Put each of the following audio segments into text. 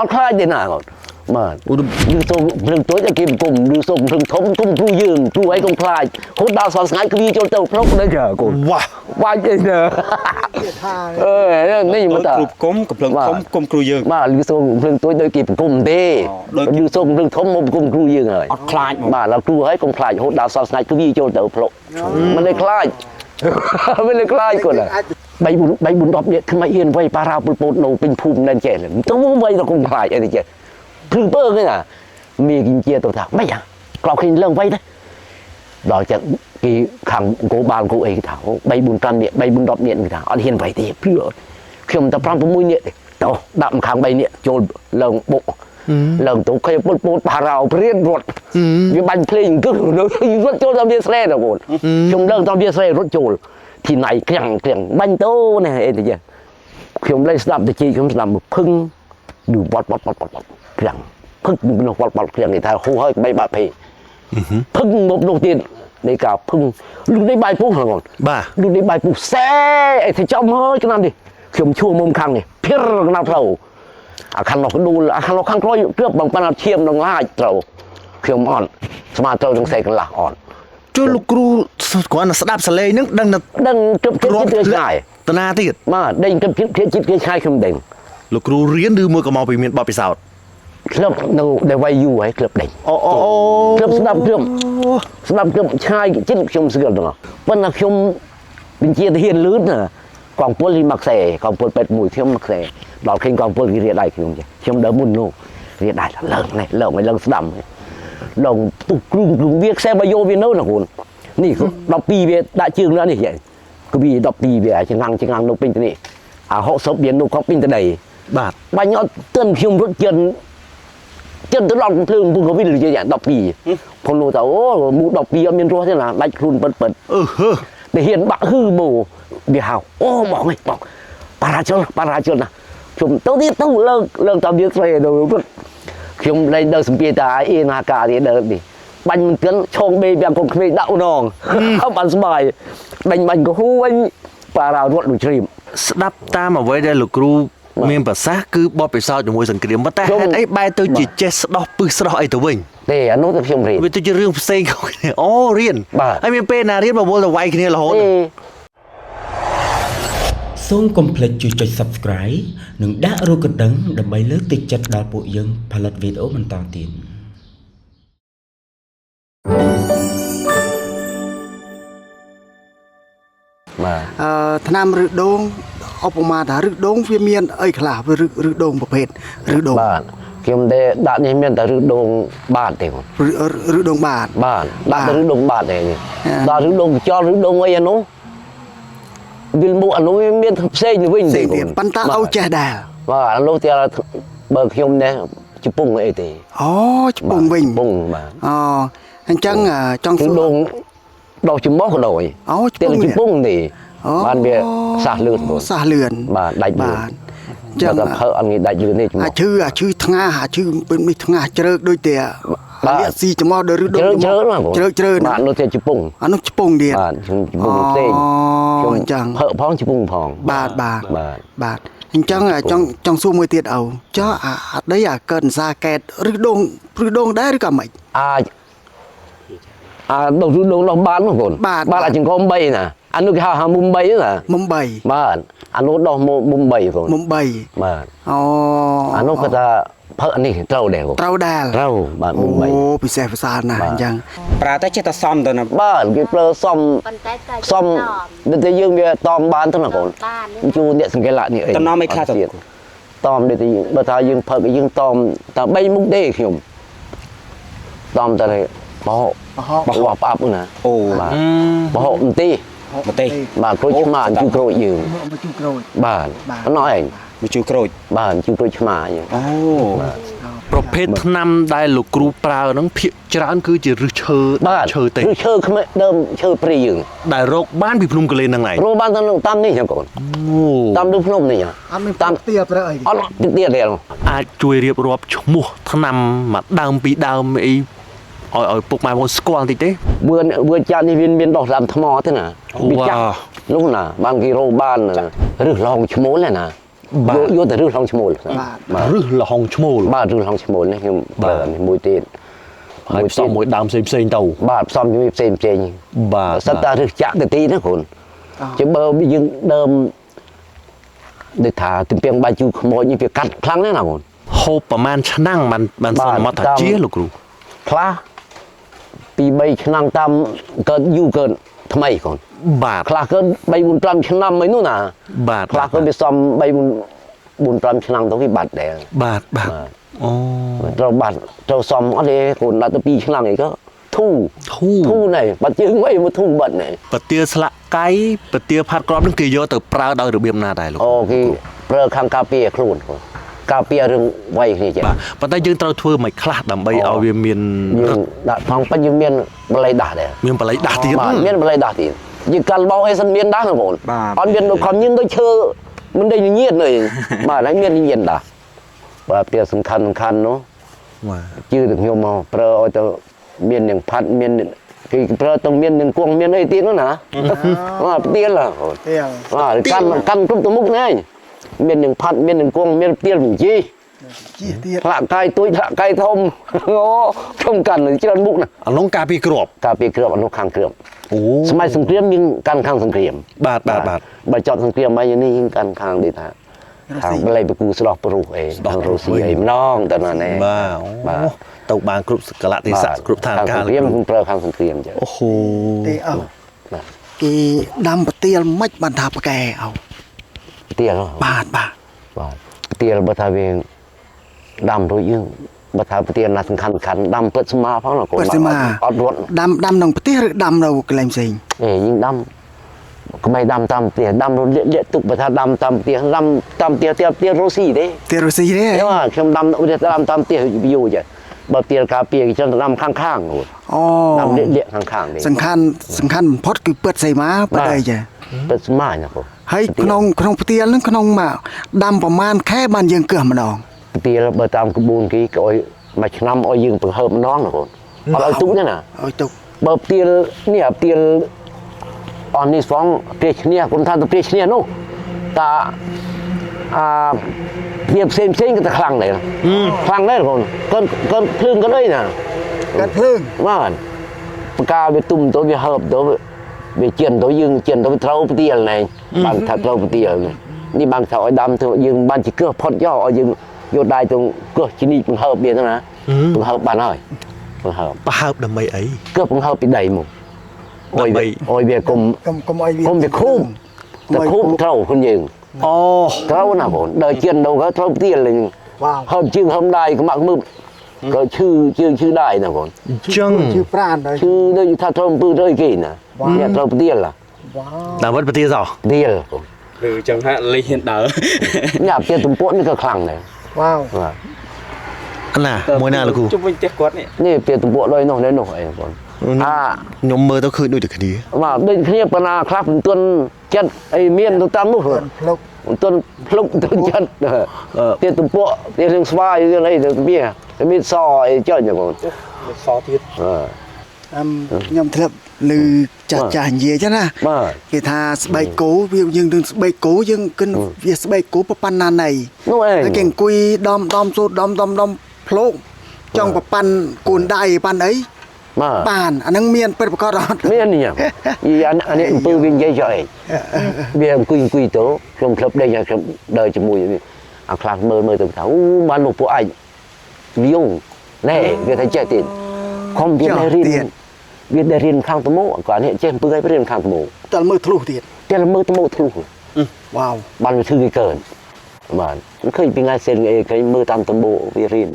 อดคลายเดน่าก่อนมาดูทรงเรื่องตัวจะกินกลุ่มดูทรงเรื่องทมกลุ่มครูยืนครูไอ้กงคลายคนดาวสอนสายคือโจนเต้าพรกได้เจอกูว่าจริงเนอะนี่มันแต่กลุ่มก้มกับเรื่องทมกลุ่มครูยืนมาดูทรงเรื่องตัวโดยกินกลุ่มเด้ดูทรงเรื่องทมกลุ่มครูยืนเลยคลายมาเราครูไอ้กงคลายคนดาวสอนสายคือโจนเต้าพรกมันเลยคลายไม่เลยคลายก่อนอ่ะใบบุญดอกเนี่ยคือมาเอียนไว้ปลาราปุโปโนเป็นภูมินั่นเจเลยต้องมุ่งไว้เราคงคลายอะไรเจคือเปิ้งนี่น่ะมีกินเจียตัวถาไม่ยังเราคิดเรื่องไว้นะเราจะกี่ขังโกบาลโกเองถามใบบุญกันเนี่ยใบบุญดอกเนี่ยถามอันเห็นไว้ที่เพื่อเขี่ยมตะพรำพมุ้ยเนี่ยต่อดำขังใบเนี่ยโจลเลิงบุกเลิงตัวเคยปุโปปลาเราเรียนรถอยู่บันเพลงก็รถโจลตอนเบียร์เซ่นะคุณชมเลิงตอนเบียร์เซ่รถโจลที่ไหนเกลี่ยงบันโตเนี่ยเอ็นที่เจ้าเขี่ยมเลยสลับตะกี้เขี่ยมสลับพึ่งดูบอดเกลี่ยงพึ่งนกบอลเกลี่ยงในทางคู่ให้ใบบาเพพึ่งนกนกตีนในกาพึ่งลูกในใบปุ๊บหรอบ้าลูกในใบปุ๊บแซ่ไอ้ที่เจ้าเมื่อกันนั่นดิเขี่ยมชั่วมุมข้างนี่เพี้ยนนาเราขันเราดูขันเราข้างคล้อยเรือบางปันเทียมลงล่าเราเขี่ยมอ่อนสมาร์ทเราต้องใส่กันหลักอ่อนช่วยลูกครูก่อนสดับสเลนึกดังเกือบเดือดใหญ่ตนาที่มาได้เกือบจิตเกือบชายคำเด่งลูกครูเรียนดูมือกับมอไปเมียนบอไปสาวเคลือบในวัยอยู่ไว้เคลือบเด่งเคลือบสนับเคลือบชายจิตชมเสือตัววันนักชมเป็นเจียเทียนลื้นน่ะกองปุ่นมักเสกองปุ่นเป็ดมวยเทียมมักเสดอกเข่งกองปุ่นเรียดได้คือชมเดิมมุนโนเรียดได้เลิกไงเลิกไม่เลิกสนับลงตุกกลุ่มเวียกแซบโยเวียนโน่นะคุณนี่คือดอกปีเวียได้ชื่อแล้วนี่ใหญ่ก็มีดอกปีเวียจะงังนกปิ้งตัวนี้họ sắp biến nụ khóc bên tới đây bà nhỏ tên khiêm rất chân tới lòng thương cũng có biết được chưa đọc bì còn nụ tao mũ đọc bì ở miền Trung thế là bạch run bật để hiện bạc hư bồ bị hào bỏ ngay bỏ para chân nè chúng tao đi tao lơ tao biết rồi đâu khiêm lên đời sum bia ta yên hà cả thì đời đi bánh tiếng chong bê bèn còn về đạo nòng không ăn bài bánh có hú anh para ruột đủ chìmดับตามมาไว้ได้ลูกครูเมียนภาษาคือบอไปสาวจมูกสังเกตมาแต่ไอ้ใบตัวจีเจสดอกปืนสดอกไอ้ตัววิ่งเดี๋ยวนู้นจะพิมพ์เรียนวิตัวจะเรื่องเซ็งเขาเนี่ยอ๋อเรียนไอ้เมียนเป็นนาเรียนมาโว้แต่ไวแค่นี้ละโหសូមកុំភ្លេចជួយចុច Subscribe និងដាក់រូបកណ្ដឹងដើម្បីលើកទឹកចិត្តដល់ពួកយើងផលិតវីដេអូបន្តទៀតថ្នាំរឹសដូងឧបមាថារឹសដូងវាមានអីខ្លះវារឹសដូងប្រភេទរឹសដូងបាទខ្ញុំទេដាក់នេះមានតែរឹសដូងបាទទេរឹសដូងបាទដាក់តែរឹសដូងបាទទេដល់រឹសដូងចោលរឹសដូងអីអានោះវិលមុខអានោះមានផ្សេងទៅវិញទេប៉ុន្តែឲ្យចេះដែរបាទអានោះតែបើខ្ញុំនេះជប៉ុងអីទេអូជប៉ុងវិញបាទអូអញ្ចឹងចង់រឹសដូងดอกจุ่มมอกก็โดยเตียงจุ่มปุ้งดีบ้านเบียสาเลือนบ้านได้เลือนจังเพออันนี้ได้เลือนนี่จุ่มชื่อทงาชื่อเป็นไม่ทงาเจริญด้วยเตี่ยเรียกซีจะมอเดือดเจริญมากบ้านโนเตียจุ่มปุ้งอันนู้นจุ่มปุ้งเดียบ้านจุ่มปุ้งเต้งจังเพอพ้องจุ่มปุ้งพองบาทจังสู้มวยเตียเอาจ้าได้เกินซาแกดหรือดงได้หรือกับไม่ดอกดอกบานมั้งคนบ้านอาจจะมุมไบน่ะอันนู้นเขาหามุมไบน่ะมุมไบบ้านอันนู้นดอกมุมไบคนมุมไบบ้านอันนู้นก็จะเพออันนี้เต้าแดงบ้านมุมไบโอ้พิเศษภาษาหนาจังปลาแต่เจตซ้อมตัวน่ะบ้านกี่เปลือซ้อมเดี๋ยวยืมเบียตอมบ้านทั้งนั้นคนจูเนี่ยสังเกตละนี่ตอมน้องไม่ฆ่าตัวตอมเดี๋ยวยืมเมื่อทายืมเพอก็ยืมตอมแต่ใบมุกเด้ขยมตอมแต่เลยบ่บ่ปาบนะโอ้บ่มันตีบ้านโครชมาจูโครยืมบ้านเขาน้อยเองจูโครบ้านจูโครชมาอย่างโอ้ประเภทนำได้ลูกครูปลาน้องเพียจานคือจะรื้อเชิดเตะรื้อเชิดเขาไม่เดิมเชิดปรียืมได้โรคบ้านพิพลุมกันเลยนังไหนโรคบ้านตั้งตั้มนี่ยังก่อนตั้มดูพนมนี่ยังตั้มเตี้ยไปเลยอ๋อเตี้ยเดียวอาช่วยเรียบรวบชั่วโมงทนำมาดาวปีดาวไอปลุกมาบนสกอลติดเต้เบื่อจานนี่เป็นดอกลำทมอเท่าน่ะบิจักลูกน่ะบางกิโลบ้านน่ะหรือลองชั่วโมงเลยน่ะ យកតែរឿងក្នុងឈ្មោល រឹសលហុងឈ្មោល បាទរឿងក្នុងឈ្មោលនេះខ្ញុំប្រើនេះមួយទៀត ហើយផ្សំមួយដើមផ្សេងៗទៅ បាទផ្សំជាមួយផ្សេងផ្សេង បាទ សិតតារឹសចាក់ទៅទីណាកូនជាបើយើងដើមដូចថាទំពាំងបាយជូរខ្មោចនេះវាកាត់ខ្លាំងណាស់ណាកូន ហូបប្រហែលឆ្នាំងបានសន្មតថាជាលោកគ្រូ ខ្លះពី3ឆ្នាំតាមកើតយូរកើតថ្មីកូន បាទ ខ្លះកើត3 4 5ឆ្នាំមិននោះណា បាទ ខ្លះក៏វាសំ3 4 5ឆ្នាំទៅវាបាត់ដែរ បាទអូ ត្រូវបាត់ត្រូវសំអត់ទេកូនដល់ទៅ2ឆ្នាំអីក៏ធូណែបាត់ជើងអីមកធូបាត់ណែ ប្រទាលស្លាក់កៃប្រទាលផាត់ក្របនឹងគេយកទៅប្រើដោយរបៀបណាដែរលោក អូគេប្រើខាងការពារខ្លួនកូនការពាររឿងវ័យគ្នាចេះ បាទប៉ុន្តែយើងត្រូវធ្វើមិនខ្លះដើម្បីឲ្យវាមាន យើងដាក់ផងពេញយើងមានបល័យដាស់ដែរ មានបល័យដាស់ទៀត បាទមានបល័យដាស់ទៀតយើងកាល់បោអីសិនមានដាស់ណាបងអត់មានដូចខំយើងដូចឈើមិនដេញញៀនទេបាទហើយមានញៀនដាស់បាទវាសំខាន់នោះ បាទ ជឿទៅខ្ញុំមកប្រើឲ្យទៅមាននឹងផាត់មានគេប្រើទៅមាននឹងគង់មានអីទៀតនោះណាបាទផ្ទៀលបាទកាន់គ្រប់ទៅមុខណែមាននឹងផាត់មាននឹងគង់មានផ្ទៀលបញ្ជីថ្លាក់កាយទួយថ្លាក់កាយធំអូខ្ញុំកាន់ច្រើនមុខណា អានោះការពីក្រប ការពារគ្រាប់អនុខាងគ្រាប់ អូ សម័យសង្គ្រាមយើងកាន់ខាងសង្គ្រាម បាទបាទបាទ បើចប់សង្គ្រាមមកនេះយើងកាន់ខាងនេះថាខាងបល័យបកូស្ដោះប្រុសអីខាងរុស្ស៊ីអីម្ដងតើណាណែ បាទទៅបានគ្រប់សកលៈទេសៈគ្រប់ឋានកាល សង្គ្រាមខ្ញុំប្រើខាងសង្គ្រាមចឹង អូហូ ទេអោគេដាំប្រទាលមិនបានថាប្រកែអោ ទៀល បាទ បាទទៀលបើថាវាដាំរួចយើងបើថាទៀលណាសំខាន់ដាំពិតស្មាផងណាកូនអត់រត់ ដាំក្នុងប្រទេសឬដាំនៅកន្លែងផ្សេង យើងដាំក្បែរដាំតាមផ្ទះដាំរលាកទុកបើថាដាំតាមផ្ទះដាំតាមផ្ទះទៀលរុស្ស៊ីទេ ទេរុស្ស៊ីទេ ខ្ញុំដាំតាមផ្ទះយូរចាបើទៀលការពារគេចឹងដាំខាងៗអូ អូ ដាំលាកខាងៗទេ សំខាន់បំផុតគឺពិតស្អីមកបើអីចា ពិតស្មាណាកូន ហើយក្នុងផ្ទាលហ្នឹងក្នុងមកដាំប្រមាណខែបានយើងកើម្ដង ទៀលបើតាមក្បួនគេក៏ឲ្យមួយឆ្នាំឲ្យយើងបង្ហើបម្ដងណាកូនអត់ឲ្យទុកទេណា ឲ្យទុក បើទៀលនេះទៀលអននេះផងព្រាឈ្នះគុំថាទៅព្រាឈ្នះនោះតាវាផ្សេងក៏តែខ្លាំងដែរខ្លាំងដែរកូនកូនភ្លើងក៏អីណា កាត់ភ្លើង បាទបកាវាទុំទៅវាហើបទៅវាជិនទៅយើងជិនទៅត្រូវផ្ទៀលណែបានថាត្រូវផ្ទៀលនេះបានថាឲ្យដាំទៅយើងបានជាកើផុតយកឲ្យយើងយកដៃទៅកើជនីបង្ហើបវាទៅណាបង្ហើបបានហើយបង្ហើប ប្រហើបដើម្បីអី កើបង្ហើបពីដីមកអុយវាគុំ កុំឲ្យវា គុំវាខូបតែខូបត្រូវខ្លួនយើង អូ ត្រូវណាបងដើរជិនទៅក៏ត្រូវផ្ទៀលលេង វ៉ាវ ហើបជើងហើបដៃក្មាក់មើលក៏ឈឺជើងឈឺដៃណាបង ចឹង ជឿប្រានហើយ ឈឺដូចថាត្រូវអំពើទៅគេណាអ្នកត្រូវផ្ទៀលឡា វ៉ាវ តាមវត្តប្រទាសោះ ផ្ទៀលបង ឬចឹងហាក់លេងហ៊ានដើរ ញ៉ាំផ្ទៀលទំពក់នេះក៏ខ្លាំងដែរ វ៉ាវ បាទ ណាមួយណាលោកគ្រូ ជុំវិញផ្ទះគាត់នេះ នេះផ្ទៀលទំពក់ដូចនោះអីបង ខ្ញុំមើលទៅឃើញដូចតែគ្នា បាទដូចគ្នាប៉ុណ្ណាខ្លះមិនទាន់ចិត្តអីមានទៅតាមនោះ ភ្លុក មិនទាន់ភ្លុកទៅចិត្តផ្ទៀលទំពក់ផ្ទៀលរឿងស្វាយរឿងអីទៅវាមានសអីចុចបង សទៀត ខ្ញុំធ្លាប់ឮចាស់និយាយចឹងណា បាទ គេថាស្បែកគោវាយើងនឹងស្បែកគោយើងគិនវាស្បែកគោប៉ុណ្ណាណៃ នោះឯង ហើយគេអង្គុយដំសូត្រដំភ្លោកចង់ប្រប៉ាន់គូនដៃប៉ាន់អី បាទ បានអានឹងមានពិតប្រកបអត់ មាននេះអានេះអំពើវានិយាយចុះឯងវាអង្គុយទៅខ្ញុំធ្លាប់ដេកខ្ញុំដើរជាមួយអាខ្លះមើលទៅថាអូបានលោកពួកឯងវាយណែវាថាចេះទៀតខំវាได้រៀនខាងត្មោគាត់នេះចេះអំពើឲ្យរៀនខាងត្មោ តែមើលធ្លុះទៀត តែមើលត្មោធ្លុះ វ៉ាវ បានវាធ្វើគេកើនបាទឃើញពីថ្ងៃសេនអីឃើញមើលតាមត្មោវារៀន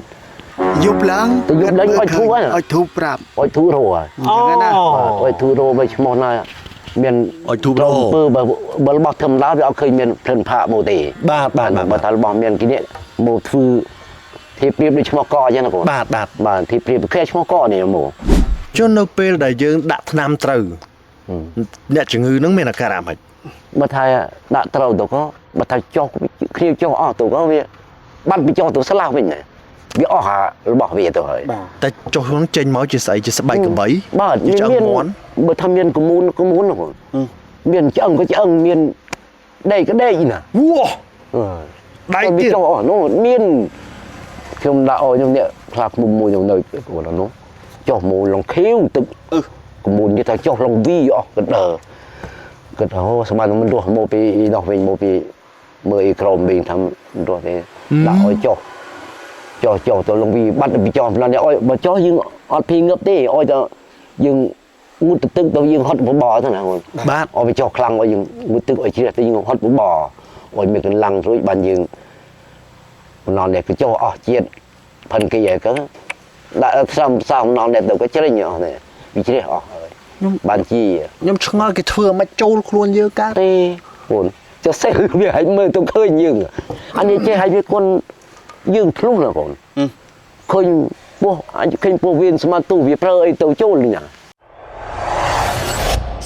យប់ឡើង ទៅយប់ឡើងឲ្យធូរហើយ ឲ្យធូរប្រាប់ ឲ្យធូររោហើយ អញ្ចឹងណា ឲ្យធូររោបីឈ្មោះណាមាន ឲ្យធូបរោ អំពើបើរបស់ធម្មតាវាអត់ឃើញមានព្រឹនផាកមកទេ បាទបាទ បើថារបស់មានគេនេះមកធ្វើធីព្រៀបដូចឈ្មោះកអញ្ចឹងណាកូន បាទបាទ បាទធីព្រៀបគេឈ្មោះកនេះមក ចុះនៅពេលដែលយើងដាក់ថ្នាំត្រូវអ្នកជំងឺនឹងមានអាការៈមិន បើថាដាក់ត្រូវទៅក៏បើថាចុះគ្នាចុះអស់ទៅក៏វាបាត់ពីចុះទៅស្លាប់វិញវាអស់របស់វាទៅហើយ តែចុះនឹងចេញមកជាស្អីជាស្បែកក្របី បាទ ជាឆ្អឹង មាន មាន់ បើថាមានកមូនណាកូនមានឆ្អឹងក៏ឆ្អឹងមានដេកក៏ដេកណា វ៉ា đáy វា ទៀត ចុះអស់នោះមានខ្ញុំដាក់អោខ្ញុំនេះផ្លាកមុំមួយខ្ញុំនៅគាត់នោះចុះមួយឡងខៀវទឹកកមុនគេថាចុះឡងវីអស់កដឺគាត់អូស្មានមិនរស់មកពីនោះវិញមកពីមើលអ៊ីក្រមវិញថារស់ទេដាក់អោចុះទៅឡងវីបាត់ពីចុះផ្លានអោបើចុះយើងអត់ភីងឹបទេអោទៅយើងងូតទឹកទៅយើងហត់បបទៅណាគាត់ បាទ អោវាចុះខ្លាំងអោយើងងូតទឹកអោជ្រះទៅយើងហត់បបអោមានកន្លងរួចបានយើងនอนនេះក៏ចុះអស់ជាតិផិនគេឯក៏ដាក់សំនอนនេះទៅក៏ជ្រិញអស់នេះវាជ្រះអស់ហើយបានជា ខ្ញុំឆ្ងល់គេធ្វើមិនចូលខ្លួនយើងកើត ទេអូនចុះសេះវាឲ្យមើលទៅឃើញយើងអានេះចេះឲ្យវាគុនយើងធ្លុះណាកូនឃើញពោះអាចឃើញពោះវាស្មាទូវាប្រើអីទៅចូលនេះណា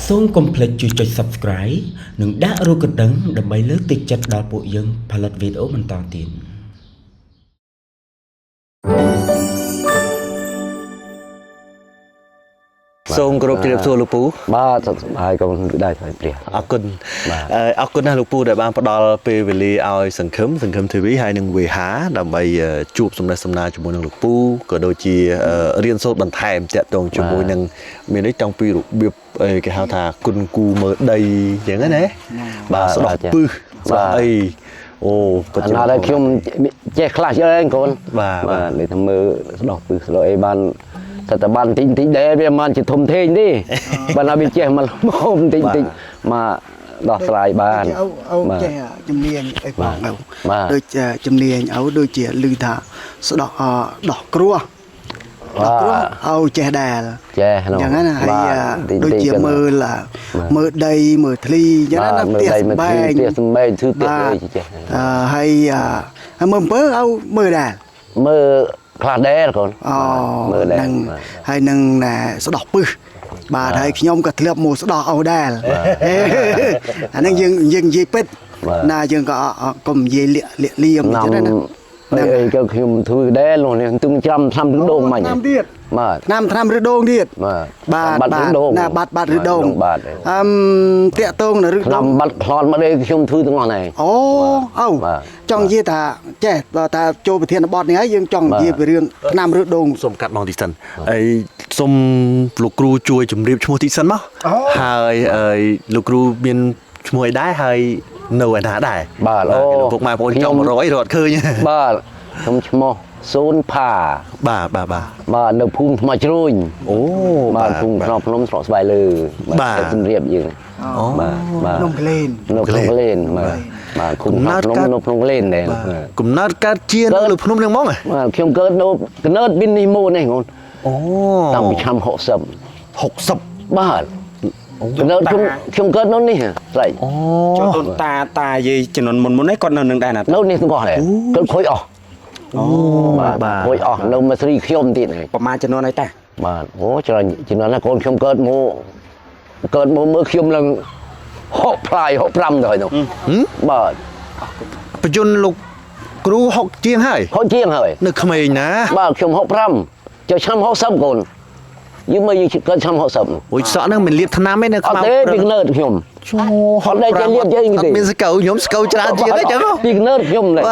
សូមកុំភ្លេចជួយចុច Subscribe និងដាក់រូបកណ្ដឹងដើម្បីលើកទឹកចិត្តដល់ពួកយើងផលិតវីដេអូបន្តទៀត សូមគោរពជម្រាបសួរលោកពូ បាទសុខសប្បាយកូនដែរហើយព្រះ អរគុណអរគុណណាស់លោកពូដែលបានផ្ដល់ពេលវេលាឲ្យសង្ឃឹម TV ហើយនឹងវេហាដើម្បីជួបសំណេះសំណាលជាមួយនឹងលោកពូក៏ដូចជារៀនសូត្របន្ថែមតាក់ទងជាមួយនឹងមាននេះតាំងពីរបៀបគេហៅថាគុណគូមើលដីអញ្ចឹងណាបាទស្ដោះពឹសស្ដោះអីអូពិតជា ណាដែរខ្ញុំចេះខ្លះអីកូន បាទ បាទនេះថាមើលស្ដោះពឹសស្ដោះអីបានតែបានតិចដែរវាមិនជាធំធេងទេបើណាវាចេះមកមកតិចមកដោះស្រាយបាន អូចេះជំនាញអីបងអូ បាទ ដូចជំនាញអូដូចជាឮថាស្ដោះដោះគ្រោះដោះគ្រោះអូចេះដែរ ចេះ យ៉ាងហ្នឹងហើយដូចជាមើលដីមើលធ្លីយ៉ាងហ្នឹងផ្ទះសម្បែង ផ្ទះសម្បែងធ្វើផ្ទះអីចេះ ហើយមើលអំពើអូមើលដែរ មើលខ្លះដែរកូន អូ មើលដែរ នឹងហើយនឹងស្ដោះពឹសបាទហើយខ្ញុំក៏ធ្លាប់មកស្ដោះអូដែរអាហ្នឹងយើងនិយាយពិតណាយើងក៏កុំនិយាយលាក់លៀមអញ្ចឹងណា អីក៏ខ្ញុំធ្វើដែរលោកនេះទឹងចាំថ្នាំទឹកដូងមិញ ឆ្នាំទៀត បាទ ឆ្នាំឬដូងទៀត បាទ បាទ បាត់ឬដូង ណាបាត់ឬដូង បាទ តាក់តងនៅឬ ថ្នាំ ដូង បាត់ខ្លន់មកđâyខ្ញុំធ្វើទាំងអស់ហ្នឹង អូអូ បាទ ចង់និយាយថាចេះថាចូលប្រធានបទនេះហើយយើងចង់និយាយពីរឿងឆ្នាំឬដូង សូមកាត់បងតិចសិនហើយសូមលោកគ្រូជួយជម្រាបឈ្មោះតិចសិនមកហើយលោកគ្រូមានឈ្មោះអីដែរហើយនៅឯណាដែរ បាទអូ ពុកម៉ែបងប្អូនចង់មករកអីរត់ឃើញ បាទខ្ញុំឈ្មោះសូនផា បាទ បាទនៅភូមិថ្មជ្រួញ អូ បាទភូមិក្នុងភ្នំស្រុកស្វាយលើបាទជំរាបយើងបាទ នំក្លែន នៅក្នុងក្លែនបាទគុំក្នុងភ្នំនៅក្នុងក្លែនដែរ កំណត់កើតជានៅលើភ្នំនឹងហ្មង បាទខ្ញុំកើតនៅកណើតមាននេះមកនេះងូន អូ តាំងពីឆ្នាំ60បាទកណើតខ្ញុំកើតនៅនេះស្រី អូ ចូលដូនតាយាយជំនាន់មុននេះគាត់នៅនឹងដែរណា នៅនេះទាំងអស់ដែរគាត់ខូចអស់ អូបាទ ខូចអស់នៅមកស្រីខ្ញុំទៀតហើយ ប្រហែលជំនាន់អីតា បាទអូច្រើនជំនាន់ណាកូនខ្ញុំកើតមកមើលខ្ញុំឡើង6ផ្លាយ65ទៅហើយនោះបាទ បញ្ជនលោកគ្រូ60ជាងហើយ ហូចជាងហើយ នៅក្មេងណា បាទខ្ញុំ65ចូលឆ្នាំ60កូនយើងមើលយើងកើតឆ្នាំ60 អូយសក់ហ្នឹងមិនលៀបថ្នាំទេនៅ អត់ទេពីកណើតខ្ញុំ ហត់ដែរចេះលៀបចេះទេ មានសកៅខ្ញុំស្កៅច្រើនជាងទេចឹង ពីកណើតខ្ញុំដែរ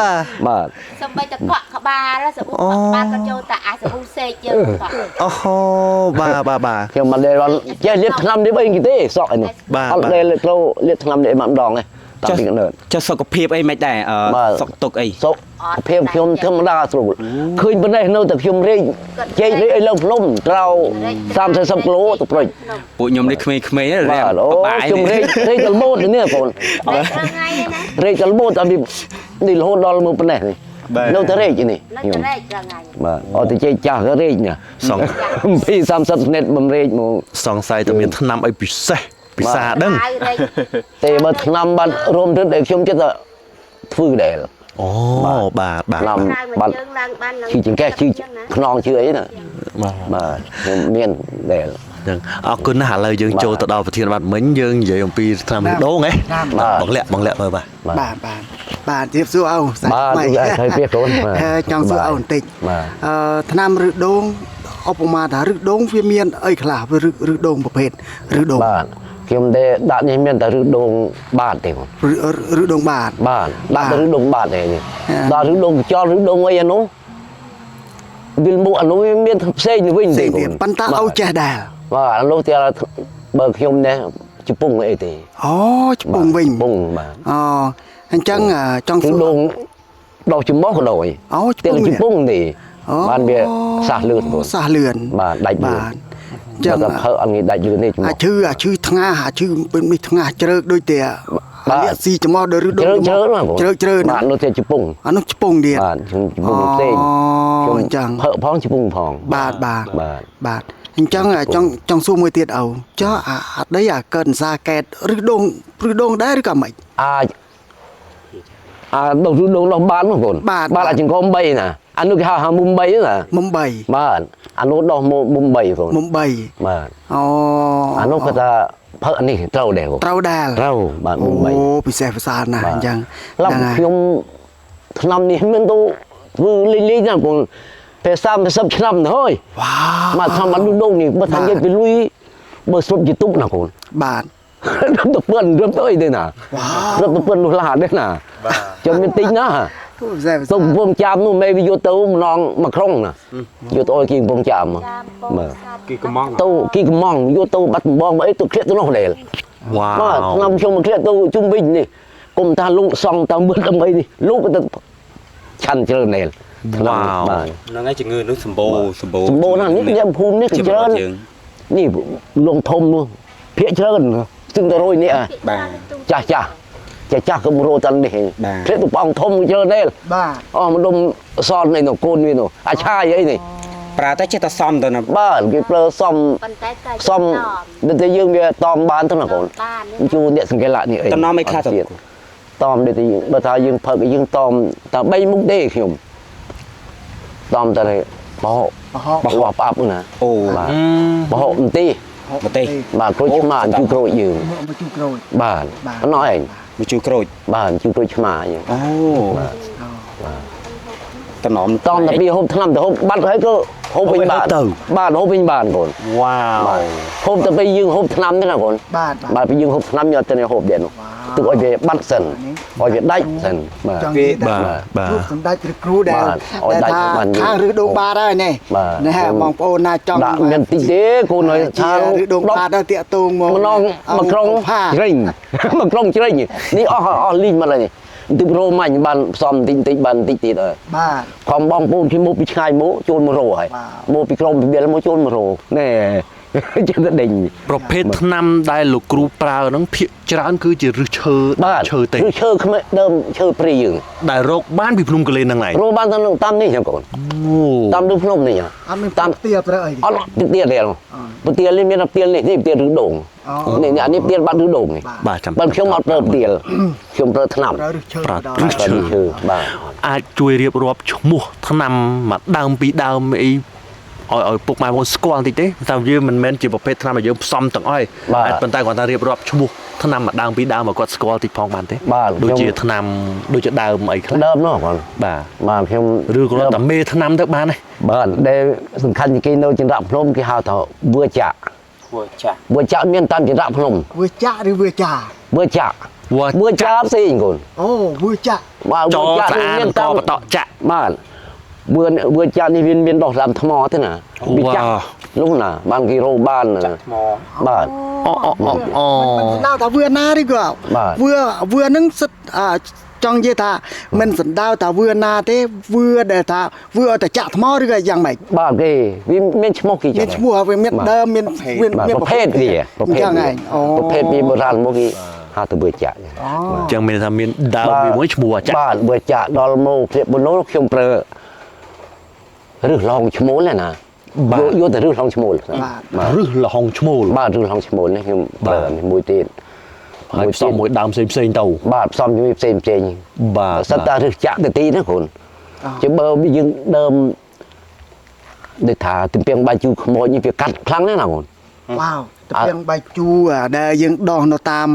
បាទ សំបីតកក់ក្បាលសាប៊ូកក់ក្បាលក៏ចូលតែអាសាប៊ូសេកយើងក៏ អូហូបាទ ខ្ញុំមិនដែរចេះលៀបថ្នាំនេះអីគេទេសក់ឯនេះអត់ដែរត្រូវលៀបថ្នាំនេះម្ដងទេតាំងពីកណើត ចុះសុខភាពអីមិនដែរសុខទុកអី សុខភាពខ្ញុំធម្មតាស្រួលឃើញប៉ុណ្ណេះនៅតែខ្ញុំរែកជែកអីលើភ្នំត្រោ30-40 គីឡូទៅព្រុច ពួកខ្ញុំនេះក្មេងៗហ្នឹង បាទអូ បាយ ខ្ញុំរែកតលម៉ូតនេះបង ថ្ងៃថ្ងៃណា រែកតលម៉ូតតាំងពីនេះរហូតដល់មើលប៉ុណ្ណេះនេះនៅតែរែកនេះ នៅ ខ្ញុំ តែរែកថ្ងៃ បាទអត់ទៅជែកចាស់ក៏រែកណា សង្ ពី30ស្និតបំរែកមក សង្ស័យតែមានថ្នាំអីពិសេសពិសាដឹង រែក ទេបើឆ្នាំបាត់រួមទៅដែលខ្ញុំចិត្តថាធ្វើដែរ អូបាទ ឆ្នាំបាត់ យើងឡើងបាននឹង ជិះចង្កេះជិះខ្នងជឿអីណា បាទ បាទខ្ញុំមានដែរ ចឹងអរគុណណាស់ឥឡូវយើងចូលទៅដល់ប្រធានបទមិញយើងនិយាយអំពីថ្នាំដូងហ៎បងលាក់មើលបាទ បាទជម្រាបសួរអូ បាទហើយពីកូន ចង់សួរអូបន្តិច បាទ ឆ្នាំឬដូងឧបមាថាឬដូងវាមានអីខ្លះឬដូងប្រភេទឬដូង បាទ ខ្ញុំដែរដាក់នេះមានតែរឹសដូងបាតទេបង ឬដងបាទ បាទដាក់តែរឹសដូងបាតទេនេះ ហ៎ ដល់រឹសដូងខ្យល់រឹសដូងអីអានោះវាមកអានោះវាមានផ្សេងទៅវិញ ផ្សេ ទេ ងទៀតប៉ុន្តែឲ្យចេះដែរ បាទអានោះទៀតបើខ្ញុំនេះជពងអីទេ អូច្ពងវិញ ពងបាទ អូអញ្ចឹងចង់ រឹ សួ ស រ ដូងដកចំបោះក៏ដោយ អូច្ព ទៀត ង ជពងទេ អូ បានវាសះលឿនបង សះលឿន បាទដាច់លឿន បាទអញ្ចឹង តែផើអត់ងាយដាច់លឿនទេចំបោះ អាឈឺថ្ងាអាឈឺពេលនេះថ្ងាជ្រើកដូចតែ បាទ លាក់ស៊ីចំោះដល់ឬដង ជ្រើណាបង ជ្រើ បាទនោះទៀតជពង អានោះច្ពងទៀត បាទខ្ញុំជពងផ្សេង អូអញ្ចឹង ផើផងជពងផង បាទ បាទ បាទអញ្ចឹងចង់សួរមួយទៀតអូចុះអាដីអាកើតសារកែតឬដងដែរឬក៏មិន អាចដករឹសដូងដោះបានមកបង បាទ បាទអាចចង្កុំ3ណាអានោះគេហៅមុំ3ណា មុំ3 បាទអានោះដោះមុំ3បង មុំ3 បាទ អូ អានោះគាត់ថាផើអានេះត្រូវដែរបង ត្រូវដែរ ត្រូវបាទមុំ3 អូពិសេសពិសាណាស់អញ្ចឹង ឡប់ ហ្នឹងហើយ ខ្ញុំឆ្នាំនេះមានទៅធ្វើលេងណាបងពេល30ឆ្នាំទៅហើយ វ៉ា មកធ្វើមកដូងនេះបើថានិយាយពីលុយបើស្រុបជាទុកណាកូន បាទ រឹបទៅពឿនរឹបទៅអីទេណារឹបទៅពឿននោះឡាទេណាចាំមានតិចណា ពិសេសពិ ទៅ សា ពងចាំនោះមេវាយកទៅម្ដងមួយក្រុងណាយកទៅឲ្យគីពងចាំ តាមពង មើល សាច់ គេកំង ទៅគីកំងយកទៅបាត់ដំបងមកអីទៅឃ្លាក់ទៅនោះដែរ វ៉ា បាទ វ ឆ្នាំខ្ញុំមកឃ្លាក់ទៅជុំវិញនេះគុំថាលោកសង់តាមមើលដើម្បីនេះលោកក៏ទៅឆាន់ជ្រើណែល វ៉ាវ បាទ ហ្នឹងហើយជំងឺនោះសម្បូរ សម្បូរណាស់នេះខ្ញុំភូមិនេះក៏ច្រើន យើង នេះលងធំនោះភាកច្រើនជឹងទៅរយនេះ បាទ ចាស់ចាស់ក៏មករត់តានេះ បាទ ឃ្លាក់ទៅបងធំច្រើនដែរ បាទ អស់មកដុំសននេះនោះកូនវានោះអាឆាយអីនេះ ប្រើតែចេះតែសំទៅណា បាទគេប្រើសំ ប៉ុន្តែតែ សំដូចតែយើងវាតមបានទៅណាកូន បាននេះ ជួអ្នកសង្កេលៈនេះអី តំណមអីខ្លះទៅ ទៀតតមដូចតែយើងបើថាយើងផឹកយើងតមតែ3មុខទេខ្ញុំតមតែបោហ បោហ បោហផ្អាប់ណា អូ បាទបោហមិនទេ មកទេ បាទក្រូចឆ្មាជួយក្រូចយើង មកជួក្រូច បាទ បាទ អណោះឯង មកជួយក្រូច បាទជួយក្រូចឆ្មាយើង អូតំណម តមតែពីហូបថ្នាំទៅហូបបាត់ហើយក៏ហូបវិញបានបាទហូបវិញបានកូន វ៉ាវ ហូបទៅពេលយើងហូបថ្នាំទេណាកូន បាទ បាទពេលយើងហូបថ្នាំយកទៅហូបទៀតនោះទឹកឲ្យវាបាត់សិនឲ្យវាដាច់សិនបាទ ចង់និយាយ បាទ ថា បាទ រូបសម្ដេចព្រះគ្រូដែល បាទឲ្យដាច់ ថា បានយូរ ខាងឬដងបាទហើយនេះ បាទ នេះហ่าបងប្អូនណាចង់ ដាក់មានតិចទេកូនឲ្យ ជា ថា ឬដងបាទទៅតាកតងមកម្ នងមកក្រុង ផា ជ្រេញ មកក្រុងជ្រេញនេះអស់លីងមកហើយនេះទឹករោមាញ់បានផ្សំតិចបានតិចទៀតហើយ បាទ ខំបងប្អូនគេមកពីឆ្ងាយមកចូលមករោហើយ បាទ មកពីក្រុងពីវាលមកចូលមករោណែ ចិត្តតែដេញ ប្រភេទថ្នាំដែលលោកគ្រូប្រើហ្នឹងភាគច្រើនគឺជាឫសឈើ បាទ ឈើទេ ឬឈើខ្មែរដើមឈើព្រៃយើង ដែលរកបានពីភ្នំកលែនហ្នឹងឯង រោបានតាមនេះចឹងកូន អូ តាមលើភ្នំនេះ អត់មាន តាម ផ្ទៀបរើអី អត់ផ្ទៀលទេផ្ទៀលនេះមានផ្ទៀលនេះផ្ទៀលឬដង អូ នេះអានេះផ្ទៀលបាត់ឬដងនេះ បាទចាំ បើខ្ញុំអត់ប្រើផ្ទៀលខ្ញុំប្រើថ្នាំ រើឬឈើ ប្រើ ដល់ ឫសឈើ ឈើបាទ អាចជួយរៀបរាប់ឈ្មោះថ្នាំមួយដើមពីរដើមអីឲ្យពុកម៉ែបងប្អូនស្គាល់បន្តិចទេតែវាមិនមែនជាប្រភេទថ្នាំដែលយើងផ្សំទាំងអស់អាចប៉ុន្តែគាត់ថារៀបរាប់ឈ្មោះថ្នាំមួយដើមពីរដើមឲ្យគាត់ស្គាល់តិចផងបានទេ បាទ ដូចជា ខ្ញុំ ថ្នាំដូចជាដើមអីខ្លះ ដើមនោះបង បាទ បាទខ្ញុំ ឬក៏តែមេថ្នាំទៅបានទេ បាទដែលសំខាន់ជាងគេនៅចន្ទៈភ្នំគេហៅថាវឿចាក់ គួរចាស់ វឿចាក់មានតាមចន្ទៈភ្នំ វាចាក់ឬវាចា វឿចាក់ វ៉ា វឿចាក់ផ្សេងកូន អូវាចាក់ បាទ ច វឿចាក់ ស្អាត មាន ក តាម បតកចាក់ បាទវឿចាក់នេះវាមានដោះតាមថ្មទេណាវាចាក់នោះណាបានគេរោបានណា ថ្ម បាទ អូអូអូអូ ដៅថាវាណាឬក៏ បាទ វានឹងសិតចង់និយាយថាមិនសណ្ដៅថាវាណាទេវាដែលថាវាឲ្យតែចាក់ថ្មឬក៏យ៉ាងម៉េច បាទគេវាមានឈ្មោះគេ មានឈ្មោះវាមានដើមមាន បាទប្រភេទវាប្រភេទ យ៉ាងហ្នឹងអូ ប្រភេទវាបុរាណមកគេហៅទៅវឿចាក់ អញ្ចឹងមានថាមានដើមវាមួយឈ្មោះអាចារ្យ បាទវឿចាក់ដល់មកព្រាបបុណូខ្ញុំប្រើរឹសឡងឈ្មោលណាយកតែរឹសឡងឈ្មោល បាទ ឬលហុងឈ្មោល បាទរឹសឡងឈ្មោលនេះខ្ញុំប្រើមួយទៀត ហើយផ្សំមួយដើមផ្សេងផ្សេងទៅ បាទផ្សំជាមួយផ្សេងៗ បាទ សិតតែរឹសចាក់ទៅទីណាកូនជាបើយើងដើមដូចថាទំពាំងបាយជូរខ្មោចនេះវាកាត់ខ្លាំងណាស់ណាកូន វ៉ាវតែពីងបាយជូដែលយើងដោះនៅតាម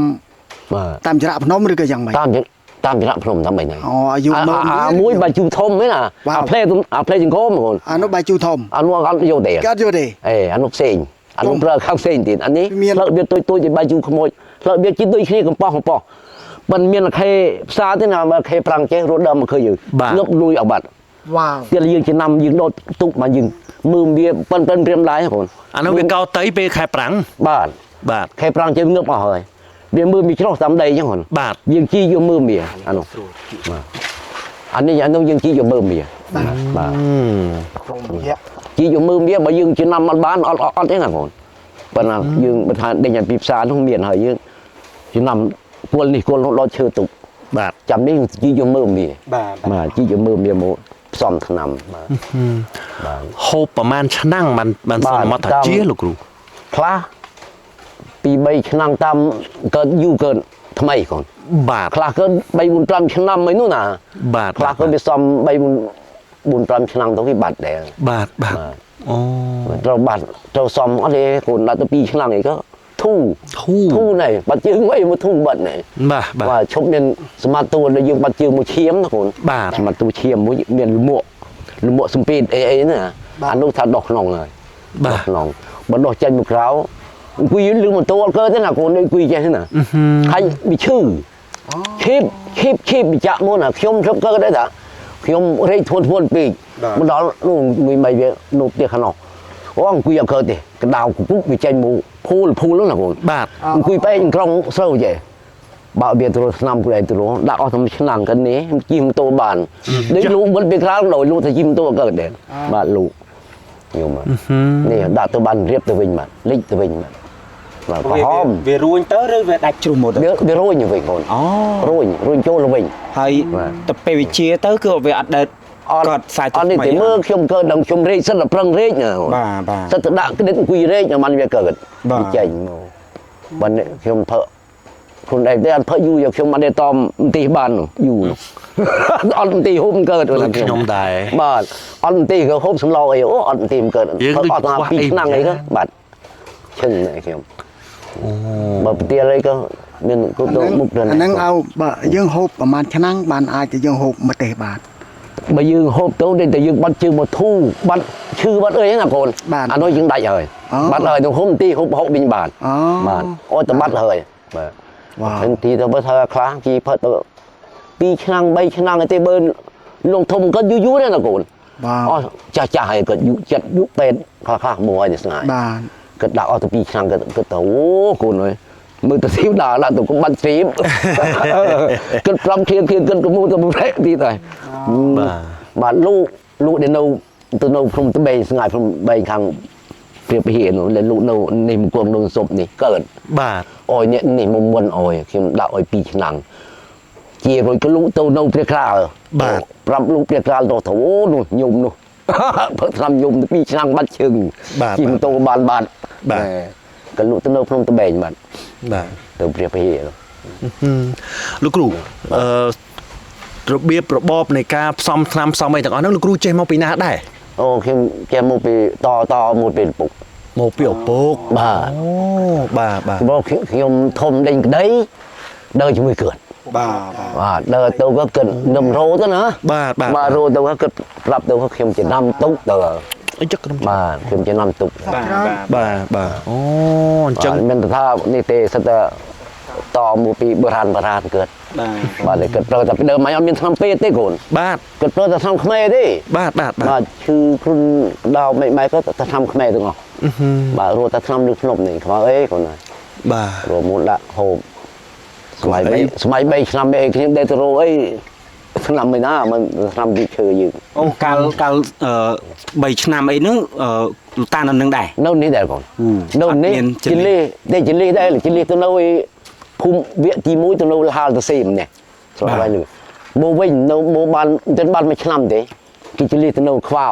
បាទ តាមចរៈភ្នំឬក៏យ៉ាងម៉េច តាមចរៈភ្នំតាមមិនហ្នឹង អូអាយុមើល មួយបាយជូរធំហ្នឹងណាអាផ្លែចង្កូមកូន អានោះបាយជូធំ អានោះអត់យកទេ កាត់យកទេ អានោះផ្សេង អ อันนู้นเราข้างเส้นติดอันนี้เราเบียดตัวจะใบจูขโมยเราเบียดจิ้มด้วยขี้กับปอของปอมันมีใครซาที่nào màใครปรังเจ้รถเดิมมันเคยอยู่งบลุยเอาบัตร ว้าว เดี๋ยวยืนจะนำยืนโดดตุกมายืนมือเบียเป็นเรียมลายครับผม อันนั้นเป็นเกาเตยไปแค่ปรัง บ้าน บาท ใครปรังเจ้เงือบมาเลยเบียมือมีช่องสามใดยังหน บาท ยืนขี้อยู่มือเบียอันนู้นอันนี้อันนู้นยืนขี้อยู่มือเบียบ้าน chỉ dùng mưa mía mà dương chỉ nằm ăn bán ăn thế nào còn bên nào dương bên hàng đây nhà bịp xa không miền hỏi dương chỉ nằm quân này quân lo chơi tục บาท chấm đi chỉ dùng mưa mía បាទ mà chỉ dùng mưa mía một xòm thằng nằm โฮประมาณชนั่งมันสมมาถัดเจี๊ยลูกครู kháปีใบชนังตามเกิดอยู่เกินทำไมก่อน บาท คลาเกินใบบุญตรำชนังไม่นู่นน่ะ บาท คลาเกินไปซ้อมใบบุญตรำชนังตรงที่บัดแดง บาทบาทอ๋อ เราบัดเราซ้อมอะไรคนเราตัวปีชนังนี่ก็ทู่ ทู่ nàyบัดจื้อไว้มาทู่บัดnày บาทบา ว่า ท ชกเมียนสมาตัวเลยยังบัดจื้อมาเชียมนะคน บาท สมาตัวเชียมมุ้ยเมียนลุโมสมปีดเอ้เนี่ยอันนู้นถ้าดอกนองเลยดอกนองบัดดอกใจมุกร้าวกุยลืมมันตัวเกินที่น่ะคนกุยใจที่น่ะใครมีชื่อคีบจะมั่วน่ะขยมชกเกินได้แต่ขยมเรียทวนปีมันดอกนู่นมีใบเบี้ยนู่นเตี้ยขนอกว่ากุยเอาเกินดิกระดาวกุ๊กมีใจมูพูแล้วน่ะคน บาท คุยไปกล้องเศร้าใจบ่าวเบียร์ตัวสนามกูเลยตัวดักเอาทำชนังกันนี้จิ้มตัวบานได้รู้มันเป็นครั้งหน่อยรู้แต่จิ้มตัวเกิดเด่นบาลูอยู่มานี่ดักตัวบานเรียบตัววิ่งมาลิกตัววิ่งมาก็หอม វារួញទៅឬវាដាច់ជ្រុះหมด เดี๋ยวรุ่ยอยู่วิ่งคน អូ รุ่ยโจ้ลวิ่ง ហើយទៅពេលវាជាទៅគឺវាអត់ដើគាត់ខ្សែ อันนี้แต่เมื่อខ្ញុំเกิดดังชมเรศสัตว์พรังเรศเนี่ย បាទ สัตว์ดักก็ได้คุยเรศมันจะเกิดใจวันนี้ខ្ញុំเพอคนใดได้อันเพออยู่อย่างខ្ញុំมันได้ตอมตีบ้านอยู่อันตีหุ้มเกิด ลูกขยมได้ บ้านอันตีก็หุ้มสำรองไอ้โอ้อันตีมเกิดเขาอัดมาปีนั่งไอ้ก็บัดชึ่งไอ้ខ្ញុំបើប្រទាលអីក៏មានគ្រប់ទៅមុខទៅ อันนั้นเอาបើយើងហូបប្រហែលឆ្នាំបានអាចទៅយើងហូបមកទេបាន បើយើងហូបទៅតែយើងបាត់ជើងមកធូរបាត់ឈឺបាត់អីហ្នឹងកូនអានោះយើងដាច់ហើយបាត់ហើយទៅហុំទីហូបហូបវិញបាន อ๋อ បាទអូតែបាត់ហើយបាទ ว้าว ហ្នឹងទីទៅបើថាខ្លះជីផឹកទៅ2ឆ្នាំ3ឆ្នាំទេបើលងធំក៏យូរដែរណាកូន ว้าว អូចាស់ហើយក៏ចិត្តយុពេទ្យខ្លះមួយនេះស្ងាយ បាន ក៏ដាក់អស់ទៅ2ឆ្នាំក៏ទៅអូកូនអើយមើលទៅស៊ីវដល់ទៅក៏បាត់ស្រីមគិត5គ្រៀងគិតក៏មួយទៅប្រែកទីទៅបាទលោកដែលនៅទៅនៅព្រំត្បេងស្ងាយព្រំត្បេងខាងព្រៀបហៀនដែលលោកនៅនេះមកគំនឹងសុបនេះកើត บาท អយនេះមុនអយខ្ញុំដាក់អយ2ឆ្នាំជារួចក៏លោកទៅនៅព្រះក្រាលប្រាប់លោកព្រះក្រាលទៅអូនោះញោមនោះព្រឹកឆ្នាំញោម2ឆ្នាំបាត់ជើងជីមទៅបានក៏លោកទៅនៅព្រំត្បេងបាទ บาท ទៅព្រះហៀន លោកគ្រូរបៀបរបបនៃការផ្សំថ្នាំផ្សំអីទាំងអស់ហ្នឹងលោកគ្រូចេះមកពីណាដែរ អូខ្ញុំចេះមកពីតមួយពីពុក មកពីឪពុក បាទ អូបាទបាទ ព្រោះខ្ញុំធំដេញក្តីដើរជាមួយគាត់ បាទ បាទដើរទៅក៏គិតនឹមរោទៅណា បាទបាទ បាទរោទៅក៏គិតប្រាប់ទៅក៏ខ្ញុំចំណាំទុកទៅ អីចឹកក្រុម បាទខ្ញុំចំណាំទុក បាទ បាទបាទអូអញ្ចឹង មិនថានេះទេសិតតែតមកពីបុរាណកើត បាទ បាទគិតប្រើតែដើមមិនអត់មានថ្នាំពេទ្យទេកូន បាទ គិតប្រើតែថ្នាំខ្មែរទេ បាទបាទបាទ បាទឈឺគ្រុនដៅមិនក៏តែថ្នាំខ្មែរទាំងអស់បាទរត់តែថ្នាំលើភ្នំនេះខ្វល់អីកូនណា បាទ រមុនដាក់ហូបសម័យ3ឆ្នាំអីខ្ញុំដែរទៅរកអីឆ្នាំមិនណាមិនឆ្នាំទីឈើយើង អូកាល3ឆ្នាំអីហ្នឹងតានៅនឹងដែរ នៅនេះដែរកូននៅនេះជិលីដែរជិលីដែរជិលីទៅនៅភូមិវគ្គទី1ទៅនៅហាលទៅសេមនេះស្រាប់ហើយលឺមកវិញនៅមកបានទៅបានមួយឆ្នាំទេគេជិលីទៅនៅខ្វៅ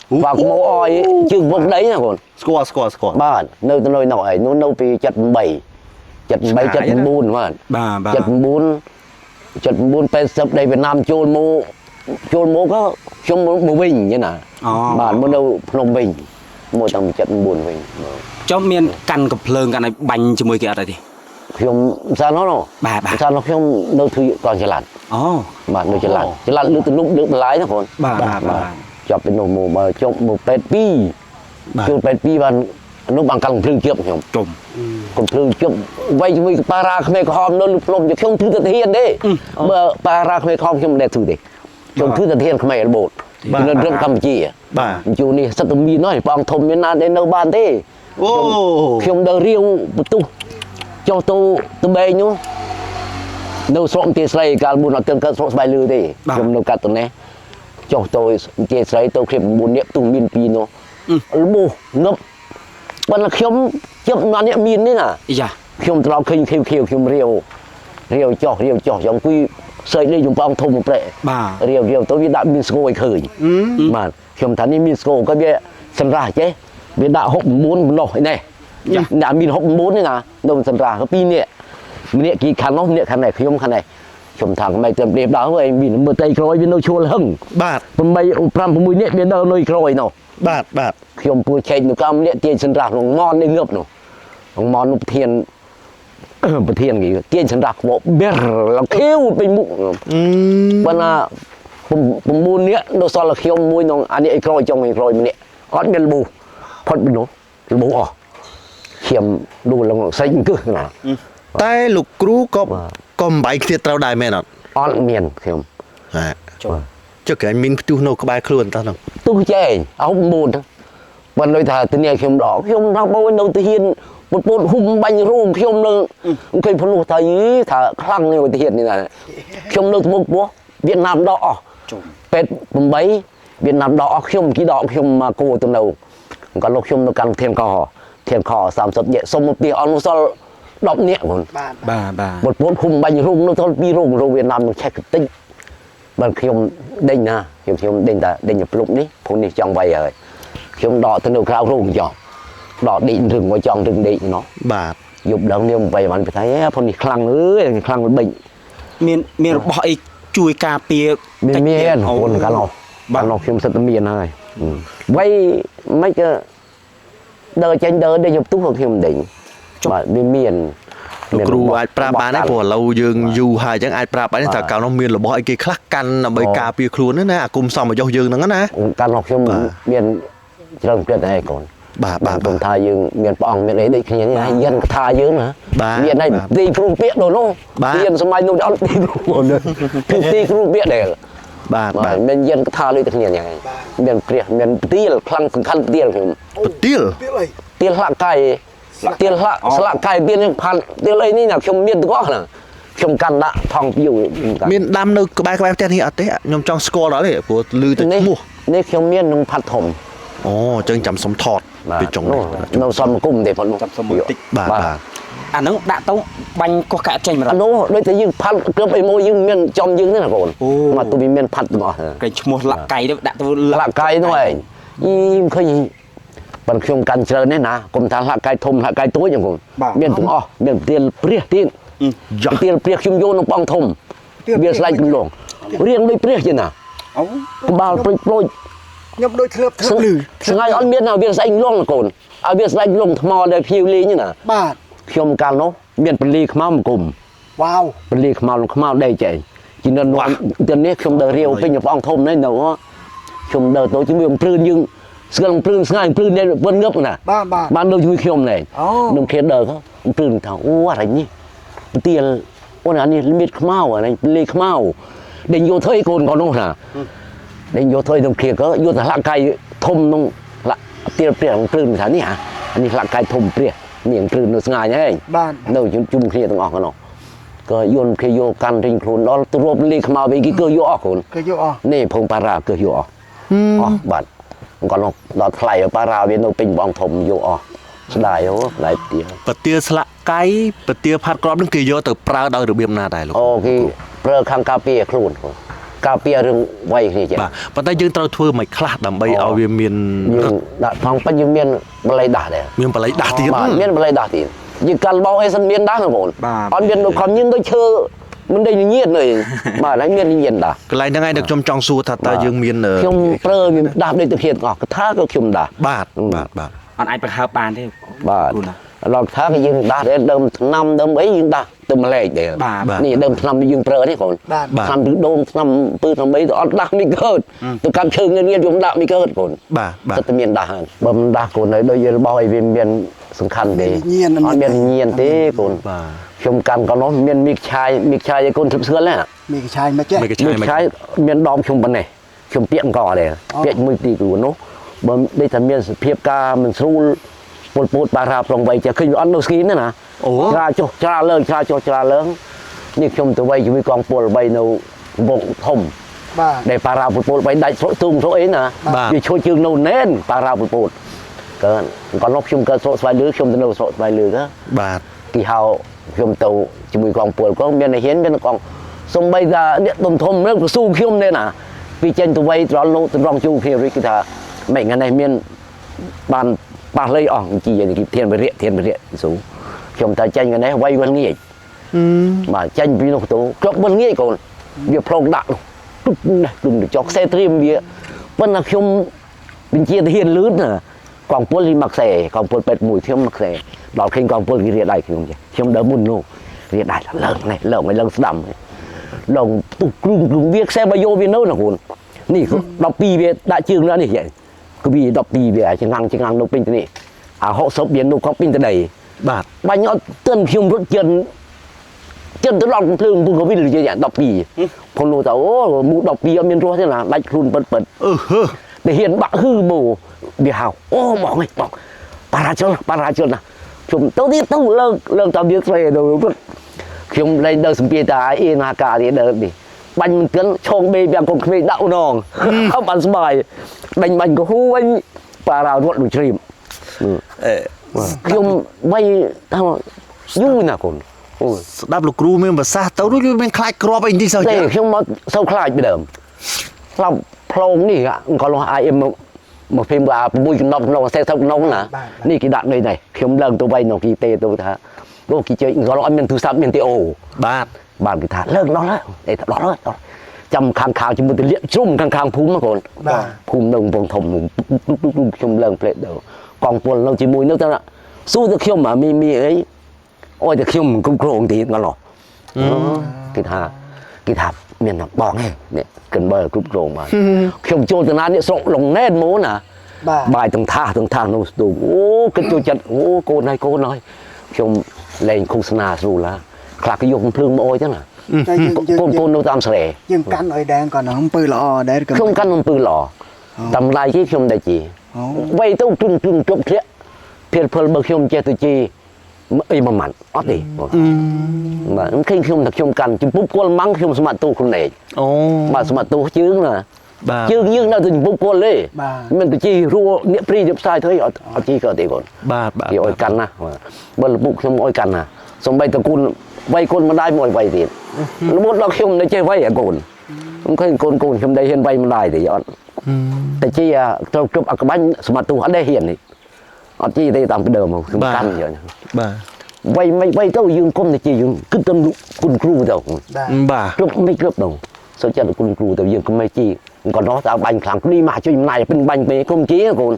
ខ្វៅមកអយជើងវឹកដីណាកូន ស្គាល់ បាទនៅទៅនៅឯនៅពី78 79បាទ បាទ 79 បាទ 80នៃវៀតណាមចូលមកក៏ខ្ញុំមកវិញចឹងណាបាទមកនៅភ្នំវិញមកតាំង79វិញ ចុះមានកាន់កំភ្លើងកាន់ឲ្យបាញ់ជាមួយគេអត់ទេ ខ្ញុំសាននោះ បាទ សាននោះខ្ញុំនៅធ្វើកងចល័ត អូ បាទនៅចល័តលើកទំនុកលើកបន្លាយណាបង បាទ ចាប់ពីនោះមកចុះមកពេទ្យ2ចូលពេទ្យ2បាន នោះបាំងកាន់ភ្លើងជប់ខ្ញុំ ជុំ កុំភ្លើងជប់វៃជាមួយប៉ារ៉ាក្មេងក្រហមនៅភ្នំខ្ញុំធ្វើទៅធានទេបើប៉ារ៉ាក្មេងក្រហមខ្ញុំមិនដែលធ្វើទេខ្ញុំធ្វើទៅធានខ្មែររបូតនៅរឹងកម្ពុជាជួនេះសិតតែមានហើយបងធំមានណាដែលនៅបានទេ អូ ខ្ញុំដើររាវបន្ទុះចុះទៅបែងនោះនៅស្រុកទាស្រីកាលមុនអត់ទាន់កើតស្រុកស្បៃលឺទេខ្ញុំនៅកាត់ទៅនេះចុះទៅទាស្រីទៅគ្រាប9នាក់ទុំមាន2នោះលបោះងឹបបើខ្ញុំជិបណានេះមាននេះណា យ៉ា ខ្ញុំត្រឡប់ឃើញខៀវខ្ញុំរាវចុះយ៉ាងពីស្អីនេះខ្ញុំបងធំប្រែ បាទ រាវទៅវាដាក់មានស្គរឲ្យឃើញបាទខ្ញុំថានេះមានស្គរក៏វាសម្រាប់ចេះវាដាក់69ម្លោះនេះដាក់មាន64នេះណានៅសម្រាប់ក៏2នាក់ម្នាក់គីខាងនោះម្នាក់ខាងនេះខ្ញុំខាងនេះខ្ញុំថាមិនទៅព្រៀបដល់ហើយមានមើលតៃក្រោយវានៅឈួលហឹង បាទ 8 5 6នាក់វានៅក្រោយនោះ បាទ ខ្ញុំពួរឆែកនៅកម្មម្នាក់ទាញសម្រាប់ក្នុងមននេះងឹបនោះក្នុងមននោះប្រធានគេទាញសម្រាប់ខ្វក់បេរឡខៀវពេញមុខបើណា9នាក់នៅសល់ខ្ញុំមួយក្នុងអានេះអីក្រោយចុងអីក្រោយម្នាក់អត់មានលប៊ូផុតពីនោះលប៊ូអស់ខ្ញុំលូឡើងសេញគឺណា តែលោកគ្រូក៏បំបីគ្នាត្រូវដែរមែនអត់ អត់មានខ្ញុំ ចុះគេមានផ្ទុះនៅក្បែរខ្លួនតោះហ្នឹង ទុះចែងអោ9ហ្នឹងបើនៅថាទៅនេះខ្ញុំដល់ខ្ញុំថាបោនៅទៅហ៊ានពុតហ៊ុំបាញ់រួមខ្ញុំនៅឃើញភ្នោះថាថាខ្លាំងនេះទៅហ៊ាននេះណាខ្ញុំនៅមុខពោះវៀតណាមដកអស់ពេទ្យ8វៀតណាមដកអស់ខ្ញុំគីដកខ្ញុំមកគួរទៅនៅក៏លោកខ្ញុំនៅកាន់ធានខ30នាក់សុំមកពីអនុសល់10នាក់បង បាទ ពុតហ៊ុំបាញ់រួមនៅទៅ2រូបវៀតណាមនឹងឆែកតិចបើខ្ញុំដេញណាខ្ញុំដេញតែដេញទៅភ្លុកនេះព្រោះនេះចង់វាយហើយខ្ញុំដកទៅនៅក្រៅរូបចោះដកដេករឹងមកចង់រឹងដេកនោះ បាទ យប់ដល់នេះវាយបានប្រថៃព្រោះនេះខ្លាំងអើយខ្លាំងល្បិច មានរបស់អីជួយការពារ មានអូនកាលនោះខ្ញុំសិតតែមានហើយវាយមិនក៏ដើរចេញដើរដេញយប់ទុះខ្ញុំដេញបាទវាមាន លោកគ្រូអាចប្រាប់បានទេព្រោះឥឡូវយើងយូរហើយអញ្ចឹងអាចប្រាប់បានថាកាលនោះមានរបស់អីគេខ្លះកាន់ដើម្បីការពារខ្លួនណាអាគុំសមយុសយើងហ្នឹងណា កាលនោះខ្ញុំមានច្រើនគិតហើយកូន បាទ ខ្ញុំថាយើងមានព្រះអង្គមានអីដូចគ្នានេះហើយយិនកថាយើងណាមានហើយទីគ្រូពាក្យនោះរៀនសម័យនោះអត់ទីគ្រូនោះគឺទីគ្រូពាក្យដែរ បាទ មានយិនកថាលើតែគ្នាយ៉ាងមានព្រះមានទៀលខ្លាំងសំខាន់ទៀលខ្ញុំ ទៀល ទៀលហឡាក់កាយទៀលហឡាក់ស្លាក់កាយទៀលផាន់ទៀលអីនេះណាខ្ញុំមានទាំងអស់ណាខ្ញុំកាន់ដាក់ថងពី មានដាំនៅក្បែរផ្ទះនេះអត់ទេខ្ញុំចង់ស្គាល់ដល់ទេព្រោះឮតែឈ្មោះ នេះខ្ញុំមានក្នុងផាត់ធំ អូអញ្ចឹងចាំសុំថតពីចុងនេះ នៅសំគុំទេប៉ុណ្ណោះ សុំបន្តិច បាទ អាហ្នឹងដាក់ទៅបាញ់កោះកាក់ចេញមក អានោះដូចតែយើងផាត់គ្រាប់អីមួយយើងមានចំយើងទេណាកូនមកទូវាមានផាត់ទាំងអស់ គេឈ្មោះលាក់កៃទៅដាក់ទៅ ហឡាក់កាយនោះឯងឃើញប៉ុន្តែខ្ញុំកាន់ច្រើននេះណាគុំថាហឡាក់កាយធំហឡាក់កាយតូចហ្នឹងកូនមានទាំងអស់មានទៀលព្រះទៀតទៀលព្រះខ្ញុំយកក្នុងបងធំវាស្លាច់គំលងរៀងដូចព្រះជាណាក្បាលព្រុចខ្ញុំដូចធ្លាប់លឺ ស្ងាយអត់មានណាវាស្អែកលងកូនឲ្យវាស្អែកលងថ្មដែលភៀវលេងណា បាទ ខ្ញុំកាលនោះមានពលីខ្មៅមកគុំ វ៉ាវ ពលីខ្មៅដេកចែងជីនៅទៅនេះខ្ញុំដើររាវពេញបងធំនេះនៅខ្ញុំដើរទៅជាមួយព្រឺនយើងស្គាល់ព្រឺនស្ងាយព្រឺននេះវិនងឹបណា បាទ បាននៅជួយខ្ញុំនេះនឹងគេដើរព្រឺនថាអូអរញនេះទៀលអូនអានេះមានខ្មៅអានេះពលីខ្មៅដេញយកធ្វើកូនកូននោះណាដេញយកធ្វើនឹងគេក៏យកតែហឡាក់កាយធំនោះទៀលព្រះព្រឺនថានេះអានេះហឡាក់កាយធំព្រះនាងព្រឺននៅស្ងាយឯង បាទ នៅជុំគ្នាទាំងអស់នោះក៏យន់គេយកកាន់រិញខ្លួនដល់ទៅរួបលីខ្មៅវិញគេគឺយកអស់ខ្លួន គេយកអស់ នេះភងប៉ារ៉ាគឺយកអស់អស់បាត់គាត់នោះដល់ថ្លៃប៉ារ៉ាវានៅពេញបងធំយកអស់ស្ដាយហ៎ថ្លៃទៀត បទាស្លាក់កៃបទាផាត់ក្របនឹងគេយកទៅប្រើដោយរបៀបណាដែរលោក អូគេប្រើខាងការពារខ្លួនការពាររឿងវ័យគ្នាចេះ បាទប៉ុន្តែយើងត្រូវធ្វើមិនខ្លះដើម្បីឲ្យវាមាន យើងដាក់ផងពេញយើងមានបល័យដាស់ដែរ មានបល័យដាស់ទៀត បាទមានបល័យដាស់ទៀតយើងកាល់បោអីសិនមានដាស់ណាបងអត់មានដូចខំយើងដូចឈើមិនដេញញៀនទេបាទហើយមានញៀនដាស់ កន្លែងហ្នឹងឯងខ្ញុំចង់សួរថាតើយើងមាន ខ្ញុំប្រើដាស់ដូចទៅគ្នាទាំងអស់កថាក៏ខ្ញុំដាស់ បាទ អត់អាចបង្ហើបបានទេ បាទ เราท้าก็ยังด่าเดิมนำเดิมấyยังด่าเติมอะไรเดี๋ยวนี่เดิมนำยังเปรอะนี่คนนำถึงโดมนำปืนนำấyตัวด่าไม่เกิดตัวการเชิงเงี้ยยุ่งด่าไม่เกิดคนก็จะมีด่าบ่มด่าคนเลยโดยบ่อยเวียนสำคัญดีเงียนตีคนชมกันก็น้องเมียนมีชายคนทุบเสื้อแล้ว มีชายมาแจ้ มีชายเมียนดอมชมปันไหนชมเปียกก่อเลยเปียกมือตีกูนู้บ่ได้ทำเมียนเพียบกามันสู้ปูดปลาราปลงไปจะขึ้นอันโนสกินนั่นนะชาโจชาเลิงชาโจชาเลิงนี่ชมตัวใบจะมีกองปูดใบนูบกทมได้ปลาราปูดใบได้ตุ้งโซเอ็นนะอยู่ช่วยจึงนูเน้นปลาราปูดเกินก่อนลบชมเกินโซสไฟลือชมตัวนูโซสไฟลือก็กี่เฮาชมตัวจะมีกองปูดก็เมียนเห็นเป็นกองสมใบจะเนี่ยตุ่มทมเรื่องสู้ชมเนี่ยนะปีเจนตัวใบตอนโลตรองจูเพียริกิธาไม่งั้นในเมียนบานปลาเลยอ่องจีอย่างนี้เทียนไปเรียสูงชมตาเจนกันไหนไว้วันงี้มาเจนปีนกตัวกลบวันงี้ก่อนเดี๋ยวพลงดักตุ๊บนะตุ่มจอกเซตรีมเบียวันนักชมเป็นเจียเทียนลื้นน่ะกองปูนมักเสกองปูนเป็ดหมูเทียมมักเสดอกเข่งกองปูนเรียได้คือไงชมเดิมมุนโน่เรียได้เลิกไม่เลิกสดำลงตุกกลุ่มเวียกแซบโยวินโน่นะคุณนี่ดอกปีเบียได้ชื่อแล้วนี่ใหญ่ก็มีดอกปีเบียจะงังนกเป็นตัวนี้họ sắp biến nụ có pin từ đây bao nhiêu tên khiêm rất chân tới lòng thương tôi có biết được chưa vậy đọc bì còn nụ tao mũ đọc bì ở miền trung thế là đánh run bật để hiện bạc hư bồ bị hào bỏ ngay bỏ para chơi nè chúng tao đi tao lơ tao biết rồi đâu khiêm lên đời sum bia ta yên hà cả thì đời đi bánh cấn chong bê bèn con khơi đậu nòng không ăn bài bánh có hu anh para ruột đủ chìm khiêm bay thằng vui nè con đáp lục ru mình mà xa tao đối với mình khai crop anh đi sao chứ khiêm mà sao khai bây giờ làm plongนี่อ่ะก็ลองไอเอ็มมาพิมพ์ว่าบุยนองเซทับนองนะนี่กี่ดักเลยไหนkhiêmเลิงตัวใบนองกี่เตตัวท่าโลกี่เจอก็ลองมันถือซับมันเตโอบ้านกี่ท่าเลิกนองแล้วไอ้รอแล้วจำข้างๆจมูกจะเลี้ยชุ่มข้างๆพุ่มมาก่อนพุ่มนงปงถมkhiêmเลิงเพลดเดียวกองปนเราจีมวยนึกว่าสู้จะkhiêm màมีไอ้โอ้ยจะkhiêmกุ้งโครงตีกันหรอกี่ท่าเมียนบอกไงเนี่ยกันเบอร์กรุ๊ปโรงมาkhiêmโจตนาเนี่ยส่งลงแน่นโม้นะบายตรงท่าโน้ตดูโอ้กันโจจัดโอ้โกนายkhiêmเล่นโฆษณาสู้ละคลากยกพลึงมาโอ้ยจังน่ะโกนโน้ตตามเสน่ห์ยังกันอ้อยแดงก่อนน้องปืนหล่อได้กันkhiêmกันมันปืนหล่อทำลายที่khiêmได้จีไว้ต้องจุนจบเสียเพียรเพลเบอร์khiêmเจตุจีไอ้มันอ๋อดิmà khi khiêm thật khiêm cần chụp bút quân mắng khiêm smat tu không này mà smat tu chướng là chướng nhưng nào thì bút quân lên mình tự chi rùa nghĩa pri chụp sai thôi ở chi cỡ thì còn thì oi cần na bờ bút khiêm oi cần na xong bay tờ côn bay côn mà đai mồi bay thì nó bút đó khiêm nó chơi bay ở côn không có côn khiêm đây hiện bay mà đai thì dọnแต่chi trong chụp ở cái bánh smat tu ở đây hiện thì ở chi đây tạm cái đời mà khiêm cần vậy vay tao dương công thì chỉ dương cứ tâmคุณครูเดียวกรุ๊ปไม่กรุ๊ปđâu sao cho đượcคุณครูเดียวdươngก็ไม่จีcòn đó tao bành khẳng đi mà cho nàyเป็นbànhไปcông chí còn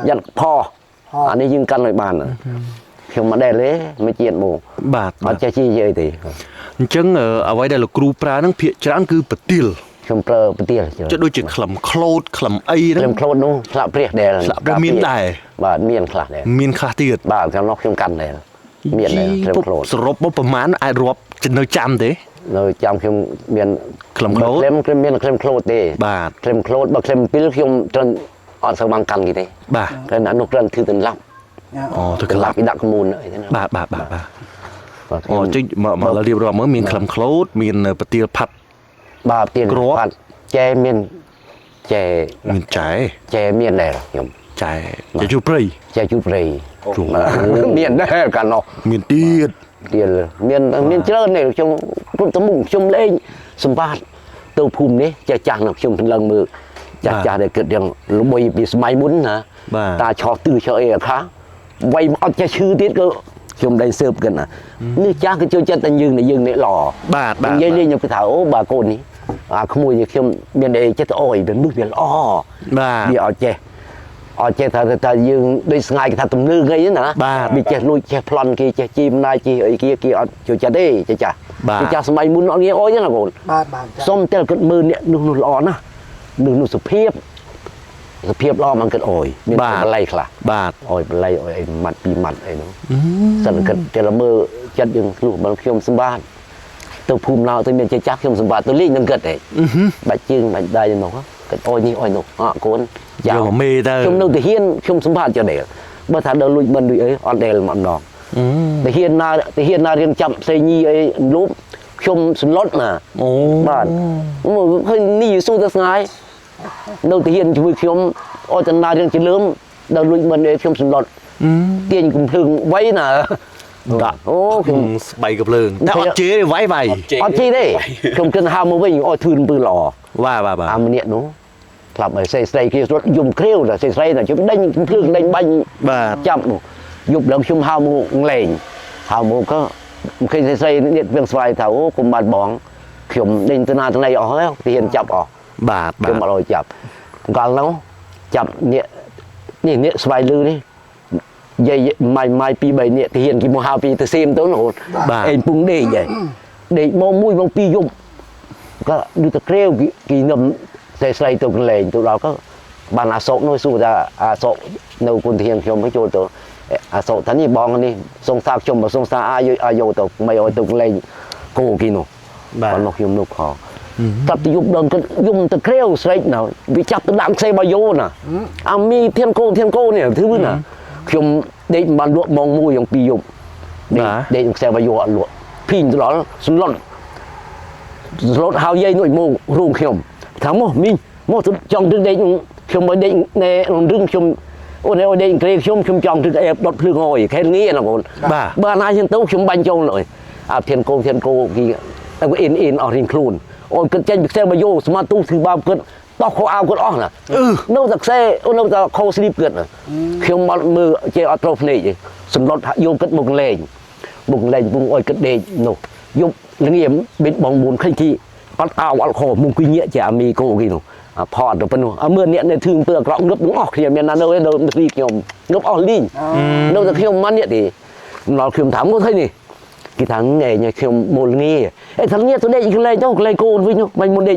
ยันพออันนี้dươngกันเลยbàn khi mà đây lấyไม่เจียนโมเอาใจชี้เยอะตีจังเอาไว้ได้ลูกครูปลานั่งเพียจานคือปะติลชมเปล่าปะติลจะโดยจะขลำโคลดขลำไอ้นั่นขลำโคลดนู้ขลำเปรี้ยเดลขลำมีนได้บ้านเมียนขลาเดลมีนขลาตีดบ้านเขานอกชมกันเดลเมียนเลยเคลมโคลดสรบประมาณไอ้รบจะเนยจำเด้เนยจำเคลมเมียนเคลมโคลดเคลมเมียนเคลมโคลดเด้เคลมโคลดบ่เคลมปิ้ลเคลมจนอ่อนสมังกันกี่เด้เคลมนั้นนกเรนคือตึงลับตึงลับอีดักมูลเลยนะอ๋อจึงมาเราเรียบร้อยเมื่อมีเคลมโคลดมีปฏิพัดเตียนพัดแจเมียนแจเมียนได้หรอโยมจะจุปรีเมียนได้กันเนาะเมียนเตียเมียนเจริญเนี่ยชมรุ่นตะมุ่งชมเล่งสมบัติตัวภูมินี้จะจางหนักชมเป็นลังมือจะได้เกิดอย่างลุบอยปีสมัยมุ้นนะตาชอตื้อชอเอ๋ค่ะไว้เอาจะชื่อติดก็ชมได้เสิร์ฟกันนะนี่จ้าก็เจ้าแต่ยืนในหล่อยัยเลี้ยงยังไปถามโอ้บาโกนี่ขโมยชมเมียนเอจะโอ้ยเป็นมือเปลี่ยนอ้อเดี๋ยวเอาเจ អត់ចេះថាយើងដូចស្ងាយគេថាទំនើងអីណាវាចេះលួចចេះប្លន់គេចេះជីមណាជីអីគេអត់ចូលចិត្តទេចាចាស់សម័យមុនអត់ងាយអុយណាកូនសុំតែគិតមើលអ្នកនោះល្អណាស់នោះសុភាពល្អมันគិតអុយមានបល័យខ្លះបាទអុយបល័យអុយអីម៉ាត់ពីរម៉ាត់អីនោះសិនគិតតែល្មើចិត្តយើងលុះបើខ្ញុំសម្បត្តិទៅភូមិណៅទៅមានចេះចាស់ខ្ញុំសម្បត្តិទៅលេងនឹងគិតទេបាច់ជើងបាច់ដៃនោះគិតអុយនេះអុយនោះអកូនយកមកមេទៅខ្ញុំនៅទៅហ៊ានខ្ញុំសម្បត្តិចដេលបើថាដល់លួចមិនដូចអីអត់ដែលម្ដងទៅហ៊ានណារៀនចាប់ផ្សេងញីអីលូបខ្ញុំសន្លត់ណាអូបាទឃើញនេះយូស៊ូទៅស្ងាយនៅទៅហ៊ានជួយខ្ញុំអត់តារៀនជាលឿមដល់លួចមិនអីខ្ញុំសន្លត់ទាញកំភ្លើងវៃណាបាទអូខ្ញុំស្បៃកំភ្លើងតែអត់ជេរទេវាយអត់ជេរទេខ្ញុំគិតហៅមកវិញអត់ធ្វើអំពើល្អបាទអាម្នាក់នោះក្លាប់ឲ្យស្រីគេរត់យំគ្រាវតែស្រីតែជិះដេញភ្លើងដេញបាញ់ចាប់នោះយប់ឡើងខ្ញុំហៅមកលេងហៅមកក៏ឃើញស្រីនេះវាស្វាយថាអូគុំបាត់បងខ្ញុំដេញទៅណាទៅណីអស់ហើយទីហ៊ានចាប់អស់បាទខ្ញុំអត់ឲ្យចាប់កាលនោះចាប់នេះស្វាយលឺនេះយាយម៉ៃ2 3នាក់ទីហ៊ានគេមកហៅពីទៅសៀមទៅនោះអេពុងដេកឯងដេកមក1 មក2យប់ក៏ដូចតែគ្រាវគេនឹមតែស្រីទៅកន្លែងទៅដល់ក៏បានអាសកនោះសួរថាអាសកនៅគុនធានខ្ញុំឲ្យចូលទៅអាសកថានេះបងនេះសងសាខ្ញុំបើសងសាអាយុទៅមិនឲ្យទៅកន្លែងគោគេនោះបាទមកខ្ញុំនោះខតាប់ទៅយប់ដល់ក៏យំទៅគ្រាវស្រេចណាវាចាប់ទៅដាក់ខ្សែបាយយោណាអាមីធានកោនេះធ្វើណាខ្ញុំដេកបានលក់ម៉ោង1យ៉ាង2យប់ដេកខ្សែបាយយោអត់លក់ភីងទៅដល់សន្លត់ហើយយាយនោះមករួមខ្ញុំថាមកចង់ទឹកដេកខ្ញុំមកដេកណែរឹងខ្ញុំអូនឲ្យដេកក្រេខ្ញុំចង់ទឹកអេបដុតភ្លើងអុយខែងាណាបងបាទណាយើងទៅខ្ញុំបាញ់ចូលเลยអាធានកោគេតែវាអ៊ីនអស់រៀងខ្លួនអូនគិតចេញពីខ្សែបាយយោស្មាទូគឺបាបគិតតោះខោអាវគាត់អស់ណានៅតែខ្សែអូននៅតែខោស្លីបគិតខ្ញុំមកមើលចេះអត់ត្រូវភ្នែកទេសម្លុតយកគិតមកលេងពុងអុយគិតដេកនោះយប់ល្ងាមបិទបង4ឃើញទីអត់អត់ខោមុំគីញាក់ជាអាមីកោគេនោះផតទៅប៉ុណ្ណោះអើមើលអ្នកនេះធឺអំពើអាក្រក់ងឹបទាំងអស់គ្នាមានណានៅខ្ញុំងឹបអស់លីងនៅតែខ្ញុំមិននេះទេដល់ខ្ញុំถามគាត់ឃើញនេះគេថាថ្ងៃខ្ញុំមូលងាអេថាងាទៅដេកកន្លែងទៅកន្លែងកូនវិញមិនមុនដេក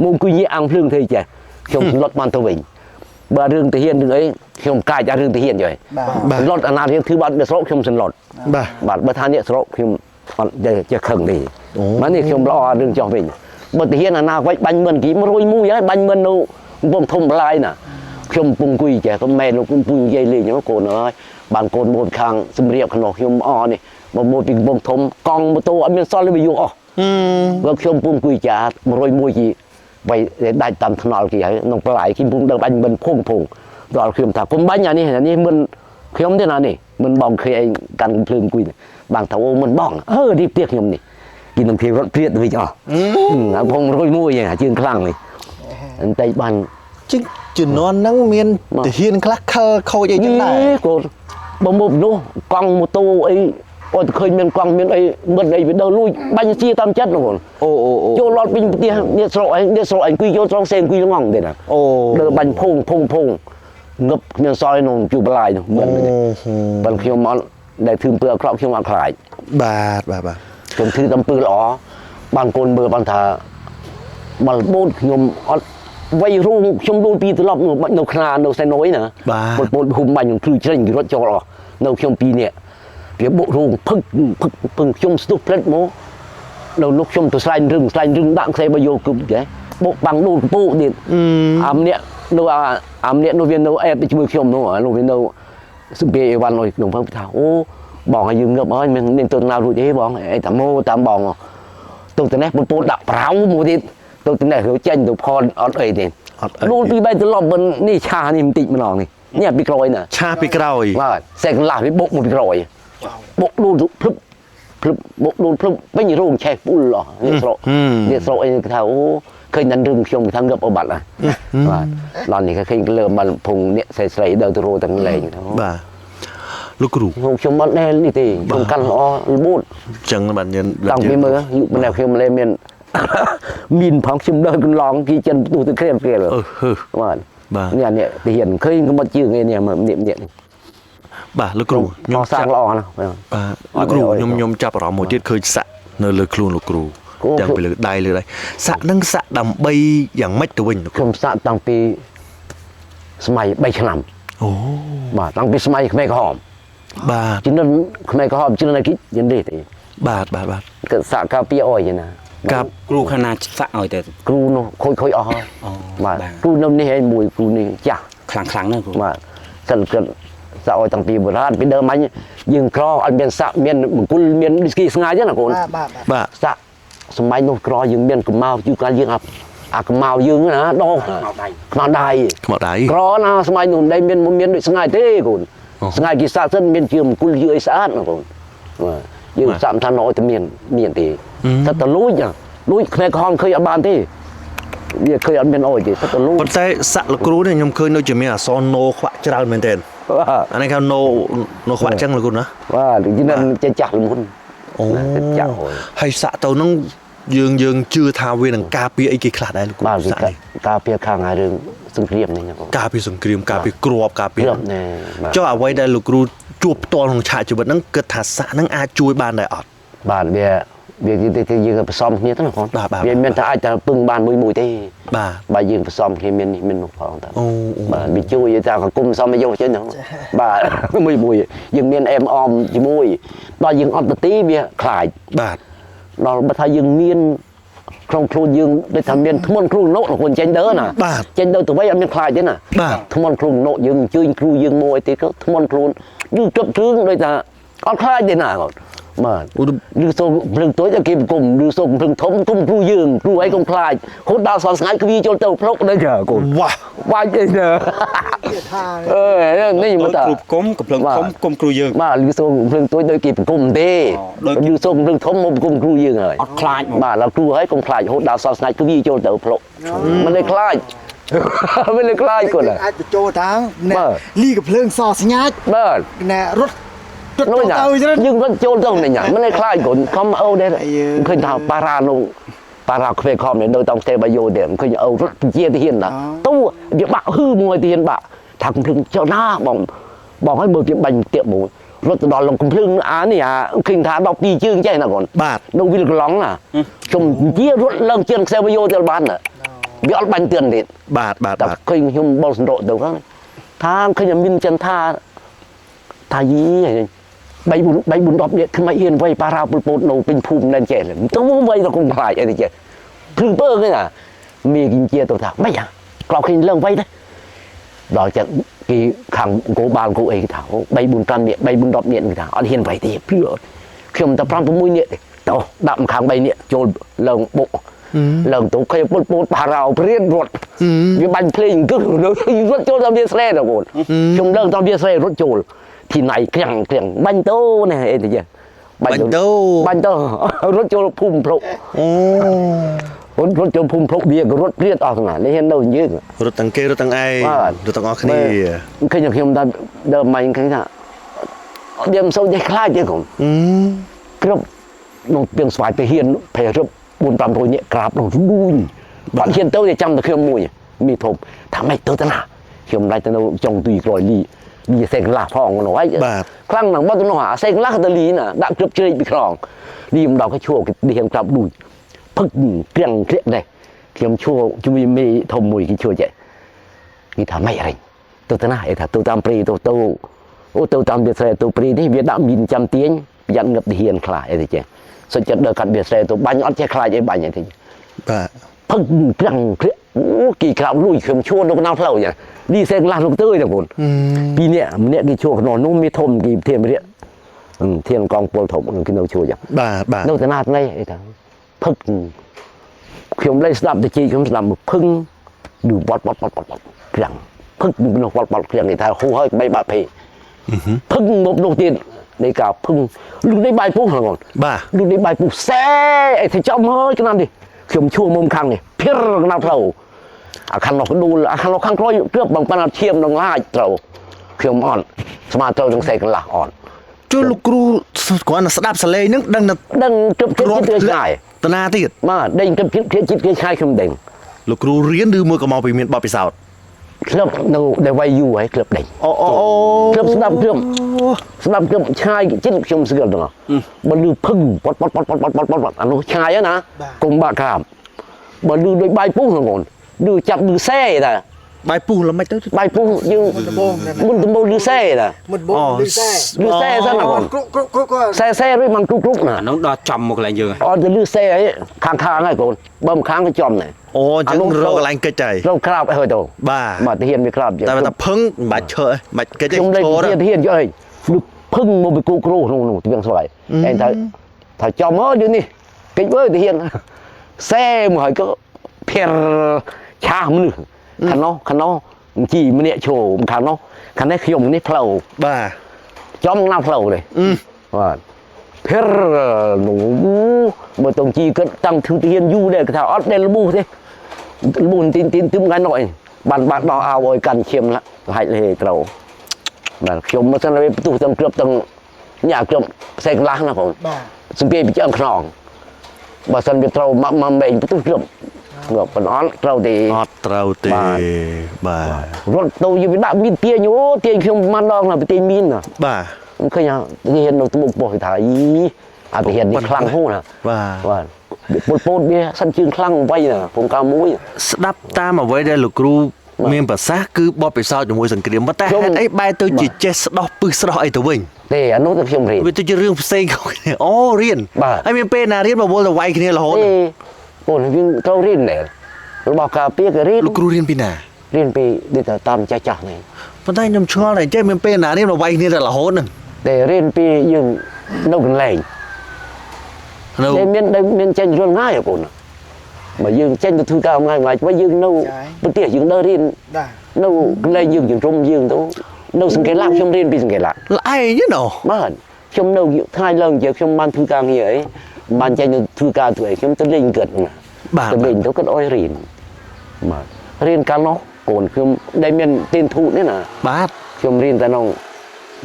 មុំគីញាក់អាំងភ្លើងធ្វើចេះខ្ញុំលត់បានទៅវិញបើរឿងទាហានរឿងអីខ្ញុំកាចអារឿងទាហានយបាទលត់អាណារៀងធ្វើបាត់ស្រុកខ្ញុំសន្លត់បាទបើថាអ្នកស្រុកខ្ញុំអត់ចេះខឹងទេមកនេះខ្ញុំល្អរឿងចោះវិញបើទាហានអាណាវិញបាញ់មិនគេ101ហើយបាញ់មិននៅពំធំបលាយណាខ្ញុំពងគួយចេះក៏មែនលោកពងគួយនិយាយលេងកូនអើយបានកូនមួយខាងសម្រៀបក្នុងខ្ញុំអនេះមកមួយពីពំធំកង់ម៉ូតូអត់មានសល់ទេវាយកអស់បើខ្ញុំពងគួយចា101ជីបីដាច់តាមថ្នល់គេហើយក្នុងបលាយគេពងដើរបាញ់មិនភងដល់ខ្ញុំថាគុំបាញ់អានេះមិនខ្ញុំទេណានេះមិនបងគេឯងកាន់ភ្លើងគួយបាងថាអូមិនបងនេះផ្ទះខ្ញុំនេះគេនឹងគេរត់ព្រាតទៅវិញអស់ผม101យ៉ាងជើងខ្លាំងនេះអន្តែបានជំនាន់ហ្នឹងមានទាហានខ្លះខូចអីចឹងដែរគាត់បងមកនោះកង់ម៉ូតូអីអត់ឃើញមានកង់មានអីមិនអីវាដើរលួចបាញ់ជាតាមចិត្តនោះអូចូលលត់ពីផ្ទះនេះស្រកអីអង្គុយចូលត្រង់សេអង្គុយងងទេណាដើរបាញ់ភងងឹបមានសល់ក្នុងជួបលាយនោះមិនបើខ្ញុំអត់ដែលធ្វើអំពើអាក្រក់ខ្ញុំអត់ខ្លាចបាទខ្ញុំធ្វើអំពើល្អបានកូនមើលបានថាបើបូនខ្ញុំអត់វ័យរូងខ្ញុំដូនពីត្រឡប់នៅខ្នានៅសែនយណាបូនភូមិបាញ់ខ្ញុំធ្វើច្រេញរត់ចូលអស់នៅខ្ញុំ2នាក់វាបុករូងផឹកខ្ញុំស្ទុះផ្លិតមកនៅលោកខ្ញុំទៅស្លាញ់រឹងដាក់ខ្សែបាយយោគឹមចេះបុកបាំងដូនកពូទៀតអាម្នាក់នោះវានៅអែបទៅជាមួយខ្ញុំនោះវានៅសម្ភារអីវ៉ាន់អុយក្នុងផងថាអូបងឲ្យយើងងឹបហើយមានទៅណារួចទេបងអីតាមបងទៅទៅនេះពូដាក់ប្រៅមួយទៀតទៅទៅនេះរចេញទៅផលអត់អីទេលូនពី3ត្រឡប់មិននេះឆានេះបន្តិចម្ដងនេះពីក្រោយណាឆាពីក្រោយបាទសេកន្លះវាបុកមកពីក្រោយបុកលូនភ្លឹបបុកលូនភ្លឹបវិញរោងឆេះពុលអស់នេះស្រកអីគេថាអូឃើញដល់រឿងខ្ញុំថាងឹបអបាត់បាទដល់នេះឃើញលើមកភុងនេះស្រីដើរទៅរោទាំងលេងបាទលោកគ្រូខ្ញុំអត់ដែលនេះទេខ្ញុំកាន់ល្អរបួតចឹងបាទយើងតាំងពីមើលម្នាក់ខ្ញុំលេមានផងខ្ញុំដើរកន្លងគេចិនទូទៅគ្រាមបាទ បាទ នេះទីហ៊ានឃើញក៏មកជឿនេះមកនេះ បាទលោកគ្រូ ខ្ញុំសាកល្អណាស់ បាទលោកគ្រូខ្ញុំចាប់អារម្មណ៍មួយទៀតឃើញសាក់នៅលើខ្លួនលោកគ្រូទាំងពីលើដៃលើដៃសាក់នឹងសាក់ដើម្បីយ៉ាងម៉េចទៅវិញលោកគ្ ខ្ញុំ រូ សាកតាំងពីសម័យ3ឆ្នាំ អូ បាទតាំងពីសម័យខ្មែរក្រហម បាទ ជំនិនខ្មែរក្រហមជំនិនគិជំនិនទេ បាទបាទ គឺសាកការពារអុយណា កាប់ គ្រូខាងណាសាក់ឲ្យតែ គ្រូនោះខូចអស់ហើយ អូ បាទ បាទ គ្រូនៅនេះឯងមួយគ្រូនេះចាស់ ខ្លាំងណាស់គ្រូ បាទសិលគិតសាកអុយតាំងពីបុរាណពីដើមអញយើងក្រអត់មានសាកមានមង្គលមានឌីស្គីស្ងាយទេណាកូន បាទ សាកសម័យនោះក្រយើងមានកម្ៅជួកាលយើងអាកម្ៅយើងណាដងខ្មៅដៃ ខ្មៅដៃ ក្រណាសម័យនោះដែលមានដូចស្ងាយទេកូន អូ ស្ងាយគេសាកសិនមានជាមង្គលយើងឲ្យស្អាតណាកូនបាទយើងសាកមិនថាណយតែមានទេតែតលួចខ្មែរក្រហមឃើញអត់បានទេវាឃើញអត់មានអុយទេតែតលួច ប៉ុន្តែសាក់លោកគ្រូនេះខ្ញុំឃើញដូចជាមានអក្សរណូខ្វាក់ច្រើនមែនទែន បាទ អានេះគេណូខ្វាក់ចឹងលោកគ្រូណា បាទដូចនេះចេះចាស់លំហ៊ុន អូ ចាស់អុយ ហើយសាក់ទៅនឹងយើងជឿថាវានឹងការពារអីគេខ្លះដែរលោកគ្រូ បាទវា សាក់នេះ ការពារខាងរឿងសង្គ្រាមនេះណាកូន ការពារសង្គ្រាមការពារគ្រាប់ការពារ គ្រាប់ណែបាទ ចុះអ្វីដែលលោកគ្រូជួបផ្ទាល់ក្នុងឆាកជីវិតហ្នឹងគិតថាសាក់ហ្នឹងអាចជួយបានដែរអត់ បាទវាយើងផ្សំគ្នាទៅណាកូន បាទ វាមានតែអាចតែពឹងបានមួយទេ បាទ បើយើងផ្សំគ្នាមាននេះមាននោះផងតើ អូ បាទវាជួយឲ្យតែគុំសមយកចេញហ្នឹងបាទមួយយើងមានអែមអមជាមួយដល់យើងអត់ទៅទីវាខ្លាច បាទ ដល់បើថាយើងមានក្នុងខ្លួនយើងដូចថាមានធ្មន់គ្រូណូខ្លួនចេញដើណា បាទ ចេញទៅទៅវិញអត់មានខ្លាចទេណា បាទ ធ្មន់គ្រូណូយើងអញ្ជើញគ្រូយើងមកអីទេក៏ធ្មន់ខ្លួនយើងជប់គ្រឿងដូចថាអត់ខ្លាចទេណាគាត់បាទឬសូមភ្លឹងតូចទៅគេគុំឬសូមភ្លឹងធំគុំគ្រូយើងគ្រូអីកុំខ្លាចហូតដល់សល់ស្ងាត់គឺវាចូលទៅភ្លុកដូចចាកូន វ៉ា បាច់ទេណានេះមកតា គ្រូគុំកំភ្លើងធំគុំគ្រូយើង បាទឬសូមភ្លឹងតូចដូចគេប្រគុំទេឬសូមភ្លឹងធំមកប្រគុំគ្រូយើងហើយ អត់ខ្លាចមក បាទដល់គ្រូហើយកុំខ្លាចហូតដល់សល់ស្ងាត់គឺវាចូលទៅភ្លុកមិនได้ខ្លាចមិនได้ខ្លាចគាត់ អាចទៅចូលតាំង បាទ លីកភ្លើងសស្ញាច់ បាទ ណែរត់ នោះញ៉ា ទៅច្រើន យើងរត់ចូលទៅនេះញ៉ាមិនได้ខ្លាចគាត់ខំអូដែរ អាយ ឃើញថាប៉ារ៉ានោះប៉ារ៉ាខ្វេខំនេះនៅតាមផ្ទះបាយយោដែរឃើញអូរត់ជាទាហានណាទៅវាបាក់ហឺមួយទាហានបាក់ថាកំភ្លឹងចុះណាបងឲ្យមើលវាបាញ់ទៀកមួយរត់ទៅដល់លំកំភ្លឹងអានេះអាឃើញថា12ជើងចេះណាគាត់ បាទ នៅវិលកន្លងណាខ្ញុំជារត់ឡើងជើងខ្សែបាយយោទៅបានណាវាអត់បាញ់ទឿនទេ បាទបាទ តែ បាទ ឃើញខ្ញុំបលសណ្ដទៅហ្នឹងថាឃើញមានចន្ទថាយី3 4 10នាក់ថ្មីហ៊ានវៃប៉ារ៉ាពលពតនៅពេញភូមិនៅចេះទៅវៃទៅគុំខ្លាចអីចេះព្រឹងពើគេណាមីគិនជាទៅថាម៉េចក្រោកឃើញឡើងវៃទេដល់ចិត្តគេខាងគោបាលគោអីគេថា3 4 5នាក់3 4 10នាក់គេថាអត់ហ៊ានវៃទេព្រឺខ្ញុំតែ5 6នាក់ទេទៅដាក់ម្ខាង3នាក់ចូលឡើងបុកឡើងទៅឃើញពលពតប៉ារ៉ាព្រៀនរត់វាបាញ់ភ្លេងគឺរត់ចូលតាមវាស្រែទៅបងខ្ញុំឡើងតាមវាស្រែរត់ចូលที่ไหนเครื่องបាញ់ទៅនេះអីទៅចេះបាញ់ទៅរត់ចូលភូមិភ្លុក អូ រត់ចូលភូមិភ្លុកវាក៏រត់ព្រាតអស់ហ្នឹងនេះនៅយើង រត់ទាំងគេរត់ទាំងឯង បាទ រត់ទាំងអស់គ្នា ឃើញខ្ញុំដើមមិញឃើញថាវាមិនសូវចេះខ្លាចទេកូនគ្រប់ក្នុងពីងស្វាយទៅហ៊ានប្រែរឹប 4 500នាក់ក្រាបក្នុងឌូញបាត់ហ៊ានទៅតែចាំតែខ្ញុំមួយមានធំថាម៉េចទៅណាខ្ញុំឡាយទៅនៅចុងទីក្រោយលីវាសេកឡាផងនោះហើយខ្លាំងណាស់បើទៅនោះអាសេកឡាទៅលីណាដាក់គ្រប់ជ្រែកពីក្រងលីមិនដល់គេឈួរគេឌីហៀងក្រាបឌូញផឹកក្រាំងក្រាក់ដែរខ្ញុំឈួរជួយមេធំមួយគេឈួរចេះគេថាម៉េចអីទៅណាឯថាទៅតាមព្រៃទៅអូទៅតាមវាស្រែទៅព្រៃនេះវាដាក់មីនចាំទាញប្រយ័ត្នងឹបឌីហៀងខ្លាចអីទៅចេះសុទ្ធចិត្តដើរកាត់វាស្រែទៅបាញ់អត់ចេះខ្លាចអីបាញ់អីទៅ បាទ ផឹកក្រាំងក្រាក់អូគេក្រាបលួយខ្ញុំឈួរនៅក្នុងផ្លូវចាឌីសេកឡាលោកទៅទៅបងពីនេះម្នាក់គេឈួរក្នុងនោះមានធំគេធៀមរៀកធៀមកងពលធំគេនៅឈួរចា បាទបាទ នៅតាណានេះអីថាផឹកខ្ញុំលេងស្ដាប់ទៅជីខ្ញុំស្ដាប់ផឹងឌឺបត់ក្រាំងផឹកនៅបត់ក្រាំងនេះថាហូរហើយបីបាក់ភេផឹកមកនោះទៀតនៃការផឹងលុះនេះបាយពុះហ្នឹង បាទ លុះនេះបាយពុះសែអីទៅចំហើយឆ្នាំនេះខ្ញុំឈួរមុំខាងនេះភិរក្នុងផ្លូវអាខាងនោះដួលអាខាងនោះខាងក្រោយគ្របបងប៉ាន់ឈាមនឹងឡាយត្រូវខ្ញុំអត់ស្មាត្រូវនឹងសេកន្លះអត់ ជួយលោកគ្រូគ្រាន់តែស្ដាប់សលេងហ្នឹងដឹង គប់ចិត្តគេឆ្ងាយ តាណាទៀត បាទដេញគប់ចិត្តគេឆ្ងាយខ្ញុំដេញ លោកគ្រូរៀនឬមួយក៏មកពីមានបទពិសោធន៍ ម เคลือบនៅដែលវាយយូរហើយเคลือบដេញ អូអូអូ เคลือบស្ដាប់เคลือบឆ្ងាយចិត្តខ្ញុំស្គាល់ទាំងអស់បើលឺភឹងប៉ុតអានោះឆ្ងាយណាកុំបាក់ក្រាបបើលឺដូចបាយពុះហ្នឹងបងលឺចាប់លឺសេតែ បាយពុះល្មិចទៅ បាយពុះយើងមុនដំបូងលឺសេតែ មុនបងលឺតែ លឺសេសិនណាបង គ្រប់ សេឬมันគ្រប់ណា អានោះដល់ចំមកកន្លែងយើង អត់ទៅលឺសេហើយខាងហើយកូនបើមិនខាងក៏ចំដែរ អូអញ្ចឹងរកកន្លែងកិច្ចហើយ ត្រូវក្រាបឲ្យទៅ បាទ បាទទាហានវាក្រាប តែថាភឹងមិនបាច់ឈើមិនកិច្ចទេ ខ្ញុំលេង ឈរ ទាហានយកឲ្យលឺភឹងមកពីគូគ្រូក្នុងទ្វាងស្វាយឯងថាចំអើយនេះកិច្ចវើទាហានសេមកហើយក៏ភេរឆាមនុស្សខាងនោះជីម្នាក់ឈោមខាងនោះខាងនេះខ្ញុំនេះផ្លូវ បាទ ចំណាផ្លូវនេះបាទភេរនោះបើតងជីគិតតាំងធឺទាហានយូរដែរគេថាអត់ដែលលប៊ូទេលប៊ូទីនទឹមថ្ងៃនោះឯងបានដោះអាវឲ្យកាន់ឈាមឡាហាច់លេត្រូវបាទខ្ញុំមិនសិនទៅផ្ទុះទាំងគ្រាប់ទាំងញ៉ាគ្រាប់ផ្សេងកន្លះណាបង បាទ សំពីពីឆ្អឹងខ្នងបើសិនវាត្រូវមកមែងផ្ទុះគ្រាប់ប៉ុន្តែត្រូវទេ អត់ត្រូវទេ បាទ បាទ រត់ទៅយវាដាក់មានទាញអូទាញខ្ញុំមិនដងណាទាញមានណា បាទ ខ្ញុំឃើញទាហាននៅត្មុកពោះថាអីអាទាហាននេះខ្លាំងហូរណា បាទ បាទពលពតវាសិនជើងខ្លាំងវៃណាผมកៅមួយ ស្ដាប់តាមអ្វីដែលលោកគ្រូមានប្រសាសន៍គឺបទពិសោធន៍ជាមួយសង្គ្រាមប៉ុន្តែហេតុអីបែរទៅជាចេះស្ដោះពឹសស្រោះអីទៅវិញ ទេអានោះទៅខ្ញុំរៀន វាទៅជារឿងផ្សេងគ្នាអូរៀន បាទ ហើយមានពេលណារៀនមកវល់ទៅវាយគ្នារហូត ទេបងយើងត្រូវរៀនដែររបស់ការពារក៏រៀន លោកគ្រូរៀនពីណា រៀនពីដូចថាតាមចាស់ៗនេះ ប៉ុន្តែខ្ញុំឆ្ងល់តែចេះមានពេលណារៀនមកវាយគ្នារហូតហ្នឹង តែរៀនពីយើងនៅកន្លែង នៅ តែមានចេញរលងាយបងបើយើងចេញទៅធ្វើការងាយបើយើងនៅប្រទេសយើងដើររៀន បាទ នៅកន្លែងយើងជំរុំយើងទៅនៅសង្កេតឡាខ្ញុំរៀនពីសង្កេតឡា ល្អឯងយណោះ បាទខ្ញុំនៅថ្ងៃឡើងជាខ្ញុំបានធ្វើការងារអីបានចេញទៅធ្វើការធ្វើអីខ្ញុំទៅលេងគិតណា បាទ ទៅលេងទៅគិតអោយរៀនបាទរៀនកាលនោះកូនខ្ញុំដែលមានទៀនធូតនេះណា បាទ ខ្ញុំរៀនតែក្នុង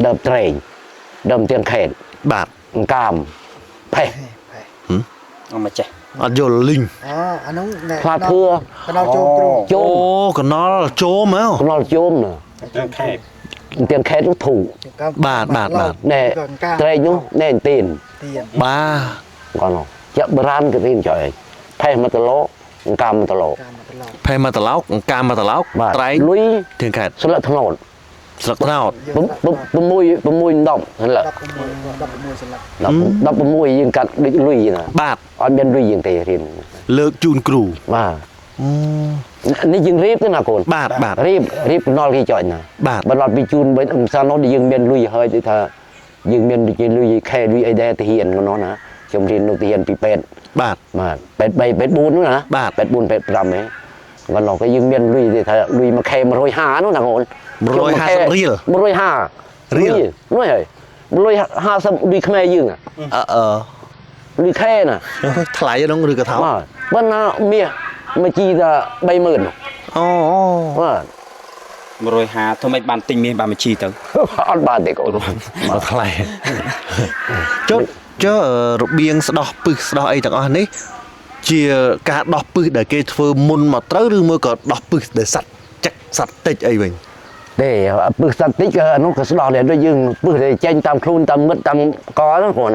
ដើមត្រែងដើមទៀនខេត បាទ អង្កាមផេះ អត់មកចេះ អត់យល់លីង អូអានោះ ខ្លាធឿ កណ្ដោចូលគ្រូ ជោ អូ ម កណល់ជោមហ៎ កំណល់ជោមណា ខេប ទៀនខេតនោះធូ បាទបាទបាទ ណែត្រែងនោះណែទៀន ទៀន បាទ គាត់នោះចាក់បរានក៏រៀនចុយផេះមកតឡោអង្កាមមកតឡោ តាមមកឡោ ផែមកតឡោកអង្កាមមកតឡោក បាទ ត្រែង លុយ ទៀងខេត ស្លឹកថ្នោត ស្លឹកត្នោត 6 10ហ្នឹងឡា 16សន្លឹក 16យើងកាត់ដូចលុយណា បាទ អត់មានលុយយើងទេរៀន លើកជូនគ្រូ បាទនេះយើងរៀបទេណាកូន បាទបាទ រៀបកណ្ដុលគេចុចណា បាទ បើដល់ពីជូនបើអំសានោះយើងមានលុយហើយដូចថាយើងមានដូចជាលុយខែលុយអីដែរទាហាននោះណាខ្ញុំរៀននៅទាហានពីពេទ្យ បាទ បាទពេទ្យ3ពេទ្យ4នោះណា បាទ ពេទ្យ4ពេទ្យ5ហ៎គាត់នោះក៏យើងមានលុយទេថាលុយមួយខែ150នោះណាកូន 150រៀល 150 រៀល នោះហើយ150លុយខ្មែរយើង លុយខែណា ថ្លៃហ្នឹងឬក៏ថោក បាទប៉ុន្តែមាសមកជីថា30000 អូ បាទ 150ធ្វើម៉េចបានទិញមាសបានមកជីទៅ អត់បានទេកូន មកថ្លៃចុះរបៀងស្ដោះពឹសស្ដោះអីទាំងអស់នេះជាការដោះពឹសដែលគេធ្វើមុនមកត្រូវឬមួយក៏ដោះពឹសដែលសัตว์ចឹកសัตว์តិចអីវិញ ទេពឹសសាតិចក៏អានោះក៏ស្ដោះដែរដូចយើងពឹសតែចេញតាមខ្លួនតាមមិត្តតាមកហ្នឹងកូន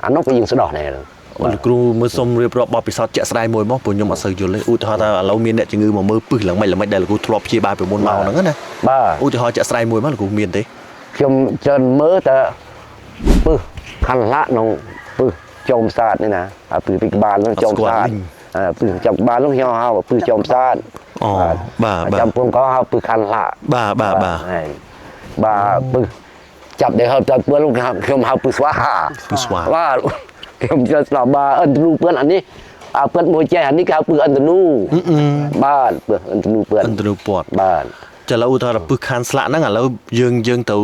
អានោះក៏យើងស្ដោះដែរ លោកគ្រូមើលសុំរៀបរាប់បទពិសោធន៍ជាក់ស្ដែងមួយមកព្រោះខ្ញុំអត់សូវយល់ទេឧទាហរណ៍ថាឥឡូវមានអ្នកជំងឺមកមើលពឹសឡើងមិនដែលលោកគ្រូធ្លាប់ព្យាបាលពីមុនមកហ្នឹងណា បាទ ឧទាហរណ៍ជាក់ស្ដែងមួយមកលោកគ្រូមានទេ ខ្ញុំច្រើនមើលតែពឹសខណ្ឌឡាក្នុងពឹសចោមសាទនេះណាអាពឹសពីក្បាលនោះចោមសាទពឹសចាប់ក្បាលនោះខ្ញុំហៅពឹសចោមសាទ អូបាទបាទ ចាំពុំក៏ហៅពឹសខណ្ឌឡា បាទបាទបាទ ហើយបាទពឹសចាប់ដែលហៅតែពឿនខ្ញុំហៅពឹសស្វាហា ពឹសស្វា បាទខ្ញុំជឿស្ដាប់បាទអិនទ្រូពឿនអានេះពឿនមួយចេះអានេះគេហៅពឹសអិនទ្រូបាទពឹសអិនទ្រូពឿន អន្តរពត បាទ ចាឥឡូវឧទាហរណ៍ពឹសខានស្លាក់ហ្នឹងឥឡូវយើងទៅ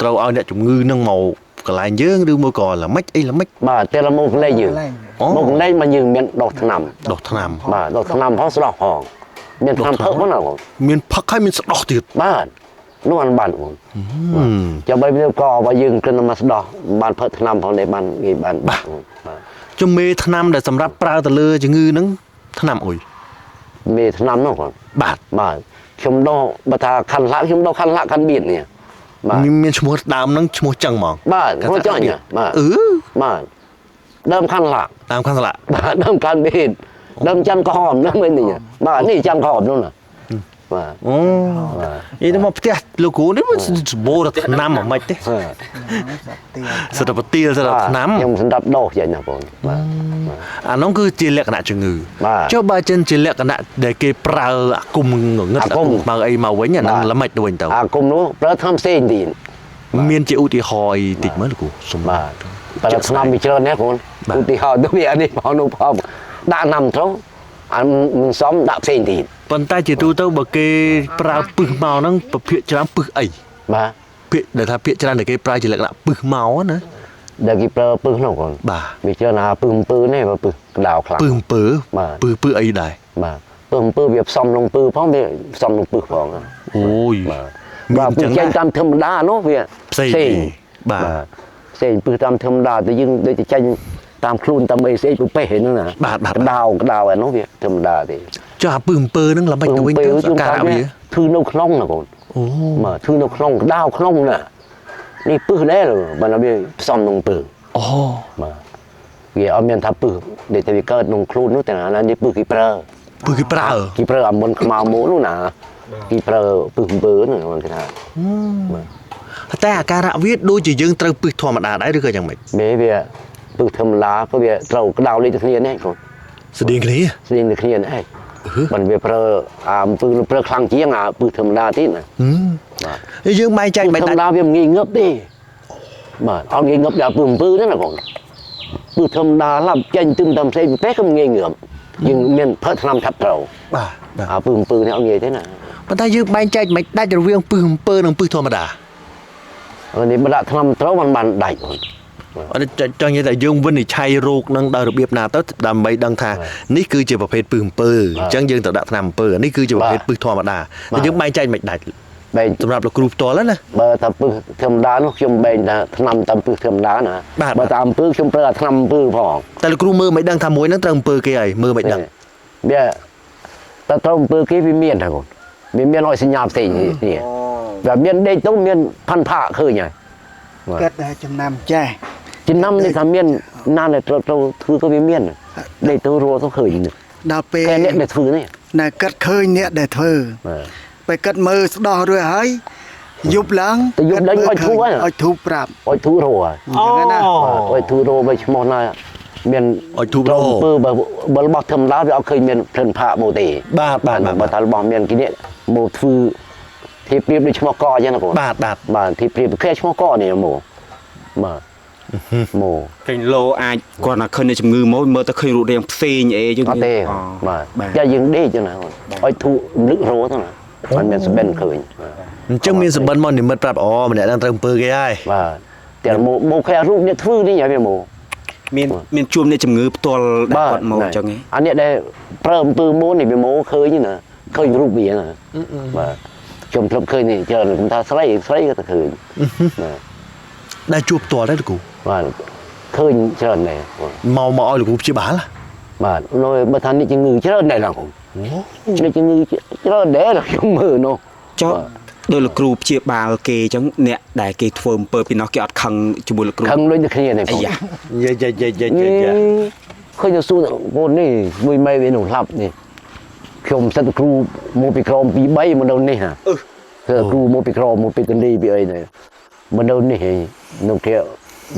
ត្រូវឲ្យអ្នកជំងឺហ្នឹងមកកន្លែងយើងឬមួយក៏ល្មិចអីល្មិច បាទតែละមកលេងយើងមកលេងមកយើងមានដុសថ្នាំ ដុសថ្នាំ បាទដុសថ្នាំផងស្ដោះផងមានថ្នាំផឹកផងណាបង មានផឹកហើយមានស្ដោះទៀត បាទនោះអានបានបងចាំបីវាក៏បើយើងគិតមកស្ដោះបានផឹកថ្នាំផងដែរបានគេបានបាទ ជំមេថ្នាំដែលសម្រាប់ប្រើទៅលើជំងឺហ្នឹងថ្នាំអុយ មេថ្នាំនោះបង បាទ បាទ ខ្ញុំដោះបើថាខាន់ឡាក់ខ្ញុំដោះខាន់ឡាក់ខាន់បៀតនេះបាទ មានឈ្មោះដើមហ្នឹងឈ្មោះចឹងហ្មង បាទខ្ញុំចង់ញ៉ាបាទបាទដើមខាន់ឡាក់ តាមខាងស្លាក បាទដើមខាន់បៀតដើមច័ន្ទក្រហមហ្នឹងមែននេះបាទនេះច័ន្ទក្រហមនោះណាបាទ អូយទៅមកផ្ទះលោកគ្រូនេះมันសម្បូរតែថ្នាំហ្មងទេសិតតែបទាលសិតតែថ្នាំ ខ្ញុំសម្រាប់ដោះយ៉ាងណាបងបាទ អានោះគឺជាលក្ខណៈជំងឺ បាទ ចុះបើចិនជាលក្ខណៈដែលគេប្រើអាគុំងងឹត អាគុំ មកអីមកវិញអាហ្នឹងល្មិចទៅវិញទៅ អាគុំនោះប្រើថ្នាំផ្សេងទៀត មានជាឧទាហរណ៍អីតិចមើលលោកគ្រូសុំ បាទប្រើថ្នាំវាច្រើនណាស់បងឧទាហរណ៍ទៅវានេះផងនោះផងដាក់ណាំត្រូវអាមិនសមដាក់ផ្សេងទៀត ប៉ុន្តែជាទូទៅបើគេប្រើពឹសមកហ្នឹងប្រភេទច្រើនពឹសអី បាទ ពាក្យដែលថាពាក្យច្រើនដែលគេប្រើជាលក្ខណៈពឹសមកណា ដែលគេប្រើពឹសនោះបង បាទ វាច្រើនណាពឹសអំពើនេះបើពឹសកដៅខ្លាំង ពឹសអំពើ បាទ ពឹសអីដែរ បាទពឹសអំពើវាផ្សំក្នុងពឹសផងវាផ្សំក្នុងពឹសផង អូយ បាទពឹសចេញតាមធម្មតានោះវា ផ្សេងបាទ ផ្សេងពឹសតាមធម្មតាតែយើងដូចចេញតាមខ្លួនតាមអីស្អីប្រភេទហ្នឹងណា បាទ កដៅអានោះវាធម្មតាទេ ចុះអាពឹសអំពើហ្នឹងល្មិចទៅវិញទៅសក្ការៈវា ធ្វើនៅក្នុងណាបង អូ បាទធ្វើនៅក្នុងកដៅក្នុងណានេះពឹសដែរបើវាផ្សំក្នុងពឹស អូ បាទវាអត់មានថាពឹសដែលតែវាកើតក្នុងខ្លួននោះតែណានេះពឹសគេប្រើ ពឹសគេប្រើ គេប្រើអាមុនខ្មៅមូលនោះណាគេប្រើពឹសអំពើហ្នឹងគេថា តែអាការៈវាដូចជាយើងត្រូវពឹសធម្មតាដែរឬក៏យ៉ាងម៉េច មេវាពឹសធម្មតាក៏វាត្រូវក្តៅលេខទៅគ្នានេះកូន ស្តៀងគ្នា ស្តៀងទៅគ្នានេះមិនវាប្រើអាអំពើប្រើខ្លាំងជាងអាពឹសធម្មតាទៀតណា ហើយយើងបែងចែក ធ បែង ម្ម ដាច់ តាវាមិនងាយងឹបទេបាទអត់ងាយងឹបដល់ពឹសអំពើហ្នឹងណាកូនពឹសធម្មតាឡាប់ចេញទឹមតាមផ្សេងពេកក៏មិនងាយងឹបយើងមានផើថ្នាំថាប់ត្រូវ បាទបាទ អាពឹសអំពើនេះអត់ងាយទេណា ប៉ុន្តែយើងបែងចែកមិនដាច់រវាងពឹសអំពើនិងពឹសធម្មតា នេះបើដាក់ថ្នាំត្រូវมันបានដាច់កូន អត់ចង់និយាយថាយើងវិនិច្ឆ័យរោគនឹងដោយរបៀបណាទៅដើម្បីដឹងថានេះគឺជាប្រភេទពឹសអំពើអញ្ចឹងយើងត្រូវដាក់ថ្នាំអំពើនេះគឺជាប្រភេទពឹសធម្មតាតែយើងបែងចែកមិនដាច់ បែង សម្រាប់លោកគ្រូផ្ទាល់ណា បើថាពឹសធម្មតានោះខ្ញុំបែងថាថ្នាំតាមពឹសធម្មតាណាបើតាមអំពើខ្ញុំប្រើថ្នាំអំពើផង តែលោកគ្រូមើលមិនដឹងថាមួយហ្នឹងត្រូវអំពើគេហើយមើលមិនដឹង វាតើត្រូវអំពើគេវាមានតែកូនវាមានឲ្យសញ្ញាផ្សេងនេះវាមានដេកទៅមានផាន់ផាកឃើញហើយ kếtចំណាំចាស់ ចំណាំនេះថាមានណានត្រូវធ្វើក៏វាមានដេកទៅរស់ទៅឃើញ ដល់ពេល តែអ្នកដែលធ្វើនេះ ណែកាត់ឃើញអ្នកដែលធ្វើ បាទ ពេលកាត់មើលស្ដោះរួចហើយយប់ឡើង ទៅយប់ដេញឲ្យធូរហើយ ឲ្យធូរប្រាប់ ឲ្យធូររស់ហើយ អញ្ចឹងណា ឲ្យធូររស់បីឈ្មោះណាមាន ឲ្យធូររស់ អំពើបើរបស់ធម្មតាវាអត់ឃើញមានផ្លិនផាកមកទេ បាទបាទ បើថារបស់មានគេនេះមកធ្វើទីព្រៀបដូចឈ្មោះកអញ្ចឹងណាបង បាទបាទ បាទទីព្រៀបគេឈ្មោះកនេះមកបាទមក កេញលោអាចគាត់ថាឃើញនៅជំងឺមកមើលទៅឃើញរូបរាងផ្សេងអីចឹង អត់ទេបាទតែយើងដេកចឹងណាឲ្យធូរលឹករស់ទៅណាมันមានស្បិនឃើញ អញ្ចឹងមានសម្បិនមកនិមិត្តប្រាប់អូម្នាក់ហ្នឹងត្រូវអំពើគេហើយ បាទតែមកគេរូបនេះធ្វើនេះហើយវាមក មានជួមអ្នកជំងឺផ្ទាល់ដែលគាត់មកចឹងហ៎ អានេះដែលប្រើអំពើមុននេះវាមកឃើញណាឃើញរូបវាណាបាទខ្ញុំធ្លាប់ឃើញនេះច្រើនខ្ញុំថាស្រីក៏ទៅឃើញបាទ ដែលជួបផ្ទាល់ដែរលោកគ្រូ បាទឃើញច្រើនដែរ មកឲ្យលោកគ្រូព្យាបាល បាទនៅបើថានេះជំងឺច្រើនដែរណាខ្ញុំនេះជំងឺច្រើនដែរខ្ញុំមើលនោះ ចុះដោយលោកគ្រូព្យាបាលគេចឹងអ្នកដែលគេធ្វើអំពើពីនោះគេអត់ខឹងជាមួយលោកគ្រូ ខឹងដូចតែគ្នានេះ អាយ៉ា យាយ ឃើញទៅសួរកូននេះមួយម៉ែវានោះឡាប់នេះខ្ញុំសិតគ្រូមកពីក្រមពី3មកដល់នេះណាគឺគ្រូមកពីក្រមមកពីកណ្ឌីពីអីនេះមកដល់នេះនោះគេ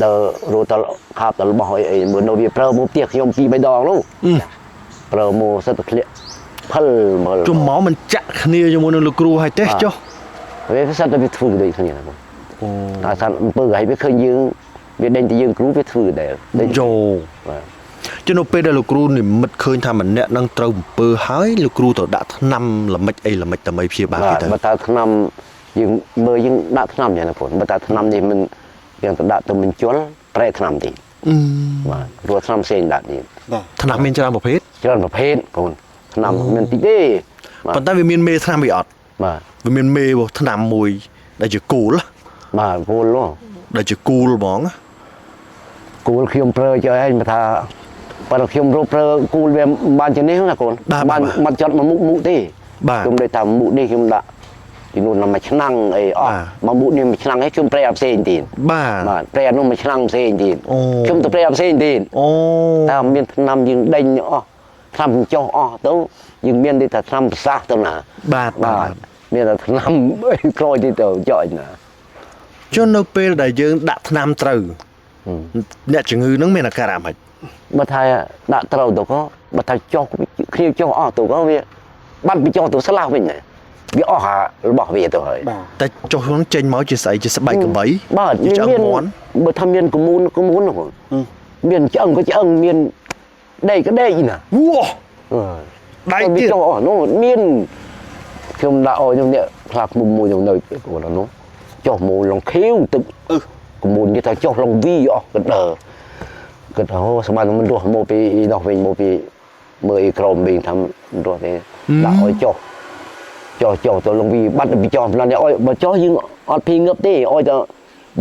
ដល់រត់ដល់ខាប់ដល់របស់អីមើលនៅវាប្រើមកផ្ទះខ្ញុំពី3ដងនោះប្រើមកសិតធ្លាក់ផលមើល ជុំមកមិនចាក់គ្នាជាមួយនឹងលោកគ្រូហើយទេចុះ វាសិតតែវាធ្វើដូចគ្នាណាបងតែថាអំពើឲ្យវាឃើញយើងវាដេញទៅយើងគ្រូវាធ្វើដែរ យោ បាទ ចុះនៅពេលដែលលោកគ្រូនិមិត្តឃើញថាម្នាក់នឹងត្រូវអំពើហើយលោកគ្រូទៅដាក់ថ្នាំល្មិចអីល្មិចដើម្បីព្យាបាលគេទៅ បើតាឆ្នាំយើងមើលយើងដាក់ឆ្នាំយ៉ាងណាបងបើតាឆ្នាំនេះមិនយើងទៅដាក់ទៅមិនជល់ប្រែឆ្នាំទៀតបាទព្រោះឆ្នាំផ្សេងដាក់ទៀត ថ្នាំមានច្រើនប្រភេទ ច្រើនប្រភេទកូនឆ្នាំមានតិចទេ ប៉ុន្តែវាមានមេថ្នាំវាអត់ បាទ វាមានមេថ្នាំមួយដែលជាគូល បាទគូលនោះ ដែលជាគូលហ្មង គូលខ្ញុំប្រើចុះឯងបើថាបើខ្ញុំរកប្រើគូលវាបានជានេះណាកូនបានមកចាត់មកមុខទេ បាទ ខ្ញុំដូចថាមុខនេះខ្ញុំដាក់ពីនោះមកឆ្នាំងអីអស់មកមុខនេះមួយឆ្នាំងឯងខ្ញុំប្រែផ្សេងទៀត បាទ បាទប្រែនោះមួយឆ្នាំងផ្សេងទៀត អូ ខ្ញុំទៅប្រែផ្សេងទៀត អូ តែមានឆ្នាំយើងដេញអស់ឆ្នាំចុះអស់ទៅយើងមានតែឆ្នាំប្រសាសទៅណា បាទបា បាទ ទ មានតែឆ្នាំក្រោយទៀតទៅចុចណា ចុះនៅពេលដែលយើងដាក់ថ្នាំត្រូវអ្នកជំងឺនឹងមានអាការៈមិន បើថាដាក់ត្រូវទៅក៏បើថាចុះគ្នាចុះអស់ទៅក៏វាបាត់ពីចុះទៅស្លាស់វិញវាអស់របស់វាទៅហើយ តែចុះហ្នឹងចេញមកជាស្អីជាស្បែកក្របី បាទ ជាឆ្អឹង មាន មាន់ បើថាមានកមូនហ្នឹងមានឆ្អឹងក៏ឆ្អឹងមានដេកក៏ដេកណា វ៉ា ដៃ វា ទៀត ចុះអស់នោះមានខ្ញុំដាក់ឲ្យខ្ញុំនេះផ្លាកមុំមួយខ្ញុំនៅគាត់នោះចុះមកលងខៀវទឹកកមូននេះថាចុះលងវីអស់ក៏ដើគាត់ហៅស្មានមិនរស់មកពីនោះវិញមកពីមើលអ៊ីក្រមវិញថារស់ទេដាក់ឲ្យចុះទៅលងវីបាត់ពីចុះផ្លានឲ្យបើចុះយើងអត់ភីងឹបទេឲ្យតែ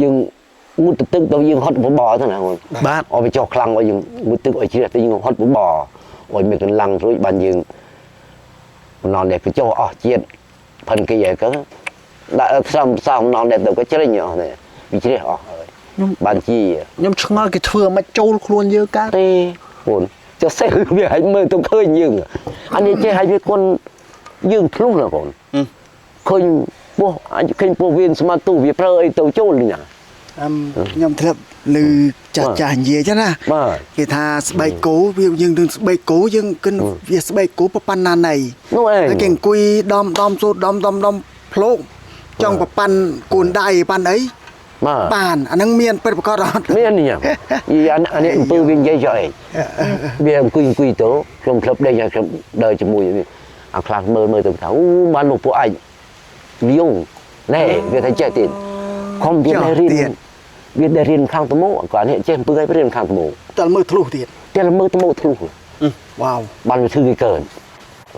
យើងងូតទឹកទៅយើងហត់បបទៅណាគាត់ បាទ ឲ្យវាចុះខ្លាំងឲ្យយើងងូតទឹកឲ្យជ្រះទៅយើងហត់បបឲ្យមានកម្លាំងរួចបានយើងនอนនេះគឺចុះអស់ជាតិផិនគីឯក៏ដាក់សំនอนនេះទៅក៏ជ្រិញអស់នេះវាជ្រះអស់ហើយបានជី ខ្ញុំឆ្ងល់គេធ្វើមិនចូលខ្លួនយើងកើត ទេបងចុះសេះវាឲ្យមើលទៅឃើញយើងអានេះចេះឲ្យវាគុនយើងធ្លុះណាបងឃើញពោះអាចឃើញពោះវាស្មាទូវាប្រើអីទៅចូលនេះណា ខ្ញុំធ្លាប់ឮចាស់ចាស់និយាយចឹងណា បាទ គេថាស្បែកគោវាយើងនឹងស្បែកគោយើងគិនវាស្បែកគោប្រប៉ាន់ណាណៃ នោះឯង ហើយគេអង្គុយដំសូត្រដំភ្លោកចង់ប្រប៉ាន់គូនដៃប៉ាន់អី បាទ បានអាហ្នឹងមានពិតប្រកបអត់ មាននេះអានេះអំពើវានិយាយចុះឯងវាអង្គុយទៅខ្ញុំក្លឹបដេញឲ្យខ្ញុំដើរជាមួយអាខ្លះមើលទៅថាអូបានលោកពួកឯងលៀងណែវាថាចេះទៀតខំវាได้រៀនវាได้រៀនខាងតមោគាត់នេះចេះអំពើឲ្យរៀនខាងតមោ តែមើលធ្លុះទៀត តែមើលតមោធ្លុះ វ៉ាវ បានវាធ្វើគេកើត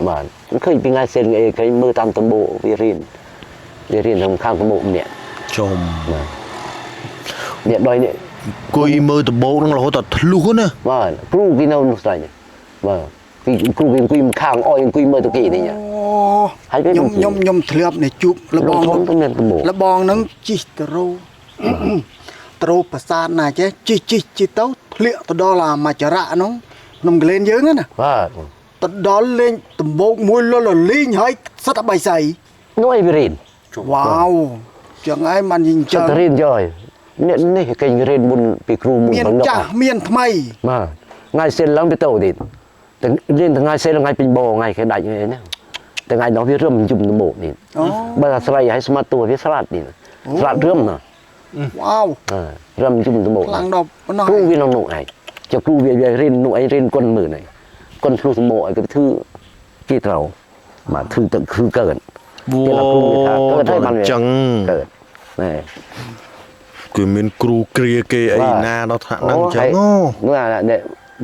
បាទឃើញពីថ្ងៃសេនអីឃើញមើលតាមតមោវារៀនតាមខាងតមោម្នាក់ ចំ បាទអ្នកដយនេះ គួយមើលដបោកនឹងរហូតដល់ធ្លុះណា បាទគ្រូគេនៅនោះស្ដាយបាទពីគ្រូគេអង្គុយខាងអោយអង្គុយមើលទៅគេនេះ អូ ហើយវា ខ្ញុំធ្លាប់នេះជួបលបង ទៅមានតមោ លបងហ្នឹងជីកទៅរោប្រាសាទណាចេះជីកទៅធ្លាក់ទៅដល់អាមច្ចរៈហ្នឹងក្នុងកលែនយើងណា បាទ ទៅដល់លេងដំបូកមួយលលលីងហើយសិតតែបៃសៃ នោះឲ្យវារៀន វ៉ាវចឹងហើយมันยิง ច ចឹង ទៅរៀនយកនេះនេះគេរៀនមុនពីគ្រូមុន មាន បងនោះ ចាស់មានថ្មី បាទថ្ងៃសិលឡើងទៅទៀតតែរៀនថ្ងៃសិលថ្ងៃពេញបថ្ងៃគេដាច់ហ្នឹងណាតែថ្ងៃនោះវារឹមជុំតមោនេះ អូ បើថាស្រីឲ្យស្មាត់តួវាស្លាត់នេះស្លាត់រឹមណា វ៉ាវ រឹមជុំតមោ ខ្លាំងដល់ប៉ុណ្ណោះ គ្រូវានៅនោះឯងចុះគ្រូវារៀននោះឯងរៀនគុនមើលនេះគុនធ្លុះតមោឲ្យគេធ្វើគេត្រូវបាទធ្វើទឹកគឺកើត វ៉ គេថាគ្រូវាថាកើតហើយបានវា ចឹង កើតណែ គឺមានគ្រូគ្រាគេអីណាដល់ថ្នាក់ហ្នឹងចឹងអូ នោះអានេះ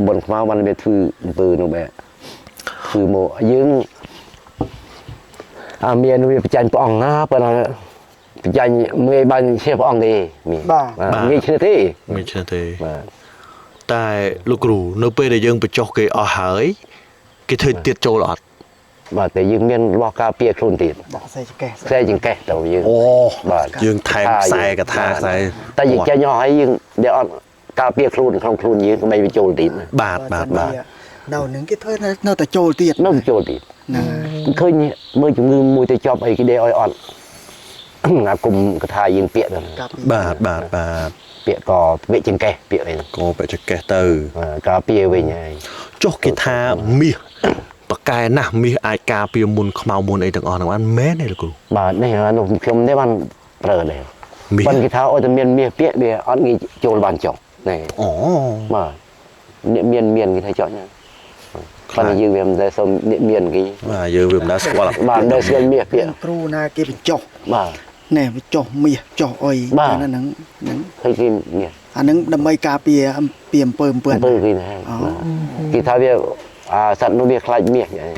បុនខ្មៅបានវាធ្វើអំពើនោះបែធ្វើមកយើងមានវាបច្ចាញ់ព្រះអង្គណាប៉ុន្តែបច្ចាញ់មើលបានជាព្រះអង្គទេមានងាយឈ្នះទេ មិនឆ្ទេ បាទ តែលោកគ្រូនៅពេលដែលយើងបញ្ចុះគេអស់ហើយគេធ្វើទៀតចូលអត់ បាទតែយើងមានរបស់ការពារខ្លួនទៀត ដាក់សេចកេះ ខ្សែចង្កេះទៅយើង អូ បាទ យើងថែមខ្សែកថាខ្សែ តែយើងចេញអស់ហើយយើងដែលអត់ការពារខ្លួនក្នុងខ្លួនយើងក៏មិនវាចូលទៀត បាទបាទបាទ នៅនឹងគេធ្វើនៅតែចូលទៀត នៅចូលទៀត ហ្នឹង ឃើញមើលជំងឺមួយទៅជាប់អីគេដេឲ្យអត់ អាគុំកថាយើងពាក្យទៅ កាប់ពី បាទបាទបាទ ពាក្យក៏ពាក្យចង្កេះពាក្យអី កោបច្ចកេះទៅ ការពារវិញហើយ ចុះគេថាមាសបកែណាស់មាសអាចការពារមុនខ្មៅមុនអីទាំងអស់ហ្នឹងបានមែនទេលោកគ្រូ បាទនេះនោះខ្ញុំនេះបានប្រើដែរ មាស ប៉ុន្តែគេថាឲ្យតែមានមាសពាក្យវាអត់ងាយចូលបានចុះណែ អូ បាទអ្នកមានគេថាចុះណាប៉ុន្តែយើងវាមិនដែលសុំអ្នកមានគេ បាទយើងវាមិនដាស្គាល់ បាទដែលស្គាល់មាសពាក្យ គ្រូណាគេបញ្ចុះ បាទ ណែបញ្ចុះមាសចុះអុយហ្នឹង ឃើញគេមាស អាហ្នឹងដើម្បីការពារអំពីអំពើអំពើ អំពើគេណាគេថាវាសត្វនោះវាខ្លាចមាសយ៉ាង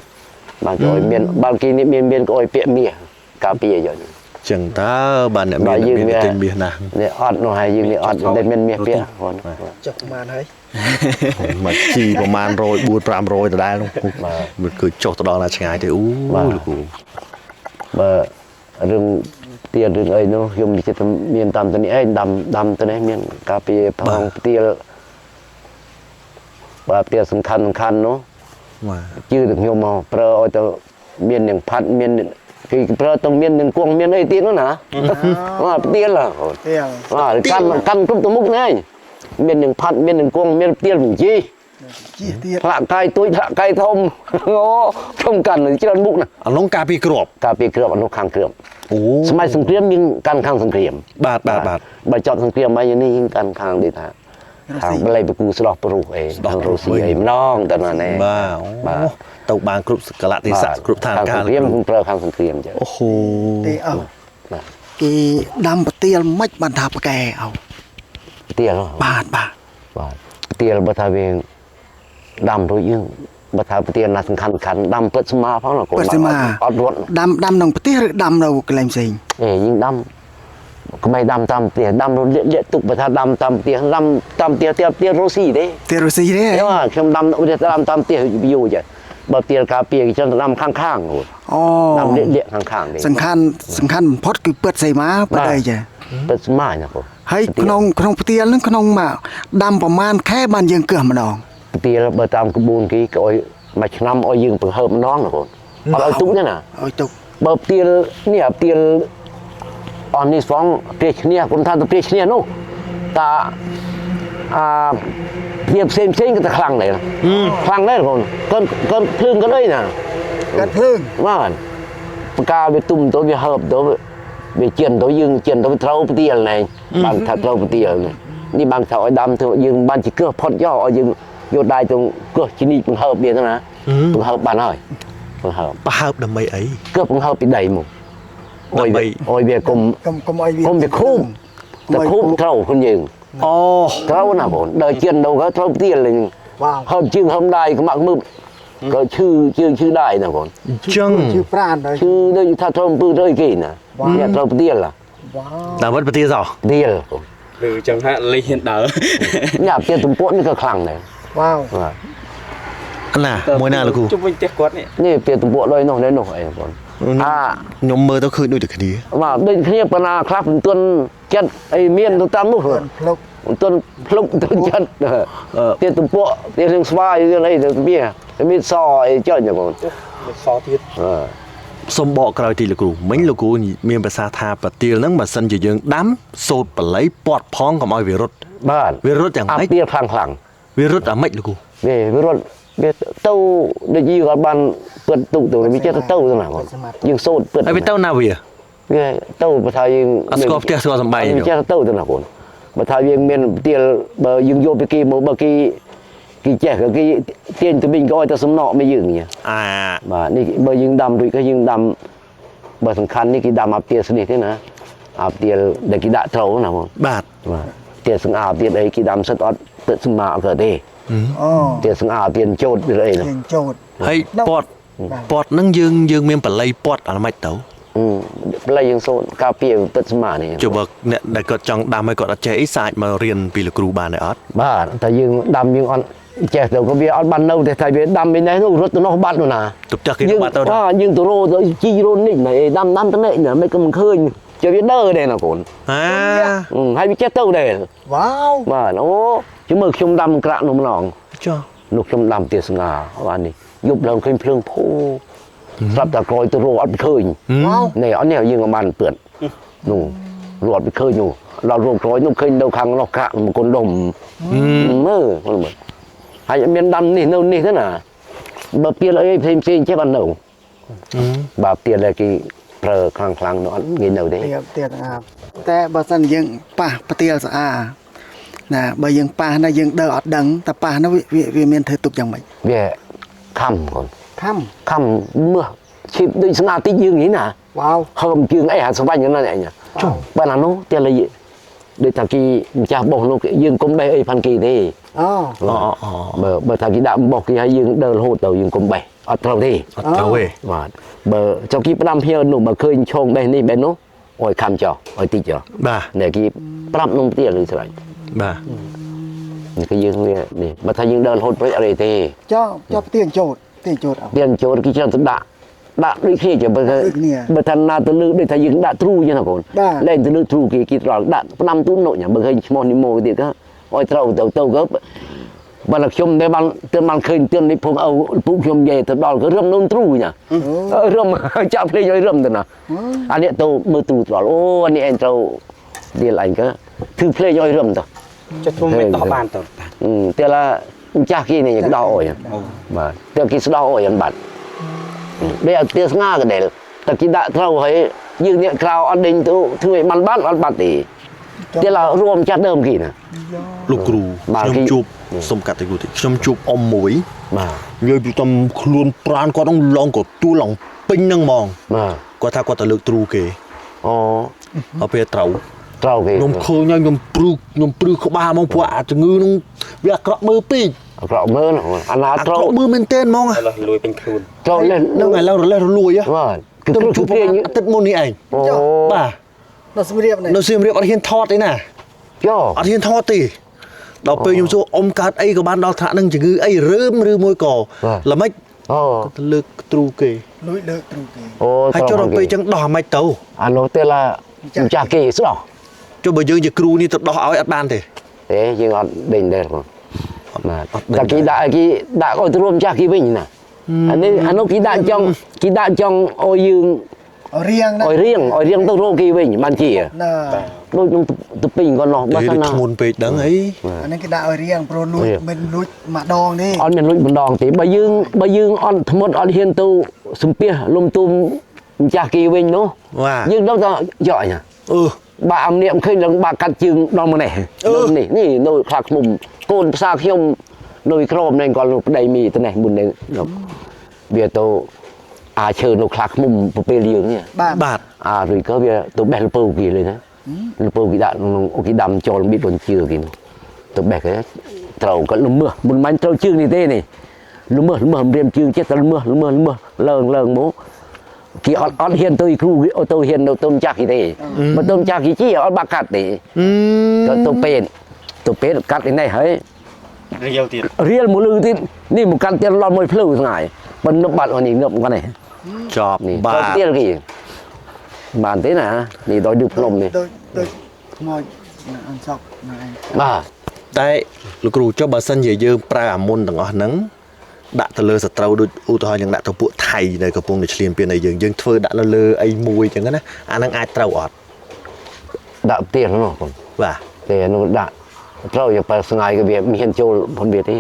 បាទឲ្យមានបើគេនេះមានក៏ឲ្យពាក្យមាសការពារយ៉ាង ច ចឹងតើបានអ្នកមានទិញមាសណាស់ នេះអត់នោះហើយយើងនេះអត់តែមានមាសពាក់បង ចុះបានហើយ មកជីប្រហែល100 400 500ដដែលនោះមិនគឺចុះទៅដល់ណាឆ្ងាយទេអូលោកគ្រូ បើរឿងទៀតរឿងអីនោះខ្ញុំនិយាយថាមានតាមទៅនេះឯងដាំទៅនេះមានការពីផងផ្ទៀលបើផ្ទៀលសំខាន់នោះ បាទ ជឿទៅខ្ញុំមកប្រើឲ្យទៅមាននឹងផាត់មានគេប្រើទៅមាននឹងគង់មានអីទៀតនោះណាបាទផ្ទៀល ទៀល បាទកាន់គ្រប់ទៅមុខនេះមាននឹងផាត់មាននឹងគង់មានផ្ទៀលបញ្ជី ជីទៀត ថ្លាក់កាយទួយថ្លាក់កាយធំអូខ្ញុំកាន់ច្រើនមុខណា អានោះការពីគ្រាប់ ការពីគ្រាប់អនុខាងគ្រាប់ អូ សម័យសង្គ្រាមយើងកាន់ខាងសង្គ្រាម បាទបាទបាទ បើចប់សង្គ្រាមហើយនេះយើងកាន់ខាងនេះថាខាងបល័យបកូស្ដោះប្រុសអីខាងរុស្ស៊ីអីម្ដងតើណាណែ បាទទៅបានគ្រប់សកលៈទេសៈគ្រប់ឋានកាល ខាងសង្គ្រាមខ្ញុំប្រើខាងសង្គ្រាមចឹង អូហូ ទេអើគេដាំប្រទៀលមិនបានថាប្រកែអោ ទៀល បាទ បាទទៀលបើថាវាដាំរួចយើងបើថាទៀលណាសំខាន់ដាំពិតស្មាផងណាកូនអត់រត់ ដាំក្នុងប្រទេសឬដាំនៅកន្លែងផ្សេង យើងដាំក្មេងដាំតាមផ្ទះដាំរលាកទុកបើថាដាំតាមផ្ទះដាំតាមផ្ទះរុស្ស៊ីទេ ទេរុស្ស៊ីទេ ខ្ញុំដាំតាមផ្ទះយូរចាបើផ្ទះការពារគេចឹងដាំខាងៗ អូ ដាំលាកខាងៗទេ សំខាន់បំផុតគឺពិតសីមាបើអីចា ពិតស្មាណាបង ហើយក្នុងផ្ទៀលហ្នឹងក្នុងមកដាំប្រមាណខែបានយើងកើម្ដង ផ្ទះបើតាមក្បួនគេក៏ឲ្យមួយឆ្នាំឲ្យយើងបង្ហើបម្ដងណាបងអត់ឲ្យទុកទេណា ឲ្យទុក បើផ្ទះនេះផ្ទះអននេះស្វងផ្ទះឈ្នះគុំថាទៅផ្ទះឈ្នះនោះតាផ្ទះផ្សេងក៏តែខ្លាំងដែរខ្លាំងដែរបងក៏ភ្លើងក៏អីណា កាត់ភ្លើង បាទបកាវាទុំទៅវាហើបទៅវាជិនទៅយើងជិនទៅត្រូវផ្ទះណែបានថាត្រូវផ្ទះនេះបានថាឲ្យដាំទៅយើងបានជាកើផុតយកឲ្យយើងយកដៃទៅកើជនីបង្ហើបវាទៅណាបង្ហើបបានហើយបង្ហើប ប្រហើបដើម្បីអី កើបង្ហើបពីដីមកអុយវាគុំ កុំឲ្យវា គុំវាខូបតែខូបត្រូវខ្លួនយើង អូ ត្រូវណាបងដើរជិនទៅក៏ត្រូវផ្ទះលេង វ៉ាវ ហើបជើងហើមដៃខ្មាក់មើលក៏ឈឺជើងឈឺដៃណាបង ចឹង ជឿប្រានហើយ ឈឺដូចថាត្រូវអំពើទៅគេណាអ្នកត្រូវផ្ទះឡា វ៉ាវ តាមវត្តប្រទេសសោះ ផ្ទះ ឬចឹងថាលេងហ៊ានដើរ ញ៉ាំផ្ទះទំពក់នេះក៏ខ្លាំងដែរ វ៉ាវ បាទ ណាមួយណាលោកគ្រូ ជុំវិញផ្ទះគាត់នេះ នេះផ្ទះទំពក់ដូចនោះអីបង ខ្ញុំមើលទៅឃើញដូចតែគ្នា បាទដូចគ្នាប៉ុណ្ណាខ្លះមិនទាន់ចិត្តអីមានទៅតាមនោះ ភ្លុក មិនទាន់ភ្លុកទៅចិត្តផ្ទះទំពក់ផ្ទះរឿងស្វាយរឿងអីទៅមានសអីចុចបង សទៀត សុំបកក្រោយទីលោកគ្រូមិញលោកគ្រូមានប្រសាសន៍ថាប្រទៀលហ្នឹងបើសិនជាយើងដាំសូត្របល័យពាត់ផងកុំឲ្យវារត់ បាទ វារត់យ៉ាង អា ម៉េច ផ្ទះខ្លាំង វារត់អាម៉េចលោកគ្រូ វារត់វាទៅដូចយើងអត់បានពឹកទុកទៅវាចេះទៅណាបងយើងសូត្រពឹក ហើយវាទៅណាវា វាទៅបើថាយើង អត់ស្គាល់ផ្ទះស្គាល់សំបែង វាចេះទៅណាបងបើថាយើងមានផ្ទះបើយើងយកពីគេមកបើគេចេះគេទាញទៅវិញក៏ឲ្យតែសំណក់មកយើងញ៉ា អា បាទនេះបើយើងដាំរួចក៏យើងដាំបើសំខាន់នេះគេដាំអាផ្ទះស្នេះទេណាអាផ្ទះដែលគេដាក់ត្រូវណាបង បាទ បាទផ្ទះសង្អាទៀតអីគេដាំសិតអត់ទឹកស្មាអត់ក៏ទេ អូ ផ្ទះសង្អាទៀតចោតឬអីណា យើងចូល ហើយពាត់ហ្នឹងយើងមានបល័យពាត់អាម៉េចទៅ ប្លែកយើងសូនការពារទឹកស្មានេះ ចុះបើអ្នកដែលគាត់ចង់ដាំឲ្យគាត់អត់ចេះអីសាច់មករៀនពីលោកគ្រូបានទេអត់ បាទតែយើងដាំយើងអត់ចេះទៅក៏វាអត់បាននៅទេតែវាដាំពីនេះនោះរត់ទៅនោះបាត់នោះណា ទុកចាស់គេបាត់ទៅ យើងទៅរោទៅជីរោនេះណែដាំទៅនេះណែមិនក៏មិនឃើញជិះវាដើរដែរណាកូន អា ហើយវាចេះទៅដែរ វ៉ាវ បាទអូជិះមើលខ្ញុំដាំក្រាក់នោះម្ដង ចុះ នោះខ្ញុំដាំផ្ទះស្ងាបាទនេះយប់ឡើងឃើញភ្លើងភូស្រាប់តែក្រោយទៅរោអត់ឃើញ វ៉ាវ នេះអត់នេះយើងបានពឿននោះរត់ឃើញនោះដល់រោក្រោយនោះឃើញនៅខាងនោះក្រាក់មកគុនដុំមើលហើយមានដាំនេះនៅនេះទេណាបើពៀលអីផ្សេងចេះបាននៅបើពៀលគេប្រើខ្លាំងនោះអត់ងាយនៅទេ ទៀតតែបើសិនយើងប៉ះប្រទៀលស្អាណាបើយើងប៉ះណាយើងដើរអត់ដឹងតែប៉ះនោះវាមានធ្វើទុកយ៉ាងម៉េច វាខំកូន ខំ ខំមើលឈីបដូចស្ងាតិចយើងនេះណា វ៉ាវ ហើមជើងអីហាស្វាញ់ហ្នឹងឯងចុះបើណានោះតែលដូចថាគេម្ចាស់បោះនោះយើងកុំបេះអីផាន់គេទេ អូ បើថាគេដាក់បោះគេឲ្យយើងដើររហូតទៅយើងកុំបេះអត់ត្រូវទេ អត់ត្រូវទេ បាទបើចុះគេផ្ដាំភ្ញើនោះបើឃើញឆោងបេះនេះបេះនោះ អុយខំចោអុយតិចចោ បាទ នេះគេប្រាប់នំទៀតឬស្រេច បាទ នេះគឺយើងវានេះបើថាយើងដើររហូតពេកអីទេ cho tiền chốt à ទៀតចូលគេច្រើនទៅដាក់ដូចគ្នាចឹងបើថាណាទៅលើដូចថាយើងដាក់ទ្រូចឹងណាកូនលែងទៅលើទ្រូគេត្រង់ដាក់ផ្ដាំទូនោះញ៉ាំបើឃើញឈ្មោះនីម៉ូទៀតក៏អុយត្រូវទៅក៏បើខ្ញុំតែបានឃើញទៀននេះភូមិពូខ្ញុំនិយាយទៅដល់ក៏រឹមនំទ្រូញ៉ារឹមចាប់ភ្លេងឲ្យរឹមទៅណាអានេះទៅមើលទ្រូត្រល់អូអានេះឯងត្រូវទៀតអញក៏គឺភ្លេងឲ្យរឹមទៅ ចុះធ្វើមិនតបានទៅ តែឡាម្ចាស់គេនេះក៏ដោអុយបាទតែគេស្ដោអុយអនបាត់đây là tia nga cái này ta chỉ đã thâu hay như những cào ăn đinh tu thôi ăn bát thì tia là rôm chặt đơm kì nè លោកគ្រូខ្ញុំជួបសុំកាត់ទៅគ្រូតិចខ្ញុំជួបអ៊ំមួយនិយាយពីតំខ្លួនប្រានគាត់នឹងឡងក៏ទូឡងពេញហ្នឹងហ្មងគាត់ថាគាត់ទៅលើកទ្រូគេអូពេលត្រូវគេខ្ញុំឃើញខ្ញុំព្រឺក្បាលហ្មងព្រោះអាជំងឺហ្នឹងវាអាក្រក់មើលពេក ក្រក់មើលអាណាត្រង់ មើលមែនទែនហ្មង លួយពេញខ្លួន ត្រូវlên ហ្នឹងឥឡូវរលេះរលួយហ៎ បាទគឺ ទៅ ជួ ជួ ប ប គ្នា អាទិត្យមុននេះឯងបាទ nó xâm riệp này នៅសៀមរាបអត់ហ៊ានថតទេណា ចុះ អត់ហ៊ានថតទេដល់ពេលខ្ញុំសួរអ៊ំកើតអីក៏បានដល់ថ្នាក់នឹងជំងឺអីរើមឬមួយក៏ល្មិច អូ ទៅលើកទ្រូគេ lối được trù kì អូ ហើយចុះដល់ពេលចឹងដោះអាម៉េចទៅ អានោះទេឡាម្ចាស់គេស្ដោះ ចុះបើយើងជាគ្រូនេះទៅដោះឲ្យអត់បានទេ ទេយើងអត់ដេញដែរបងបាទតែគេដាក់ឲ្យទៅរួមម្ចាស់គេវិញណាអានោះគេដាក់ចង់ឲ្យយើង ở riêng ឲ្យ đấy រៀងទៅរកគេវិញបានជា là ដូចខ្ញុំទៅពេញគាត់នោះបើ ទេ សិនណា ធ្ងន់ពេកដឹងអី anh ấy cái đạo ở riêng pro lùi mình lùi mà đòn đi អត់មានលួចម្ដងទេបើយើងអត់ធ្មត់អត់ហ៊ានទៅសំពះលំទុំម្ចាស់គេវិញនោះ បាទ យើងដល់ទៅយកញ៉ា បាទអំនាមឃើញនឹងបាក់កាត់ជើងដល់មកនេះនេះនៅខ្លាខ្មុំកូនផ្សារខ្ញុំនៅក្រមនេះគាត់ប្តីមីទៅនេះមុននេះវាទៅអាឈើនៅខ្លាខ្មុំប្រពេលយើងនេះ បាទ អាឬក៏វាទៅបេះលពៅគេเลยណាលពៅគេដាក់ក្នុងគេដាំចូលមីដូចជឿគេនោះទៅបេះគេត្រូវក៏លំមើសមិនបាញ់ត្រូវជើងនេះទេនេះលំមើសរៀមជើងចិត្តលំមើសលើងមកគេអត់ហ៊ានទៅគ្រូទៅហ៊ានទៅម្ចាស់គេទេបើទៅម្ចាស់គេជីអត់បាក់កាត់ទេក៏ទៅពេទ្យកាត់ឯនេះហើយ រៀលទៀត រៀលមកលឺទៀតនេះមកកាន់ទៀតឡំមួយភ្លឺស្ងាយប៉ុន្តែបាត់នេះងឹបគាត់នេះ ចប់ នេះ បា ទៅ ទ ទៀតគេបានទេណានេះដល់ឌឺភ្នំនេះ tôi ngồi ăn sọc này បាទ តែលោកគ្រូចុះបើសិនជាយើងប្រើអាមុនទាំងអស់ហ្នឹងដាក់ទៅលើសត្រូវដូចឧទាហរណ៍យើងដាក់ទៅពួកថៃនៅកំពុងតែឆ្លៀនពៀនអីយើងធ្វើដាក់លើអីមួយចឹងណាអាហ្នឹងអាចត្រូវអត់ ដាក់ទៀតនោះបង បាទ តែនោះដាក់ត្រូវយកបើស្ងាយក៏វាមានហ៊ានចូលផុនវាទេ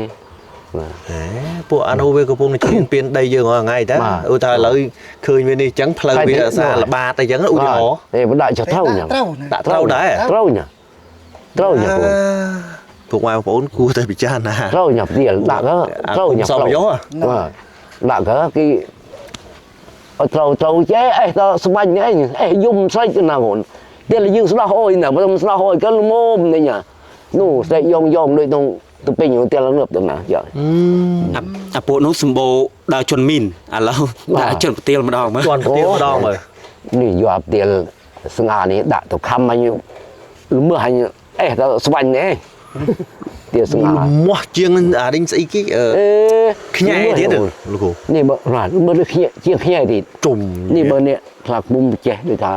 ពួកអានោះវាកំពុងតែឆ្លៀនពៀនដីយើងរាល់ថ្ងៃតើឧទាហរណ៍ឥឡូវឃើញវានេះចឹងផ្លូវវាសារល្បាតអីចឹងឧទាហរណ៍ ទេបើដាក់ចត្រូវញ៉ាំ trâu này ដាក់ត្រូវដែរ ត្រូវញ៉ាំបង ពួកម៉ែបងប្អូនគួរតែពិចារណា ត្រូវញ៉ាំទៀតដាក់ក៏ត្រូវញ៉ាំ សមយោ បាទដាក់ក៏គេអត់ត្រូវចេះអេទៅស្បាញ់នេះអេយំស្រេចណាបងទៀតយើងស្ដោះអុយណាបើមិនស្ដោះអុយក៏ល្មមនេះញ៉ានោះស្រេចយ៉ងដូចទៅពេញទៀតលងើបទៅណាយក អាពួកនោះសម្បូរដើរជន់មីនឥឡូវដាក់ជន់ប្រទាលម្ដងមើល ជន់ប្រទៀតម្ដងមើល នេះយកទៀតស្ងានេះដាក់ទៅខំអញល្មើអញអេទៅស្បាញ់នេះទៀតស្ងា មាស់ជាងអារិញស្អីគេខ្ញែទៀតលោកគ្រូ នេះបើរ៉ាមើលខ្ញែជាខ្ញែទៀត ជុំ នេះបើនេះខ្លាក់មុំចេះដូចថា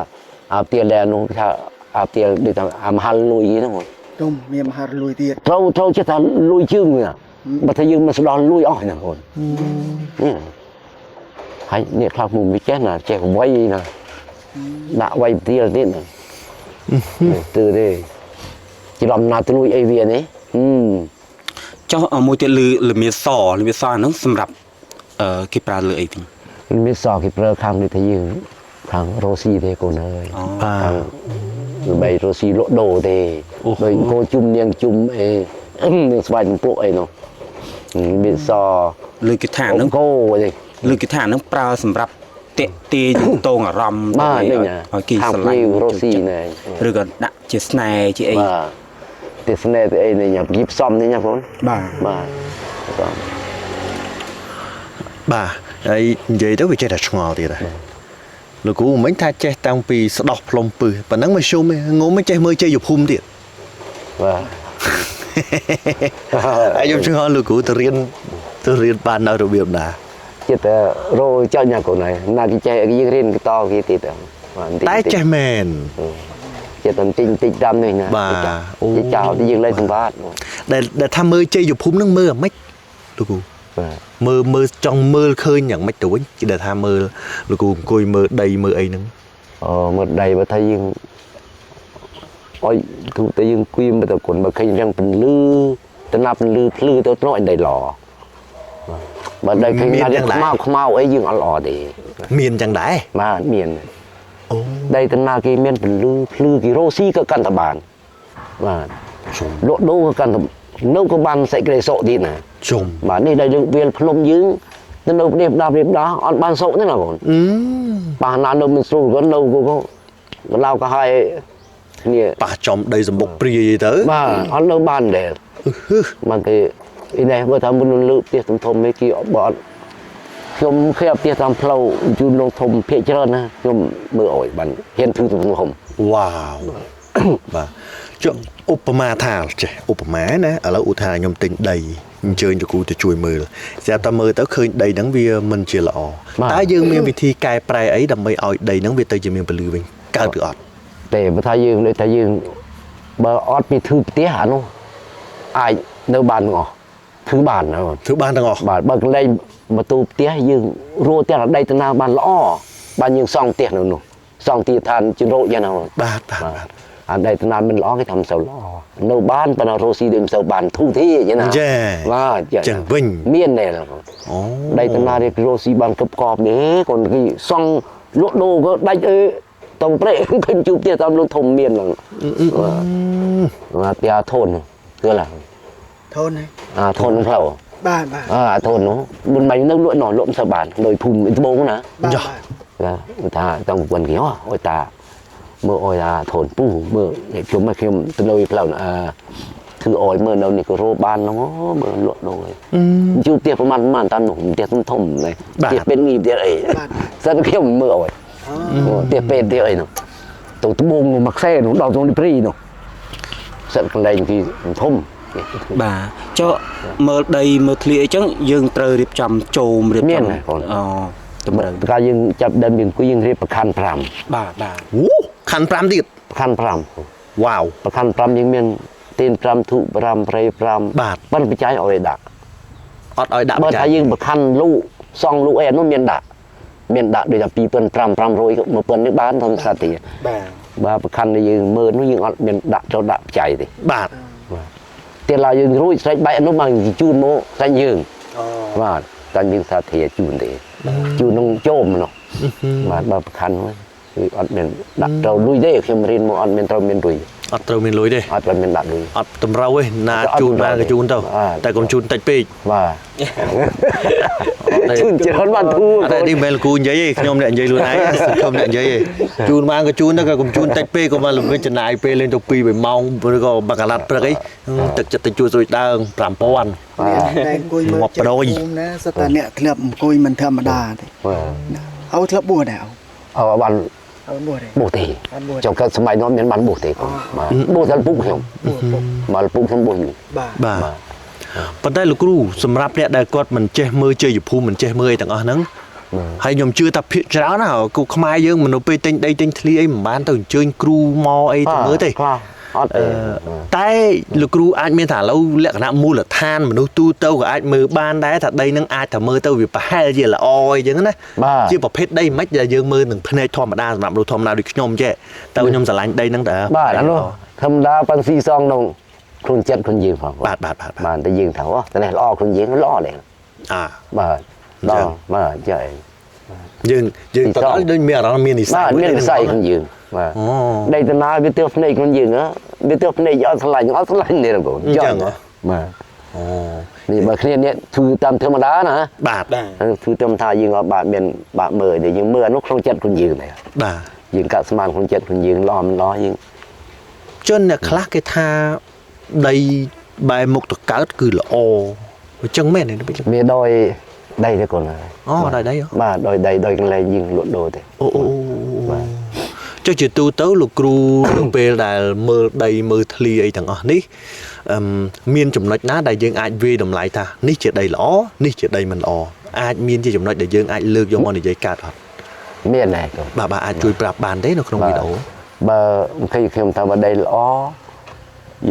អាទៀតលែនោះថាអាទៀតដូចថាអាមហាលលុយហ្នឹង trùng miền hạt lùi tiệt ត្រូវចេះថាលុយជើងណាបើថាយើងមិនស្ដោះលុយអស់ហ្នឹងបងហើយនេះខ្លាក់មុំវាចេះណាចេះវៃណាដាក់វៃទៀតទៀតណាទៅទេច្រឡំណាទៅលុយអីវានេះ ចុះមួយទៀតលមាសហ្នឹងសម្រាប់គេប្រើលើអីវិញ មានសគេប្រើខាងនេះថាយើងខាងរ៉ូស៊ីទេកូនអើយខាងបីរ៉ូស៊ីលក់ដូរទេដូចគោជុំនាងជុំអីនឹងស្វាយពួកអីនោះមានស លើគេថាហ្នឹង គោទេ លើគេថាហ្នឹងប្រើសម្រាប់តាក់ទាញតងអារម្មណ៍ បាទនេះ ឲ្យគេស្រឡាញ់ រ៉ូស៊ីណែ ឬក៏ដាក់ជាស្នេហ៍ជាអី បាទទីស្នេហ៍ទៅអីនេះញ៉ាំគីផ្សំនេះណាបង bà បាទផ្សំ បាទហើយនិយាយទៅវាចេះតែឆ្ងល់ទៀតដែរ លោកគ្រូមិនថាចេះតាំងពីស្ដោះផ្លុំពឹសប៉ុណ្ណឹងមកជុំងុំមិនចេះមើលជ័យយុភូមិទៀត បាទ ហើយខ្ញុំជឿលោកគ្រូទៅរៀនបាននៅរបៀបណា ចិត្តរោចាញ់ណាកូនហើយណាគេចេះយើងរៀនតគេទៀត តែចេះមែន ចិត្តតែតិចដាំនេះណា បាទអូ ចោលទីយើងលេងសម្បត្តិ ដែលថាមើលជ័យយុភូមិនឹងមើលអាម៉េចលោកគ្រូ បាទ មើលចង់មើលឃើញយ៉ាងម៉េចទៅវិញគេដែលថាមើលលោកគ្រូអង្គុយមើលដីមើលអីហ្នឹង អូមើលដីបើថាយើងអុយទូតែយើងគៀមទៅគុណបើឃើញយ៉ាងពន្លឺទៅណាប់ពន្លឺភ្លឺទៅត្រង់ដីឡបើដីឃើញណាខ្មៅអីយើងអត់ល្អទេ មានចឹងដែរ បាទមាន អូ ដីទៅណាគេមានពន្លឺភ្លឺគេរោស៊ីក៏កាន់តែបានបាទលក់ដូរក៏កាន់តែនៅក៏បានសេចក្តីសុខទៀតណា ជុំ បាទនេះដែលយើងវាលភ្លុំយើងទៅនៅព្រៀបដាអត់បានសុខទេណាបង បាទណានៅមិនស្រួលក៏នៅក៏ឡៅក៏ហើយគ្នា ប៉ះចំដីសម្បុកព្រាយទៅ បាទអត់នៅបានដែរមកគេនេះបើថាមុនលើផ្ទះធំៗនេះគេបត់ខ្ញុំឃើញផ្ទះតាមផ្លូវជូនលោកធំភាកច្រើនណាខ្ញុំមើលអោយបានហ៊ានធ្វើទំហំ វ៉ាវ បាទចុះឧបមាថាចេះឧបមាណាឥឡូវឧទាហរណ៍ខ្ញុំទិញដីអញ្ជើញលោកគ្រូទៅជួយមើលស្រាប់តែមើលទៅឃើញដីហ្នឹងវាមិនជាល្អតែយើងមានវិធីកែប្រែអីដើម្បីឲ្យដីហ្នឹងវាទៅជាមានពលឺវិញកើតឬអត់ តែបើថាយើងដូចថាយើងបើអត់ពីធ្វើផ្ទះអានោះអាចនៅបានទាំងអស់ធ្វើបានណា ធ្វើបានទាំងអស់ បាទបើកន្លែងបន្ទូផ្ទះយើងរੂផ្ទះដីទៅណាបានល្អបានយើងសង់ផ្ទះនៅនោះសង់ទីឋានជំរកយ៉ាងណា បាទ អាដីទៅណាមិនល្អគេធ្វើមិនសូវល្អនៅបានប៉ុន្តែរស់ស៊ីដូចមិនសូវបានធូរទេយ៉ាងណា ចា បាទ ចឹងវិញ មានដែរ អូ ដីទៅណាគេរស់ស៊ីបានកប់កបនេះគាត់គេសង់លក់ដូរក៏ដាច់អើតងព្រែកឃើញជួបផ្ទះតាមលុនធំមានហ្នឹងបាទផ្ទះធនគឺឡា ធនហើយ ធនផ្លូវ បាទបាទ ធននោះមិនបាញ់នៅលក់នោះលក់មិនសូវបានដោយភូមិត្បូងណា បាទ បាទថាต้องប៉ុនគេអើយតាមើលអោយថាធនពុះមើលខ្ញុំទៅលើផ្លូវធ្វើអោយមើលនៅនេះក៏រោបានហ្នឹងមើលលក់ដូរជួបផ្ទះប្រហែលតាមនោះផ្ទះធំៗនេះផ្ទះពេទ្យងីផ្ទះអីសិនខ្ញុំមើលអោយផ្ទះពេទ្យផ្ទះអីនោះទៅត្បូងមកខ្សែនោះដល់ក្នុងព្រីនោះសិនកន្លែងគេធំ បាទចុះមើលដីមើលធ្លីអីចឹងយើងត្រូវរៀបចំជោមរៀបចំអូតម្រូវ កាលយើងចាប់ដើមយើងគួយយើងរៀបប្រខណ្ឌ5 បាទបាទ អូខណ្ឌ5ទៀត ប្រខណ្ឌ5 វ៉ាវ ប្រខណ្ឌ5យើងមានទីន5ធុ5ព្រៃ5 បាទ ប៉ុន្តែបច្ច័យឲ្យដាក់ អត់ឲ្យដាក់ បើថាយើងប្រខណ្ឌលូសងលូអីអានោះមានដាក់ដូចថា2500 1000នេះបានធម្មតាទេ បាទ បាទប្រខណ្ឌដែលយើងមើលនោះយើងអត់មានដាក់ចូលដាក់បច្ច័យទេ បាទ ទៀតឡើយយើងរួចស្រេចបែកអានោះមកជូនមកតែយើងបាទតែយើងសាធាជូនទេជូននឹងជោមនោះបាទបើប្រខណ្ឌហ្នឹងគឺអត់មានដាក់ចូលលុយទេខ្ញុំរៀនមកអត់មានត្រូវមានលុយ អត់ត្រូវមានលុយទេ អត់ត្រូវមានដាក់លុយ អត់តម្រូវទេណាជូនបានក៏ជូនទៅតែកុំជូនតិចពេក បាទ ជូនច្រើនបានធូរ អត់នេះមិនមែនលោកគ្រូនិយាយទេខ្ញុំអ្នកនិយាយខ្លួនឯងសង្ឃឹមអ្នកនិយាយទេជូនបានក៏ជូនទៅក៏កុំជូនតិចពេកកុំមកល្មិចចំណាយពេលលេងទៅ2 3ម៉ោងឬក៏មួយកន្លះព្រឹកអីទឹកចិត្តទៅជួយស្រួយដើង 5000 តែអង្គុយមើលចិត្តណាសត្វតែអ្នកធ្លាប់អង្គុយមិនធម្មតាទេឲ្យធ្លាប់បួសដែរ បាន ឲ្យបួសទេ បួសទេចុះកើតសម័យនោះមានបានបួសទេបាទបួសតែពុកខ្ញុំបាទពុកខ្ញុំបួសយូរ បាទ បាទប៉ុន្តែលោកគ្រូសម្រាប់អ្នកដែលគាត់មិនចេះមើលជ័យភូមិមិនចេះមើលអីទាំងអស់ហ្នឹងហើយខ្ញុំជឿថាភាគច្រើនណាគូខ្មែរយើងមនុស្សពេលទិញដីទិញធ្លីអីមិនបានទៅអញ្ជើញគ្រូមកអីទៅមើលទេ អត់ទេ តែលោកគ្រូអាចមានថាឥឡូវលក្ខណៈមូលដ្ឋានមនុស្សទូទៅក៏អាចមើលបានដែរថាដីនឹងអាចថាមើលទៅវាប្រហែលជាល្អអីចឹងណាជាប្រភេទដីមិនដែលយើងមើលនឹងភ្នែកធម្មតាសម្រាប់មនុស្សធម្មតាដូចខ្ញុំចេះតែខ្ញុំស្រឡាញ់ដីហ្នឹងតើ បាទអានោះធម្មតាប៉ាន់ស៊ីសងនោះខ្លួនចិត្តខ្លួនយើងផង បាទ បាទតែយើងថាតែនេះល្អខ្លួនយើងល្អដែរបាទដល់បាទចៃ យើងតើដូចមានអារម្មណ៍មាននិស្ស័យ បាទមាននិស្ស័យខ្លួនយើងបាទដីតាណាវាទើបភ្នែកខ្លួនយើងវាទើបភ្នែកអត់ឆ្លាញ់នេះបងចង់បាទនេះបើគ្នានេះធ្វើតាមធម្មតាណា បាទ ធ្វើតាមថាយើងអត់បាទមានបាទមើលតែយើងមើលអានោះក្នុងចិត្តខ្លួនយើងដែរ បាទ យើងកាត់ស្មានក្នុងចិត្តខ្លួនយើងល្អមិនល្អយើង ជនអ្នកខ្លះគេថាដីបែរមុខទៅកើតគឺល្អអញ្ចឹងមែនទេ វាដោយ đây thế còn là អូដល់đây បាទដោយកន្លែងយើងលក់ដូរទេ អូចុះជាទូទៅលោកគ្រូនៅពេលដែលមើលដីមើលធ្លីអីទាំងអស់នេះមានចំណុចណាដែលយើងអាចវាយតម្លៃថានេះជាដីល្អនេះជាដីមិនល្អអាចមានជាចំណុចដែលយើងអាចលើកយកមកនិយាយកាត់អត់ មានដែរកូន បាទអាចជួយប្រាប់បានទេនៅក្នុងវីដេអូ បើខ្ញុំថាបើដីល្អ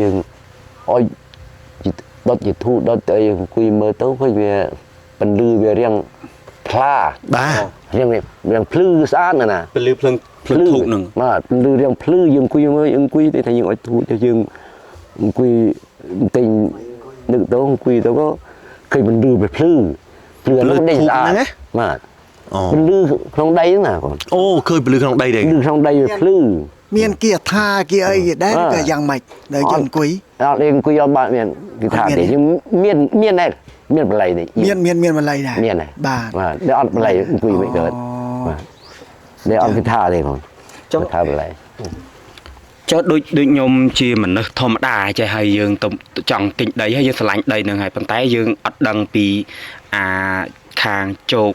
យើងអុយដុតជាធូរដុតទៅអង្គុយមើលទៅឃើញវាបន្លឺវារៀងថ្លា បាទ រៀងភ្លឺស្អាតណា ពលឺភ្លើងធូបនឹង បាទភ្លឺរៀងភ្លឺយើងអង្គុយទៅថាយើងអុយធូរទៅយើងអង្គុយទិញនឹកទៅអង្គុយទៅក៏ឃើញបន្លឺវាភ្លឺនោះដេញស្អាតបាទ អូ បន្លឺក្នុងដីហ្នឹងណាកូន អូឃើញពលឺក្នុងដីទេ លឺក្នុងដីវាភ្លឺ មានគាថាគាអីគេដែរក៏យ៉ាងម៉េចដែលយើងអង្គុយ អត់អង្គុយអត់បានមានគេថាទេយើងមានដែរមានបល័យនេះ មានម្ល៉េះដែរ មានដែរ បាទ បាទតែអត់បល័យអង្គុយមិនកើតបាទតែអត់គេថាទេកូនចង់ថាបល័យ ចុះដូចខ្ញុំជាមនុស្សធម្មតាចេះហើយយើងទៅចង់ទិញដីហើយយើងឆ្លាញ់ដីនឹងហើយប៉ុន្តែយើងអត់ដឹងពីអាខាងជោគ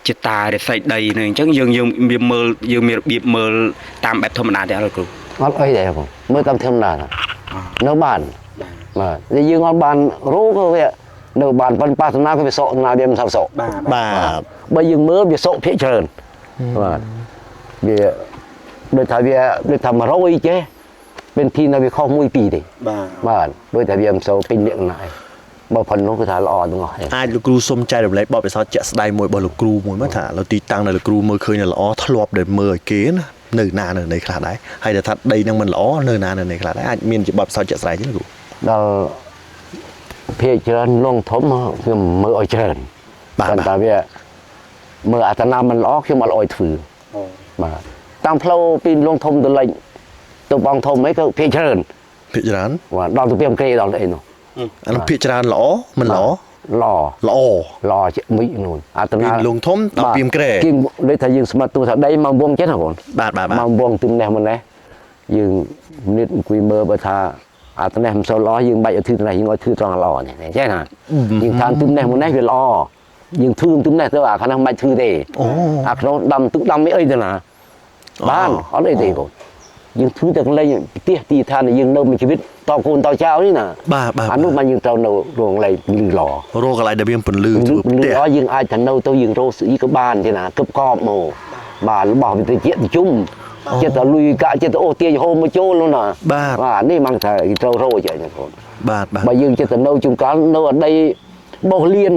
ចិត្តតារិស័យដីនឹងអញ្ចឹងយើងមានមើលយើងមានរបៀបមើលតាមបែបធម្មតាទេអត់គ្រូ អត់អីដែរកូនមើលតាមធម្មតានៅបានបាទតែយើងអត់បានរੂក៏វានៅបានប៉ុន្តែសាសនាក៏វាសក់ណាវាមិនថាសក់ បាទ បាទ បើយើងមើលវាសក់ភាកច្រើនបាទវាដូចថា100ចេះเป็นทีนะវាខុស1 2ទេ បាទ បាទដូចតែវាមិនសូវពេញលក្ខណៈឯងបើប៉ុណ្ណោះគឺថាល្អទាំងអស់ អាចលោកគ្រូសុំចែករំលែកបទពិសោធន៍ជាក់ស្ដែងមួយរបស់លោកគ្រូមួយមកថាលើទីតាំងដែលលោកគ្រូមើលឃើញល្អធ្លាប់ដែលមើលឲ្យគេណានៅណានៅនៃខ្លះដែរហើយតែថាដីនឹងមិនល្អនៅណានៅនៃខ្លះដែរអាចមានជាបទពិសោធន៍ជាក់ស្ដែងទេលោកគ្រូ ដល់ភាកច្រើនលងធំខ្ញុំមើលឲ្យច្រើនប៉ុន្តែវាមើលអត្តនាមិនល្អខ្ញុំអត់ឲ្យធ្វើបាទតាមផ្លូវពីលងធំទៅលេចទៅបងធំអីក៏ភាកច្រើន ភាគច្រើន បាទដល់ទៅពីអង្គេដល់អីនោះ អានោះភាគច្រើនល្អមិនល្អ ល្អជាមួយនោះអត្តនា ពីលងធំដល់ពីមក្រែ គេដូចថាយើងស្មាត់ទូថាដីមកវងចេះណាបង បាទបាទ មកវងទឹមនេះមកនេះយើងនិតអង្គុយមើលបើថាអត្តនេះមិនសូវល្អយើងបាច់ឲ្យធឺត្រង់យើងឲ្យធឺត្រង់ល្អនេះចេះណាយើងថាទឹមនេះមកនេះវាល្អយើងធឺទឹមនេះទៅអាខាងហ្នឹងមិនបាច់ធឺទេអាក្នុងដាំទឹកដាំអីទៅណាបានអត់អីទេបងយើងធឺតែកន្លែងផ្ទះទីឋានយើងនៅមួយជីវិតតកូនតចៅនេះណា បាទបាទ អានោះមកយើងត្រូវនៅរងលែងលឺល្អ រកកន្លែងដែលវាពន្លឺធ្វើផ្ទះ យើងអាចទៅនៅទៅយើងរកស្អីក៏បានទេណាគប់កបមកបាទរបស់វិទ្យាជាតិជុំចិត្តទៅលុយកាក់ចិត្តទៅអូទាញហូមមកចូលនោះណាបាទនេះមកថាត្រូវរកអីហ្នឹងបង បាទបាទ បើយើងចិត្តទៅនៅជុំកាលនៅអដីបោះលៀន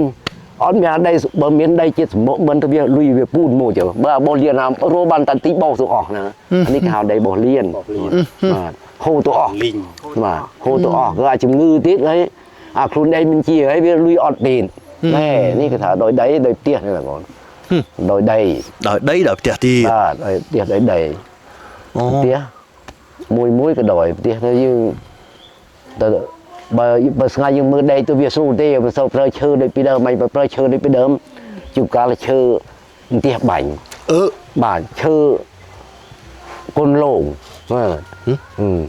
អត់មានដីបើមានដីចិត្តសម្បុកមិនទៅវាលុយវាពូនមកចុះបើបោះលៀនណារកបានតាទីបោះទៅអស់ណានេះគេហៅដីបោះលៀនបាទហូរទៅអស់ លីង បាទហូរទៅអស់ក៏អាចជំងឺទៀតហើយអាខ្លួនឯងមិនជាហើយវាលុយអត់ទៀតណែនេះគេថាដោយដីដោយផ្ទះនេះបងដោយដី ដោយដីដោយផ្ទះទី បាទដោយផ្ទះដោយដី អូ ផ្ទះមួយក៏ដោយផ្ទះទៅយើងទៅបើស្ងាយយើងមើលដីទៅវាស្រួលទេមិនសូវប្រើឈើដូចពីដើមមិនប្រើឈើដូចពីដើមជួបកាលឈើផ្ទះបាញ់បាទឈើគុនលងបាទ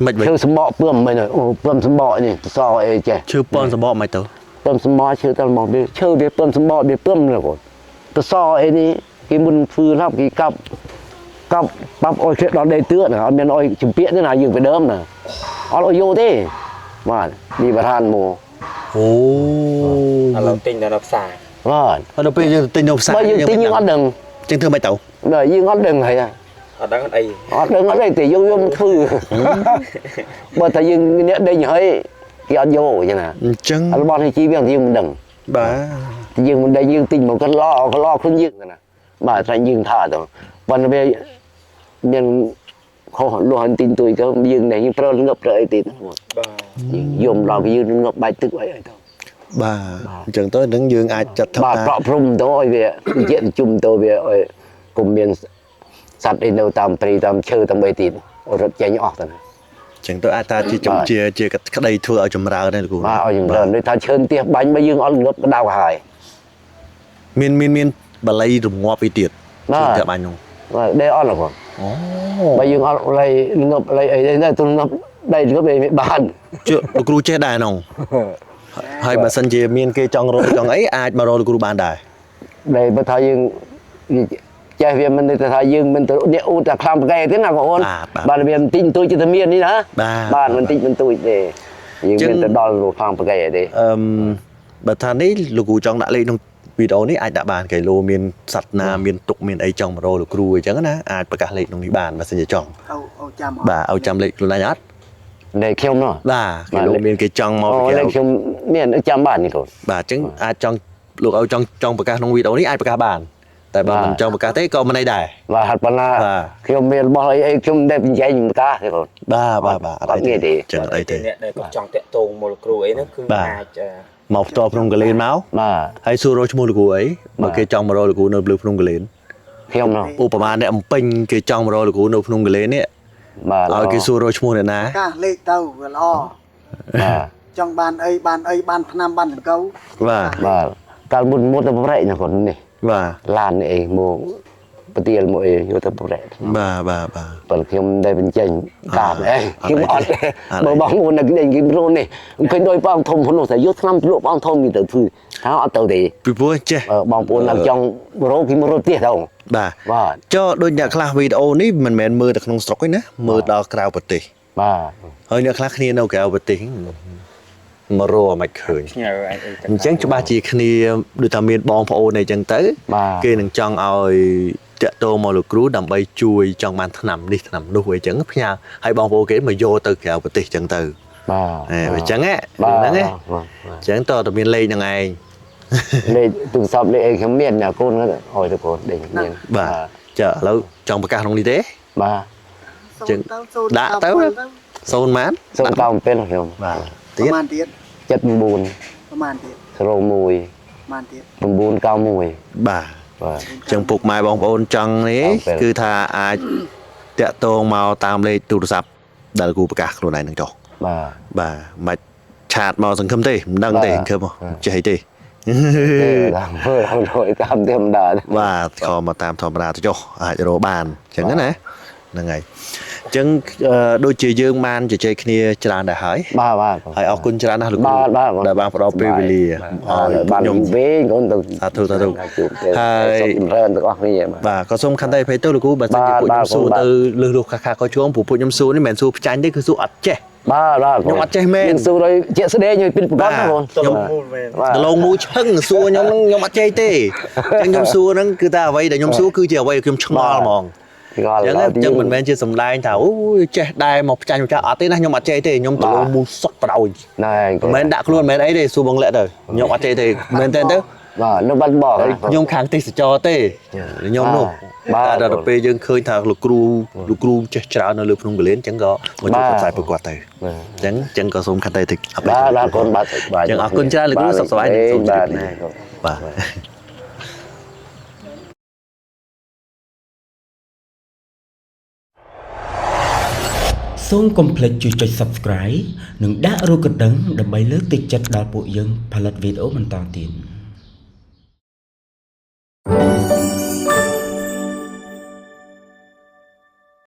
មិនមិន ឈើសម្បកពឿមមិនអូពឿមសម្បកនេះសអីចេះ ឈើពនសម្បកមិនទៅ ពឿមសម្បកឈើតែមកវាឈើវាពឿមសម្បកវាពឿមណាគាត់ទៅសអីនេះគេមុនធ្វើណាគេកាប់បាប់អុយដល់ដីទឿណាអត់មានអុយជំពាក់ទេណាយើងពីដើមណាអត់អុយយោទេបាទនេះបឋានមក អូ ឥឡូវទិញនៅផ្សារ បាទ ដល់ពេលយើងទិញនៅផ្សារ បើយើងទិញយើងអត់ដឹង ចឹងធ្វើមិនទៅ បើយើងអត់ដឹងហើយ អត់ដឹងអី អត់ដឹងអត់អីទេយើងធ្វើបើតែយើងអ្នកដេញហើយគេអត់យកចឹងណា អញ្ចឹង របស់នេះជីវាយើងមិនដឹង បាទ យើងមិនដឹងយើងទិញមកក៏ល្អខ្លួនយើងណាបាទតែយើងថាទៅប៉ុន្តែវាមានខុសលុះហិនទិញទួយក៏យើងនេះយើងប្រើងឹបប្រើអីទៀតបាទ បាទ យំដល់យើងងឹបបាច់ទឹកអីទៅ បាទអញ្ចឹងទៅនឹងយើងអាចចាត់ថា បាទប្រក់ព្រំទៅឲ្យវាជាជុំទៅវាឲ្យកុំមានសត្វអីនៅតាមព្រៃតាមឈើតាមអីទៀតរត់ចេញអស់ទៅណា អញ្ចឹងទៅអាចថាជាក្តីធ្វើឲ្យចម្រើនដែរលោកគ្រូ បាទឲ្យចម្រើនដូចថាឈើផ្ទះបាញ់បើយើងអត់ងឹបក្តៅហើយ មានបល័យរងាប់អីទៀតផ្ទះបាញ់នោះ បាទដេអត់ហ៎ អូ បើយើងអត់លៃងឹបលៃអីទៅងឹបដៃងឹបអីមិនបាន ជឿលោកគ្រូចេះដែរនោះ ហើយបើសិនជាមានគេចង់រកចង់អីអាចមករកលោកគ្រូបានដែរ đây bắt thay dương chơi việc mình thì thay dương mình tự địa u ta làm cái thế nào con bạn việc tin tôi chỉ miền đi đó bạn mình tin mình tôi để dương mình tự đo lô làm cái để បើថានេះលោកគ្រូចង់ដាក់លេខក្នុងវីដេអូនេះអាចដាក់បានគេលោមានសត្វណាមានទុកមានអីចង់មករកលោកគ្រូអញ្ចឹងណាអាចប្រកាសលេខក្នុងនេះបានបើសិនជាចង់ អូចាំ បាទឲ្យចាំលេខខ្លួនឯងអត់ để khiêm nó បាទគេលោមានគេចង់មក để khiêm miền ở chăm bạn như con បាទអញ្ចឹងអាចចង់លោកឲ្យចង់ប្រកាសក្នុងវីដេអូនេះអាចប្រកាសបានតែបើមិនចង់ប្រកាសទេក៏មិនអីដែរ và hạt bana khiêm miền bao ấy khiêm đẹp dạy những cá thì con បាទអត់អីទេចឹងអីទេ អ្នកដែលគាត់ចង់តាក់ទងមកលោកគ្រូអីហ្នឹងគឺអាច មកផ្ទាល់ភ្នំកលែនមក mà ហើយសួររកឈ្មោះលោកគ្រូអីបើគេចង់មករកលោកគ្រូនៅភ្នំកលែន khiêm nó ឧបមាអ្នកអំពេញគេចង់មករកលោកគ្រូនៅភ្នំកលែននេះ mà ឲ្យគេសួររកឈ្មោះអ្នកណា កាលេខទៅវាល្អ ចង់បានអីបានឆ្នាំបានសង្កូវ បាទ mà càng muốn mua tập rậy nhà con này បាទ lan này mua bát tiền mua vô tập rậy បាទ còn khi ông đây bên trên cả đấy khi mà ọt bờ bóng muốn là cái đỉnh cái rôn này cái đôi bóng thông hôn nó sẽ dốt năm lụa bóng thông thì từ từ tháo ọt từ thì ពីព្រោះចេះ bóng buồn là trong rô khi mà rô tiệt đâu បាទ và ចុះដូចអ្នកខ្លះវីដេអូនេះមិនមែនមើលតែក្នុងស្រុកទេណាមើលដល់ក្រៅប្រទេស và ហើយអ្នកខ្លះគ្នានៅក្រៅប្រទេសមករកមិនឃើញ ផ្ញើអីទៅ អញ្ចឹងច្បាស់ជាគ្នាដូចថាមានបងប្អូនអីចឹងទៅ បាទ គេនឹងចង់ឲ្យតាក់ទងមកលោកគ្រូដើម្បីជួយចង់បានឆ្នាំនេះឆ្នាំនោះអីចឹងផ្ញើឲ្យបងប្អូនគេមកយកទៅក្រៅប្រទេសចឹងទៅ và អញ្ចឹងហ្នឹងហ្នឹងអញ្ចឹងតើតើមានលេខហ្នឹងឯង đây từng sập đây cái miền nhà con nó hỏi được con để miền បាទចាឥឡូវចង់ប្រកាសក្នុងនេះទេ và ចឹងដាក់ទៅសូនម៉ាន số cao một bên rồi បាទ ប្រ ទៀត ហែលទៀត chất buồn ប្រហែលទៀត rô mùi ប្រហែលទៀត buồn cao mùi បាទ và ចឹងពុកម៉ែបងប្អូនចង់នេះគឺថាអាចតាក់ទងមកតាមលេខទូរស័ព្ទដែលគ្រូប្រកាសខ្លួនឯងនឹងចុះ và បាទមិនឆាតមកសង្ឃឹមទេមិនដឹងទេសង្ឃឹមចេះអីទេ làm hơi không rồi tam thêm đà បាទខំមកតាមធម្មតាទៅចុះអាចរកបានអញ្ចឹងណាហ្នឹងហើយអញ្ចឹងដូចជាយើងបានជជែកគ្នាច្រើនដែរហើយ ba ហើយអរគុណច្រើនណាស់លោកគ្រូ បាទ ដែលបានផ្ដល់ពេលវេលាឲ្យ បាន ខ្ញុំ វិញកូនទៅ សាធុហើយ សូមចម្រើនទាំងអស់គ្នាបាទ បាទក៏សូមខន្តីអភ័យទោសលោកគ្រូបើសិនជាពួកខ្ញុំសួរទៅលឺលុះខាខាក៏ជួងព្រោះពួកខ្ញុំសួរនេះមិនមែនសួរផ្ចាញ់ទេគឺសួរអត់ចេះ បាទ ខ្ញុំអត់ចេះមែន សួរឲ្យជាក់ស្ដែងឲ្យពីប្រព័ន្ធណាបង ខ្ញុំដលងមូឆឹងសួរខ្ញុំហ្នឹងខ្ញុំអត់ចេះទេអញ្ចឹងខ្ញុំសួរហ្នឹងគឺថាអ្វីដែលខ្ញុំសួរគឺជាអ្វីដែលខ្ញុំឆ្ងល់ហ្មង អញ្ចឹងមិនមែនជាសម្ដែងថាអូយចេះដែរមកផ្ចាញ់មកចាស់អត់ទេណាខ្ញុំអត់ចេះទេខ្ញុំដលងមូសុកបដ ாய் ណែ មិនមែនដាក់ខ្លួនមិនមែនអីទេសួរបងលាក់ទៅខ្ញុំអត់ចេះទេមែនទេទៅ បាទនៅបាត់បោះ ខ្ញុំខាងទេសចរទេខ្ញុំនោះតែដល់ពេលយើងឃើញថាលោកគ្រូចេះច្រើននៅលើភ្នំកលែនអញ្ចឹងក៏មកជួយផ្សាយប្រកួតទៅអញ្ចឹងក៏សូមខន្តីតិចអប បាទកូនបាទ អញ្ចឹងអរគុណច្រើនលោកគ្រូសុខសប្បាយនិងសូមជម្រាបលាបាទ សូមកុំភ្លេចជួយចុច Subscribe និងដាក់រូបកណ្ដឹងដើម្បីលើកទឹកចិត្តដល់ពួកយើងផលិតវីដេអូបន្តទៀត